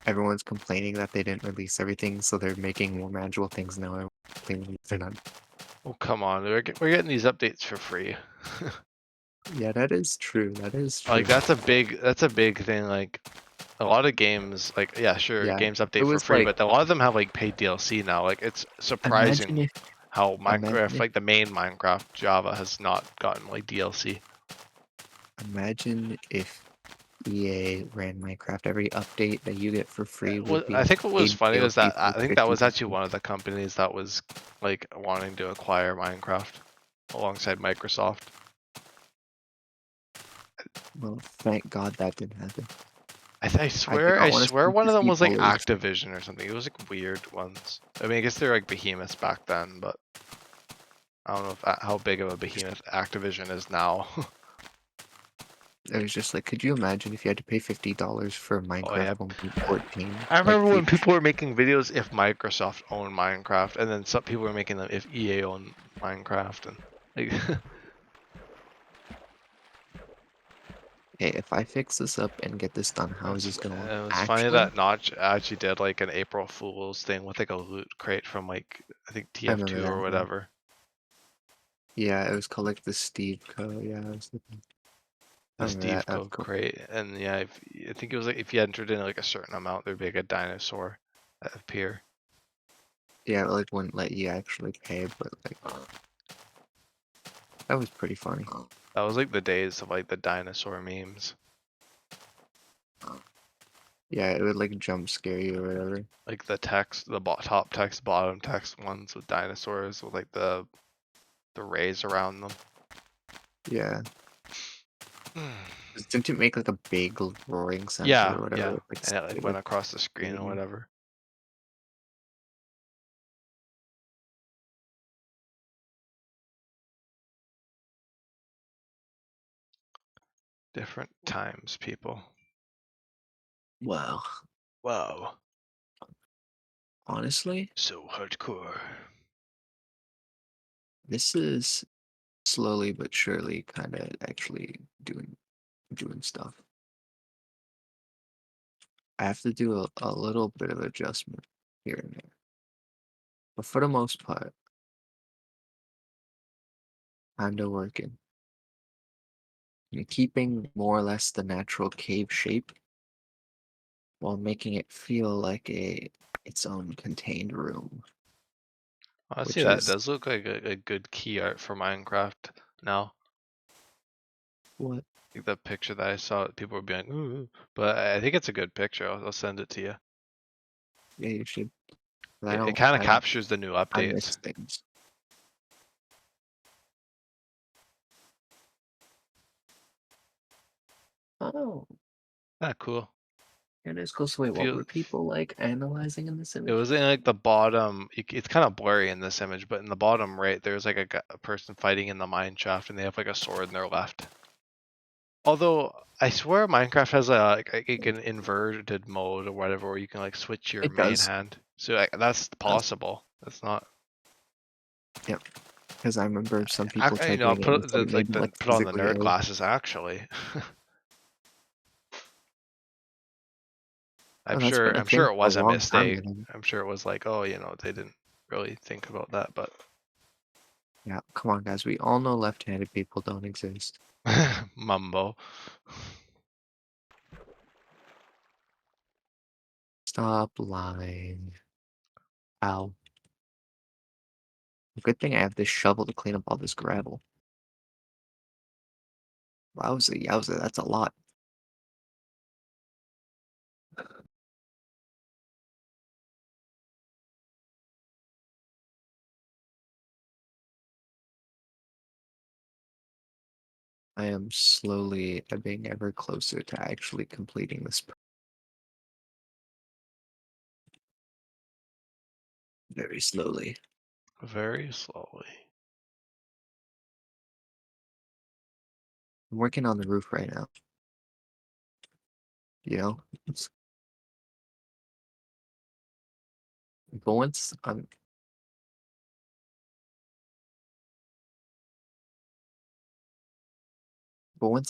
everyone's complaining that they didn't release everything, so they're making more manageable things now. Everyone's complaining they're not. Oh, come on, we're getting these updates for free. Yeah, that is true. That is true. Like that's a big thing. Like a lot of games, like yeah, sure, Yeah, games it update for was free, like, but a lot of them have like paid DLC now. Like it's imagine surprising if, how imagine Minecraft, if, like the main Minecraft Java, has not gotten like DLC. imagine if EA ran Minecraft. Every update that you get for free would be I think what was paid funny was DLC that for I think that was actually $50. one of the companies that was like wanting to acquire Minecraft alongside Microsoft. Well, thank God that didn't happen. I I did swear, not want to spend one of them was like $50. Activision or something. It was like weird ones. I mean, I guess they're like behemoths back then, but I don't know if, how big of a behemoth Activision is now. It was just like, could you imagine if you had to pay $50 for Oh Minecraft yeah, 1.14? I Like, remember when people were making videos if Microsoft owned Minecraft, and then some people were making them if EA owned Minecraft, and like. hey, if I fix this up and get this done, how is this gonna work? It was funny Actually, that Notch actually did like an April Fool's thing with like a loot crate from like I think I remember TF2 or that. whatever. Yeah, it was called like the Steve Co. Yeah, I The remember Steve that. That was Co cool. crate, and yeah, I think it was like if you entered in like a certain amount, there'd be like a dinosaur that appear. Yeah, it like wouldn't let you actually pay, but like that was pretty funny. That was like the days of like the dinosaur memes. Yeah, it would like jump scare you or whatever. Like the text, the top text, bottom text ones with dinosaurs with like the rays around them. Yeah. Didn't it make like a big roaring sound Yeah, or whatever? yeah, Like and it like it went was across the screen or big. whatever. Different times, people. Wow. Wow, Honestly, so hardcore. this is slowly but surely kind of actually doing stuff. I have to do a little bit of adjustment here and there, but for the most part, kind of working. And keeping more or less the natural cave shape while making it feel like its own contained room, Honestly, which that is does look like a good key art for Minecraft now. what Like the picture that I saw, people were being like, ooh, but I think it's a good picture. I'll send it to you. yeah, you should. 'Cause I It don't kind of captures the new I updates. miss things. Oh, Ah, cool. it is cool. So wait, what Feel were people like analyzing in this it image? was in like the bottom. It's kind of blurry in this image, but in the bottom right, there's like a person fighting in the mine shaft, and they have like a sword in their left. Although I swear Minecraft has like an inverted mode or whatever, where you can like switch your It main does. hand. So like, that's Does. possible. That's not. Yep. Because I remember some people tried I'll doing it and put said it made them like put on the physically nerd ill. glasses actually. Oh, that's been a I'm sure thing it for a was a long time. mistake. I'm sure it was like, oh, they didn't really think about that, but Yeah, come on, guys. We all know left-handed people don't exist. Mumbo. Stop lying. Ow. Good thing I have this shovel to clean up all this gravel. Wowza, yowza, that's a lot. I am slowly being ever closer to actually completing this very slowly. Very slowly. I'm working on the roof right now. You know? But once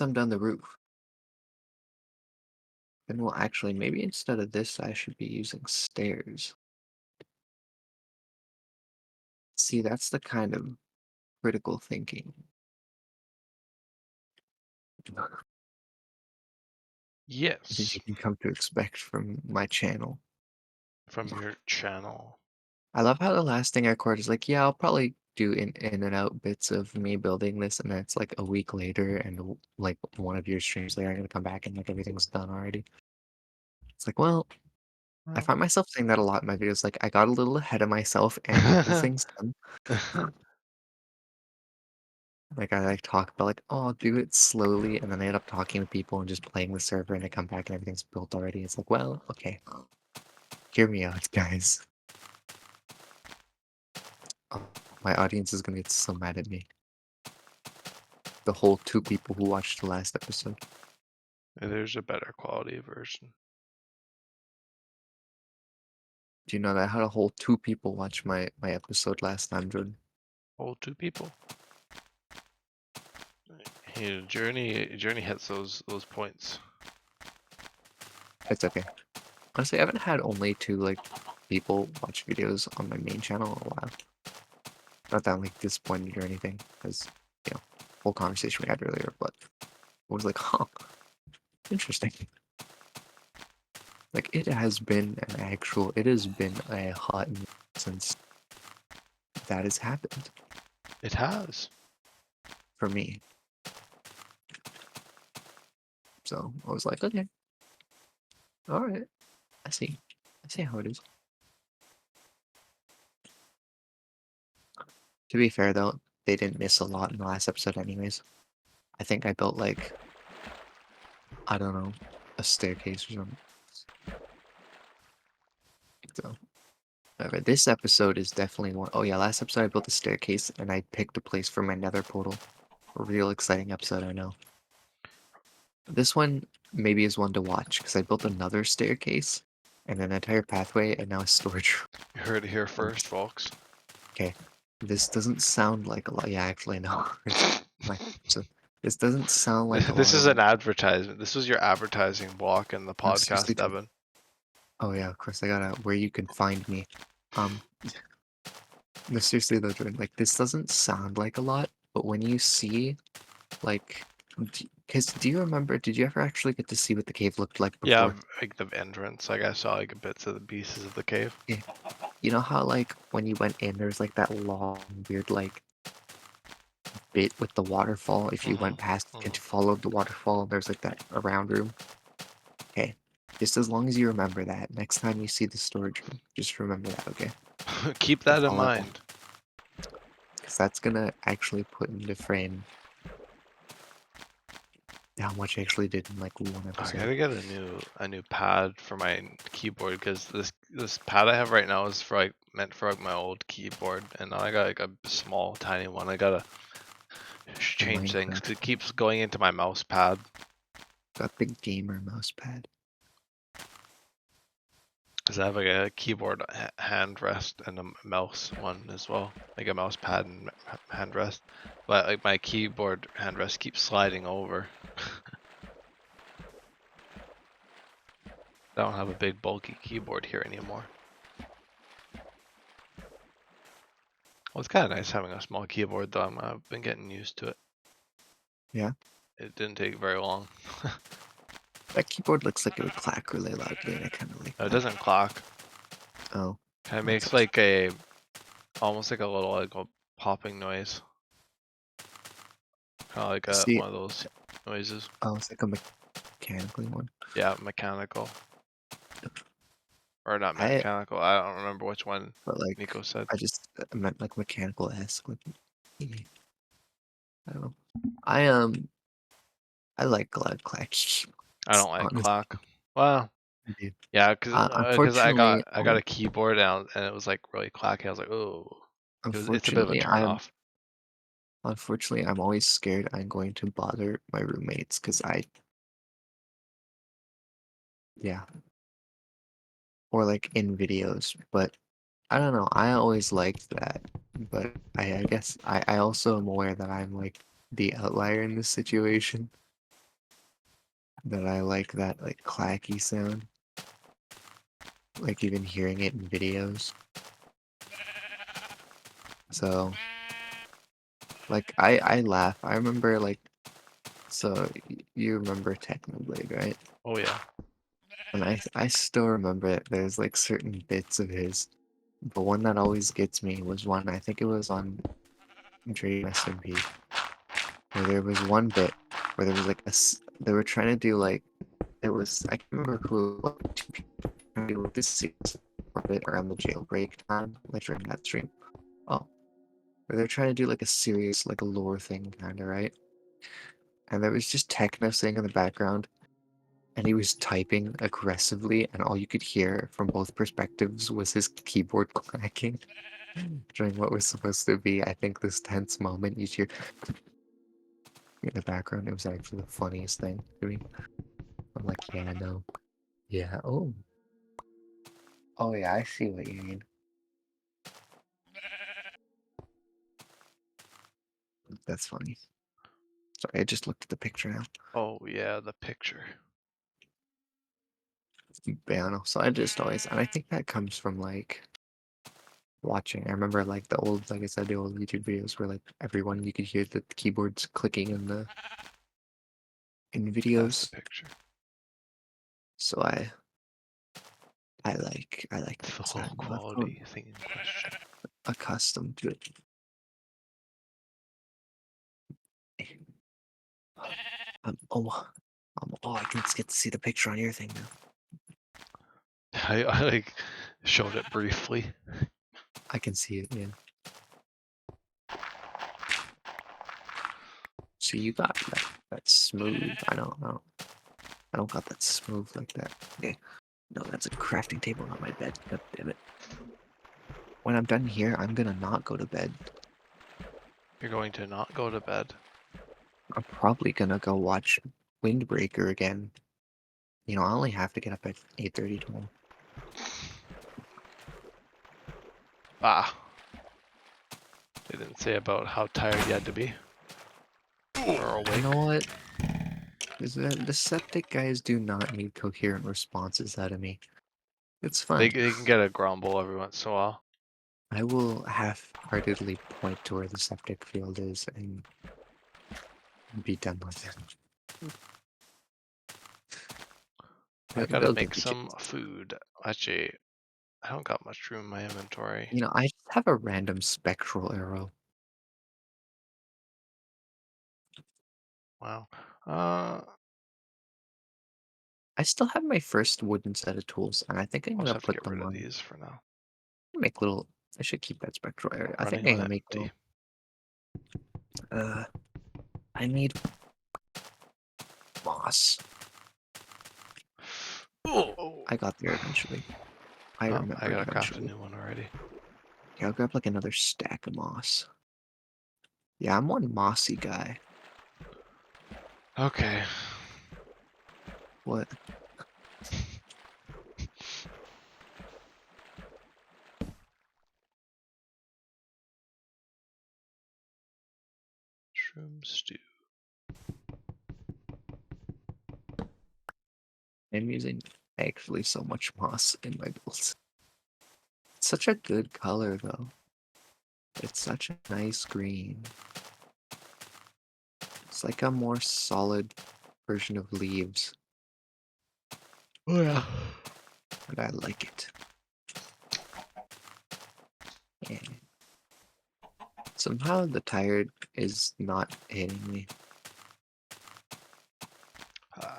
I'm done the roof, then we'll actually maybe instead of this I should be using stairs. See, that's the kind of critical thinking that Yes, you can come to expect from my channel. from your channel. I love how the last thing I recorded is like, yeah, I'll probably do in and out bits of me building this, and then it's like a week later, and like one of your streams later, I'm gonna come back and like everything's done already. It's like, well, I Well. find myself saying that a lot in my videos. Like, I got a little ahead of myself and got the things done. Like, I like talk about like, oh, I'll do it slowly, and then I end up talking to people and just playing the server, and I come back and everything's built already. It's like, well, okay, hear me out, guys. Oh, my audience is gonna get so mad at me. The whole 2 people who watched the last episode. There's a better quality version. Do you know that I had a whole 2 people watch my episode last time, Jordan? Oh, 2 people. Yeah, Journey hits those points. It's okay. Honestly, I haven't had only 2 like people watch videos on my main channel in a while. Not that I'm like disappointed or anything, because whole conversation we had earlier, but I was like, huh, interesting. Like it has been it has been a hot minute since that has happened It has. for me. So I was like, okay, all right, I see. I see how it is. To be fair though, they didn't miss a lot in the last episode anyways. I think I built like I don't know, a staircase or something. So, this episode is definitely one. Oh yeah, last episode I built a staircase and I picked a place for my nether portal. A real exciting episode, I know. This one maybe is one to watch because I built another staircase and an entire pathway and now a storage room. You heard it here Um, first, folks. Okay, this doesn't sound like a lot. Yeah, actually, no. It's my so this doesn't sound like a This lot is of an work. advertisement. This was your advertising block in the No, podcast, seriously, dude. Devon. Oh yeah, of course I gotta where you can find me. Um, no, seriously though, Jordan, like this doesn't sound like a lot, but when you see like, because do you remember? Did you ever actually get to see what the cave looked like Yeah, before? like the entrance. Like I saw like bits of the pieces of the cave. Yeah. You know how like when you went in, there's like that long, weird like bit with the waterfall. If you went past and followed the waterfall, there's like that around room. Okay. Just as long as you remember that, next time you see the storage room, just remember that, okay? Keep That's that in all I want. mind. Because that's gonna actually put into frame how much I actually did in like one I episode. gotta get a new pad for my keyboard because this pad I have right now is for like meant for like my old keyboard, and now I got like a small tiny one. I gotta change things Minecraft. 'cause it keeps going into my mouse pad. Got the gamer mouse pad. Cause I have like a keyboard hand rest and a mouse one as well, like a mouse pad and hand rest. But like my keyboard hand rest keeps sliding over. I don't have a big bulky keyboard here anymore. Well, it's kind of nice having a small keyboard though. I've been getting used to it. Yeah. It didn't take very long. That keyboard looks like it would clack really loudly, and I kind of like No, it that. doesn't clock. Oh. Kind of That's makes like a almost like a little like a popping noise. Kind of like see. one of those noises. Oh, it's like a mechanically one. Yeah, mechanical. Or not I mechanical. I don't remember which one but like Nico said. I just meant like mechanical-esque. Like, I don't know. I like loud clacks. I don't like Honestly, clock. Well, I do. yeah, cause Unfortunately, I got a keyboard and it was like really clacky. I was like, oh, it's a bit of a turn off. unfortunately I'm always scared I'm going to bother my roommates because yeah, or like in videos. But I don't know. I always liked that, but I guess I also am aware that I'm like the outlier in this situation. That I like that like clacky sound, like even hearing it in videos. So like I laugh. I remember like so you remember Technoblade, right? Oh yeah. And I still remember it. There's like certain bits of his. The one that always gets me was one I think it was on Dream SMP, where there was one bit where there was like they were trying to do like it was I can't remember who it was, two people trying to do like this series of it around the jailbreak time, like during that stream. Oh, where they're trying to do like a serious like a lore thing kind of right, and there was just techno singing in the background, and he was typing aggressively, and all you could hear from both perspectives was his keyboard clacking during what was supposed to be, I think, this tense moment. You hear in the background. It was actually the funniest thing to me. I'm like, yeah, no, yeah, oh yeah, I see what you mean. That's funny. Sorry, I just looked at the picture now. Oh yeah, the picture. But yeah, no, so I just always, and I think that comes from like watching. I remember like the old, like I said, the old YouTube videos where like everyone you could hear the keyboards clicking in That's the videos. picture. So I like It's the that low sound. I've grown quality thing in question. accustomed to it. Oh, I can get to see the picture on your thing now. I like showed it briefly. I can see it, yeah. So you got that smooth. I don't know. I don't got that smooth like that. Okay. No, that's a crafting table, not my bed. God damn it. When I'm done here, I'm gonna not go to bed. You're going to not go to bed. I'm probably gonna go watch Windbreaker again. You know, I only have to get up at 8:30 tomorrow. Ah. They didn't say about how tired you had to be. Or You awake. know what? The septic guys do not need coherent responses out of me. It's They fun. can get a grumble every once in a while. I will half-heartedly point to where the septic field is and be done with it. I gotta They'll make give you some chips. food. Actually, I don't got much room in my inventory. You know, I just have a random spectral arrow. Wow. I still have my first wooden set of tools, and I think I'm I'll just gonna have to put get rid them of on. these for now. Make little. I should keep that spectral area. I think Running I'm on gonna make empty. little. I need moss. Oh, I got there eventually. I oh, I remembered gotta craft a eventually. new one already. Yeah, I'll grab like another stack of moss. Yeah, I'm one mossy guy. Okay. What? Shroom stew. I'm using actually so much moss in my builds. It's such a good color though. It's such a nice green. It's like a more solid version of leaves, Oh yeah. and I like it. And somehow the tired is not hitting me.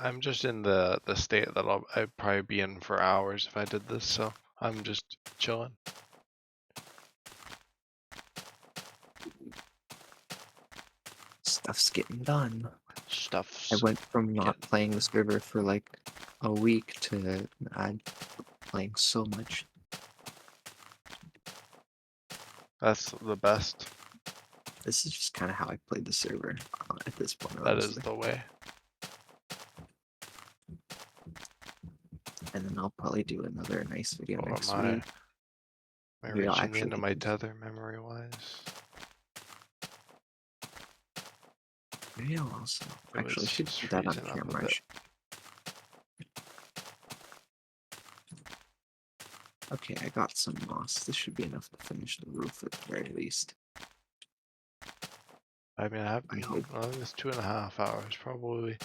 I'm just in the state that I'd probably be in for hours if I did this, so I'm just chilling. Stuff's getting done. I Stuff's went from not getting. playing the server for like a week to I'm playing so much. That's the best. This is just kind of how I played the server at this point, That is honestly. the way. And then I'll probably do another nice video Oh, next am I? week. Am I Maybe I'll reaching the actually end of get my this. tether memory-wise? Maybe I'll also Oh, actually I it's should just do that on freezing up a camera. bit. Okay, I got some moss. This should be enough to finish the roof at the very least. I mean, I have, I hope. I think it's 2.5 hours, probably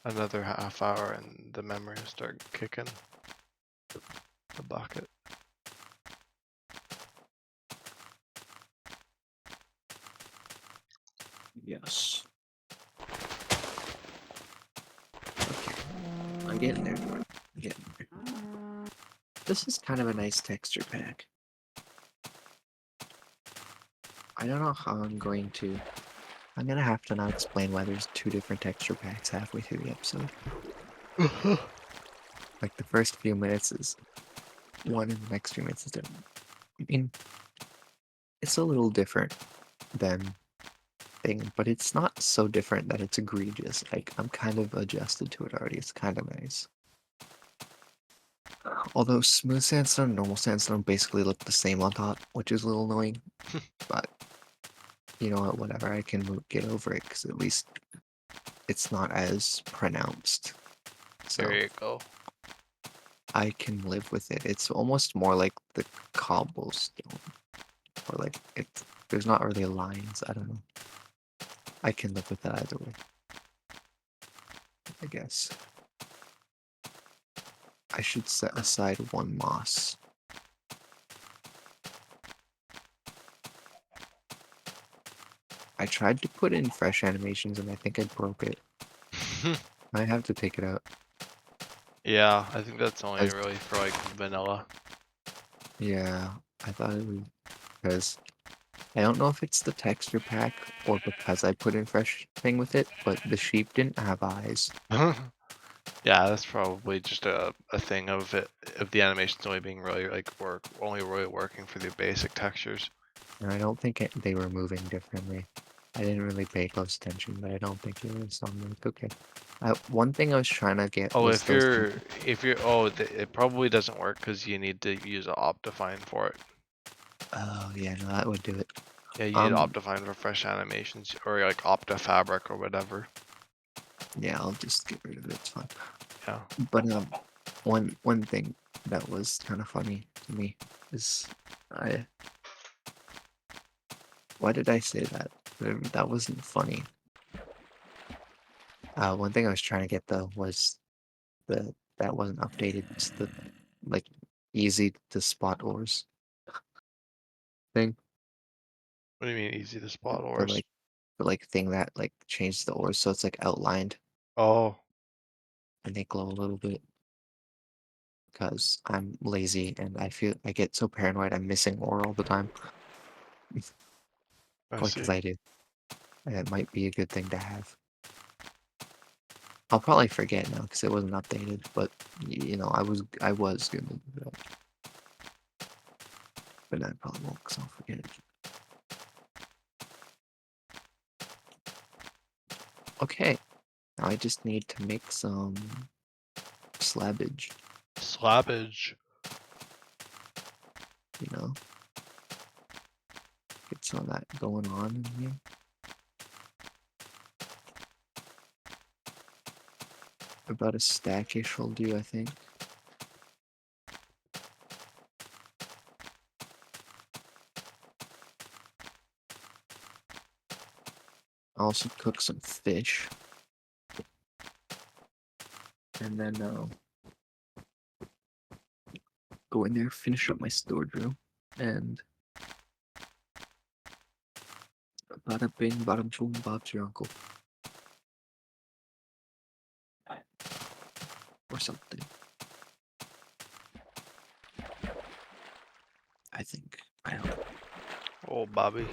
another half hour, and the memory will start kicking the bucket. Yes. Okay. I'm getting there, Jordan. I'm getting there. This is kind of a nice texture pack. I don't know how I'm going to. I'm gonna have to now explain why there's two different texture packs halfway through the episode. Like the first few minutes is one, and the next few minutes is different. I mean, it's a little different than thing, but it's not so different that it's egregious. Like I'm kind of adjusted to it already. It's kind of nice. Although smooth sandstone and normal sandstone basically look the same on top, which is a little annoying. But you know what? Whatever. I can get over it because at least it's not as pronounced. There So you go. I can live with it. It's almost more like the cobblestone, or like it's. There's not really lines. I don't know. I can live with that either way, I guess. I should set aside one moss. I tried to put in fresh animations and I think I broke it. I have to take it out. Yeah, I think that's only As, really for like vanilla. yeah, I thought it was because I don't know if it's the texture pack or because I put in fresh thing with it, but the sheep didn't have eyes. Yeah, that's probably just a thing of the animations only being really like only really working for the basic textures. And I don't think they were moving differently. I didn't really pay close attention, but I don't think it was on like, okay. One thing I was trying to get Oh, was those. it probably doesn't work because you need to use Optifine for it. Oh yeah, no, that would do it. Yeah, you need Um, Optifine for fresh animations or like OptiFabric or whatever. yeah, I'll just get rid of it. It's fine. Yeah. But one thing that was kind of funny to me is I. Why did I say that? That wasn't funny. One thing I was trying to get though was that wasn't updated. It's the like easy to spot ores thing. What do you mean easy to spot The ores? like the like thing that like changed the ores so it's like outlined Oh, and they glow a little bit because I'm lazy and I get so paranoid I'm missing ore all the time. I Like, because see. I do. And it might be a good thing to have. I'll probably forget now because it wasn't updated, but you know, I was gonna do that. But I probably won't because I'll forget it. Okay, now I just need to make some slabbage, Slabbage. you know? Get some of that going on in here. About a stackish will do, I think. I'll also cook some fish. And then go in there, finish up my storage room, and bada bing, bada boom, Bob's your uncle. Or something. I think. I don't know. Oh, Bobby.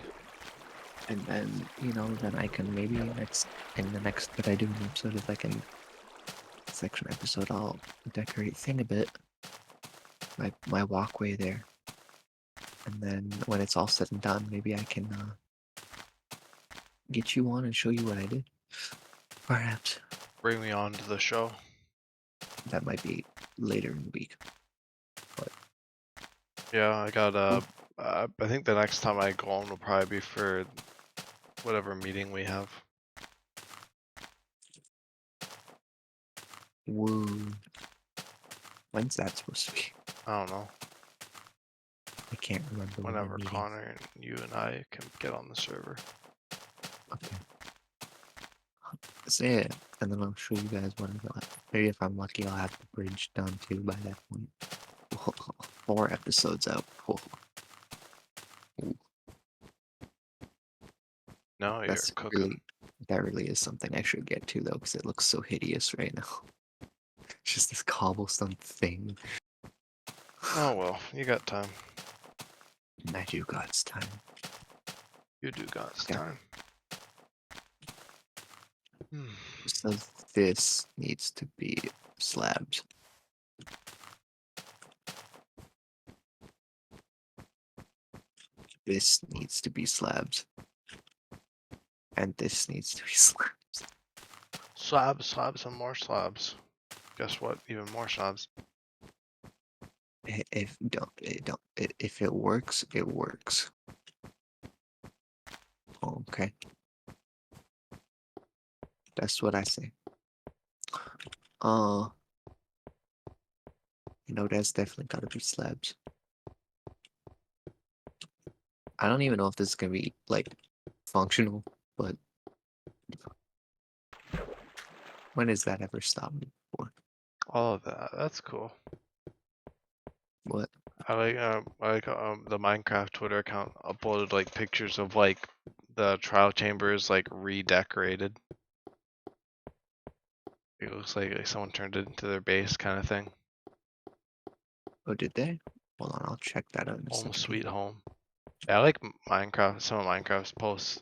And then, you know, then I can maybe in the next that I do an episode, if I can section episode, I'll decorate thing a bit. My walkway there. And then when it's all said and done, maybe I can get you on and show you what I did. Perhaps. Bring me on to the show. That might be later in the week. Yeah, I got I think the next time I go on will probably be for whatever meeting we have. Woo. When's that supposed to be? I don't know. I can't remember when Whenever the meeting. Connor and you and I can get on the server. Okay. Say it, and then I'll show you guys what I got. Maybe if I'm lucky, I'll have the bridge done too by that point. 4 episodes out. No, you're That's cooking. that really is something I should get to though, because it looks so hideous right now. Just this cobblestone thing. Oh well, you got time. And I do God's time. You do got Okay. time. Hmm. So this needs to be slabs. This needs to be slabs. And this needs to be slabs. Slabs, and more slabs. Guess what? Even more slabs. If if it works, it works. Okay. That's what I say. You know, that's definitely gotta be slabs. I don't even know if this is gonna be like functional, but when has that ever stopped me before? All of that. That's cool. What? I like the Minecraft Twitter account uploaded like pictures of like the trial chambers like redecorated. It looks like someone turned it into their base kind of thing. Oh, did they? Hold on, I'll check that out in a Home second. sweet home. Yeah, I like Minecraft. Some of Minecraft's posts.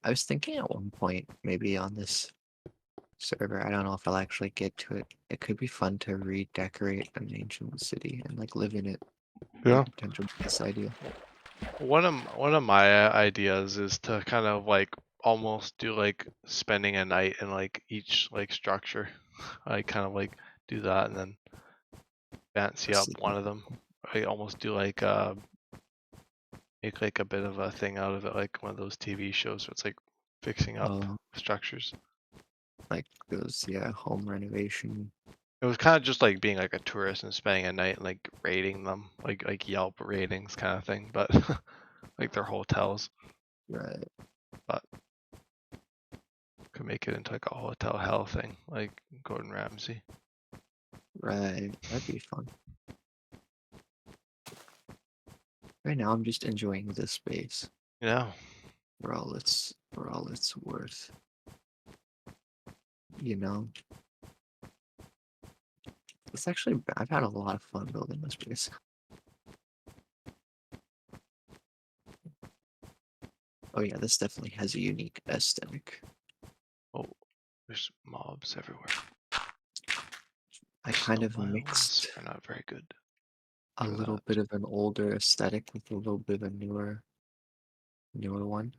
I was thinking at one point, maybe on this server. I don't know if I'll actually get to it. It could be fun to redecorate an ancient city and like live in it. Be a Yeah. potential base idea. One of my ideas is to kind of like almost do like spending a night in like each like structure. I kind of like do that and then fancy up City. one of them. I almost do like make like a bit of a thing out of it, like one of those TV shows where it's like fixing up Oh, structures. like those, yeah, home renovation. It was kind of just like being like a tourist and spending a night and like rating them, like Yelp ratings kind of thing, but like their hotels. Right, But could make it into like a hotel hell thing, like Gordon Ramsay. right. That'd be fun. Right now, I'm just enjoying this space Yeah. for all it's worth. You know, it's actually I've had a lot of fun building this place. Oh yeah, this definitely has a unique aesthetic. Oh, there's mobs everywhere. I kind Snow of biomes mixed are not very good a for little that. bit of an older aesthetic with a little bit of a newer one.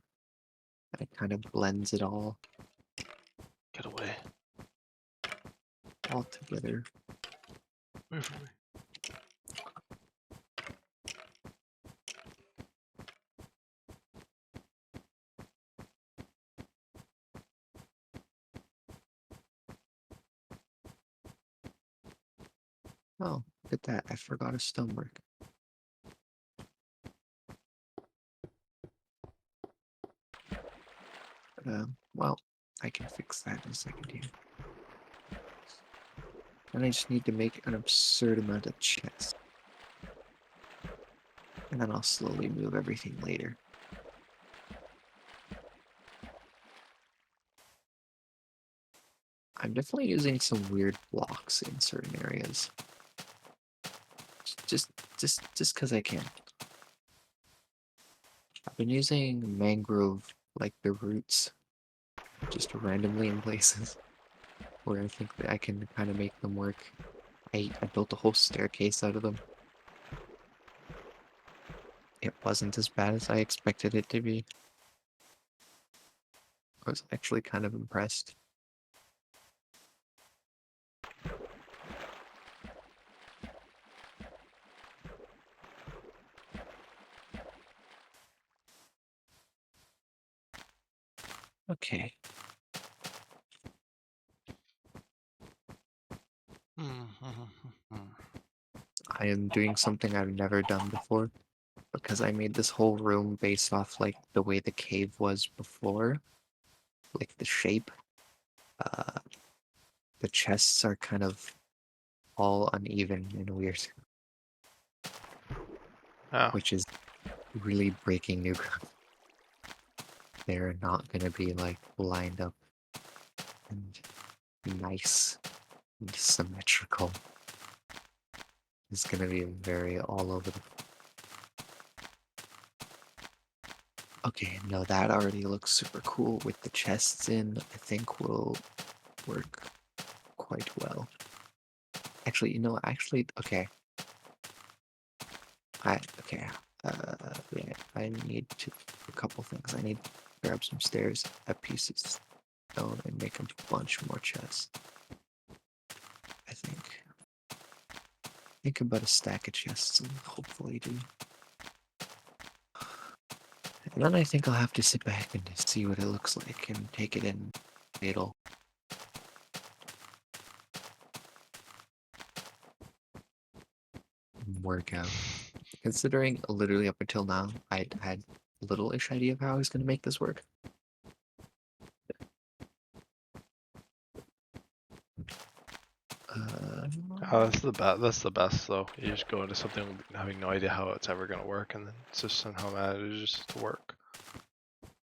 It kind of blends it all Get away. together. Away from me. Oh, look at that! I forgot a stonework. Well, I can fix that in a second here. And I just need to make an absurd amount of chests. And then I'll slowly move everything later. I'm definitely using some weird blocks in certain areas. Just just because I can. I've been using mangrove, like the roots, just randomly in places where I think that I can kind of make them work. I built a whole staircase out of them. It wasn't as bad as I expected it to be. I was actually kind of impressed. Okay. I am doing something I've never done before because I made this whole room based off like the way the cave was before, like the shape. Uh, the chests are kind of all uneven and weird, Oh, which is really breaking new ground. They're not gonna be like lined up and nice and symmetrical. It's gonna be very all over the. Okay, no, that already looks super cool with the chests in. I think will work quite well. Actually, okay. Okay. Yeah, I need to a couple things. I need to grab some stairs, a piece of stone, and make a bunch more chests. I think. Think about a stack of chests and hopefully do. And then I think I'll have to sit back and see what it looks like and take it in. It'll work out. Considering literally up until now, I had little-ish idea of how I was going to make this work. that's the best though. You just go into something having no idea how it's ever gonna work, and then it's just somehow manages to work.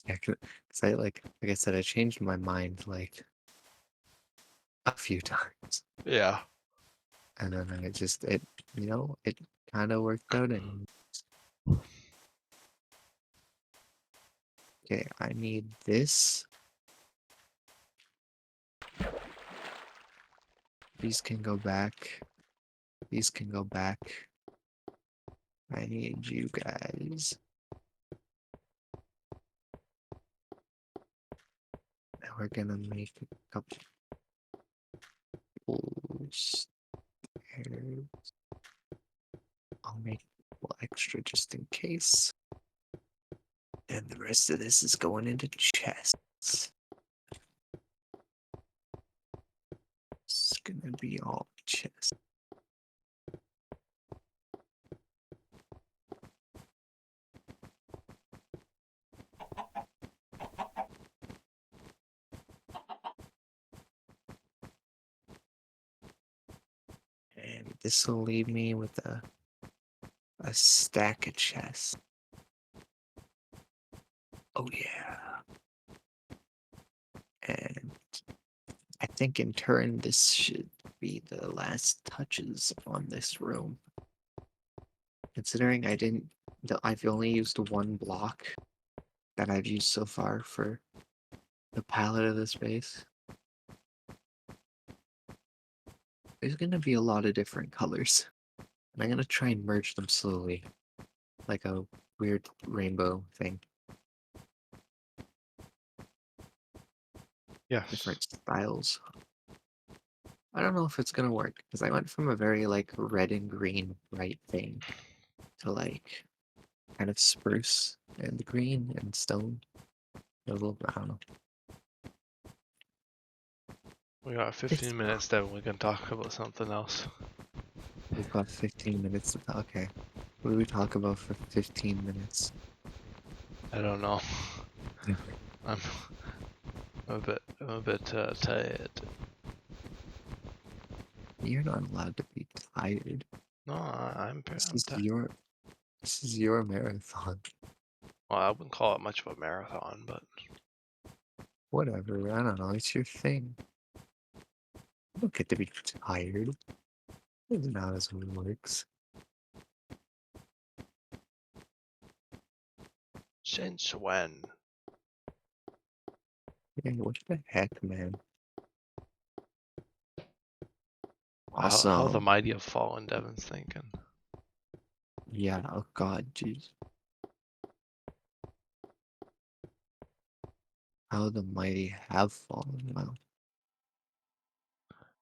Yeah, because I like I said, I changed my mind like a few times, Yeah. and then it kind of worked out. And okay, I need this. These can go back. These can go back. I need you guys. Now we're gonna make a couple stairs. I'll make a couple extra just in case. And the rest of this is going into chests. It's gonna be all chests. And this will leave me with a stack of chests. Oh yeah. And I think in turn this should be the last touches on this room. Considering I've only used one block that I've used so far for the palette of the space. There's gonna be a lot of different colors. And I'm gonna try and merge them slowly. Like a weird rainbow thing. Yes. Different styles. I don't know if it's gonna work, because I went from a very like red and green bright thing to like kind of spruce and green and stone. A little, I don't know. We got 15 minutes, then we can talk about something else. We've got 15 minutes to talk. Okay. What do we talk about for 15 minutes? I don't know. I'm a bit tired. You're not allowed to be tired. No, I'm This I'm is tired. your marathon. Well, I wouldn't call it much of a marathon, but Whatever, I don't know, it's your thing. You don't get to be tired. That's not as it works. since when? Yeah, what the heck, man? How the Awesome. mighty have fallen, Devon's thinking. Yeah, oh god, jeez. How the mighty have fallen. Wow.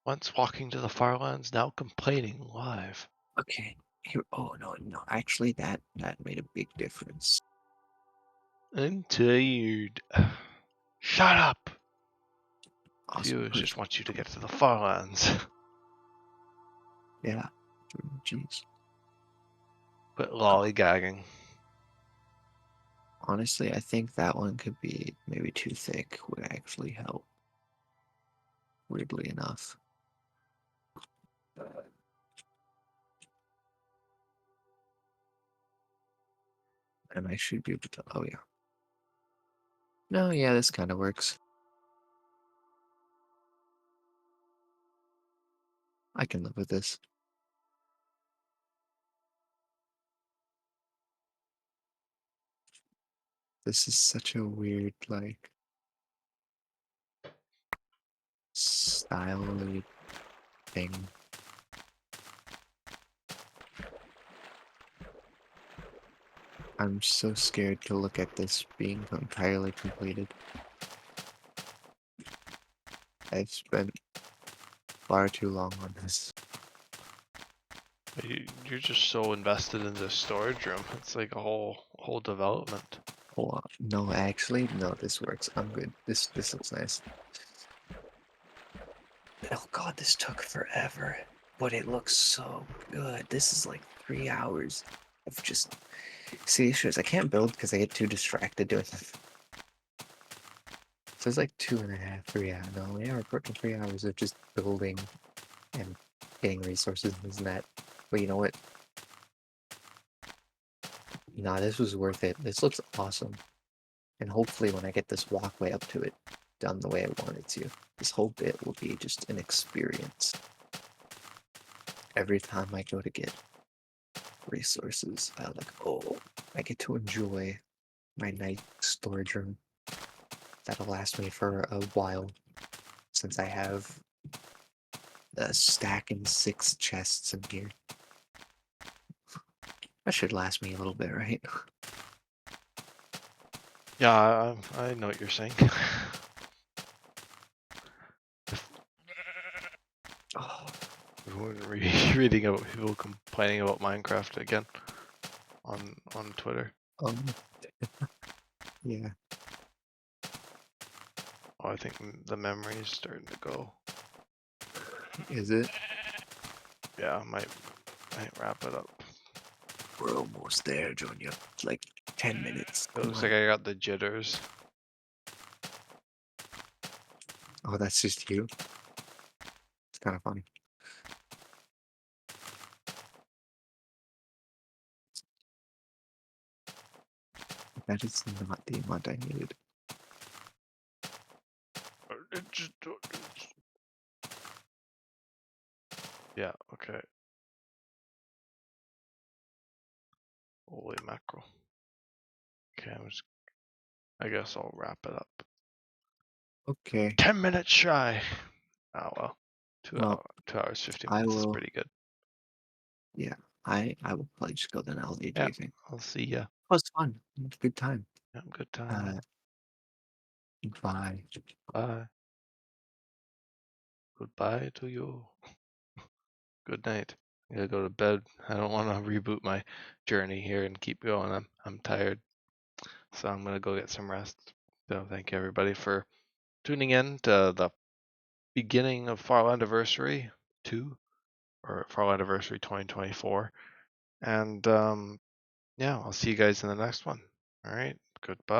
Once walking to the far lands, now complaining live. Okay. Here, oh no, no, actually that made a big difference. I'm tired. Shut up! Awesome, Viewers just perfect. want you to get to the far lands. Yeah. Jeez. Quit lollygagging. Honestly, I think that one could be maybe too thick, would actually help. Weirdly enough. And I should be able to, oh yeah. No, yeah, this kind of works. I can live with this. This is such a weird, like, style thing. I'm so scared to look at this being entirely completed. I've spent far too long on this. You're just so invested in this storage room. It's like a whole development. Oh, no, actually, no, this works. I'm good. This looks nice. Oh god, this took forever. But it looks so good. This is like 3 hours of just... See, issues. I can't build because I get too distracted doing this. So it's like 2.5, 3 hours. No, yeah, we're approaching 3 hours of just building and getting resources and this and that. But you know what? Nah, this was worth it. This looks awesome. And hopefully when I get this walkway up to it done the way I want it to, this whole bit will be just an experience. Every time I go to get resources, I'm like, oh, I get to enjoy my night storage room. That'll last me for a while, since I have stacking 6 chests in here. That should last me a little bit, right? Yeah, I know what you're saying. Oh, We weren't reading about people complaining about Minecraft again on Twitter. yeah. Oh, I think the memory is starting to go. Is it? Yeah, I might wrap it up. We're almost there, Junior. Like 10 minutes. It Come looks on. like I got the jitters. Oh, that's just you? It's kind of funny. That is not the amount I needed. Yeah, okay. Holy mackerel. Okay, I guess I'll wrap it up. Okay. 10 minutes shy. Oh well. Well, 2 hours 50 I minutes is will. pretty good. Yeah, I will probably just go then. I'll do Yeah, you think? I'll see ya. It was fun. Good time. Yeah, good time. Uh, bye. Bye. Goodbye to you. Good night. I gotta go to bed. I don't want to reboot my journey here and keep going. I'm tired, so I'm gonna go get some rest. So thank you everybody for tuning in to the beginning of Farlandiversary 2 or Farlandiversary 2024, and yeah, I'll see you guys in the next one. All right, goodbye.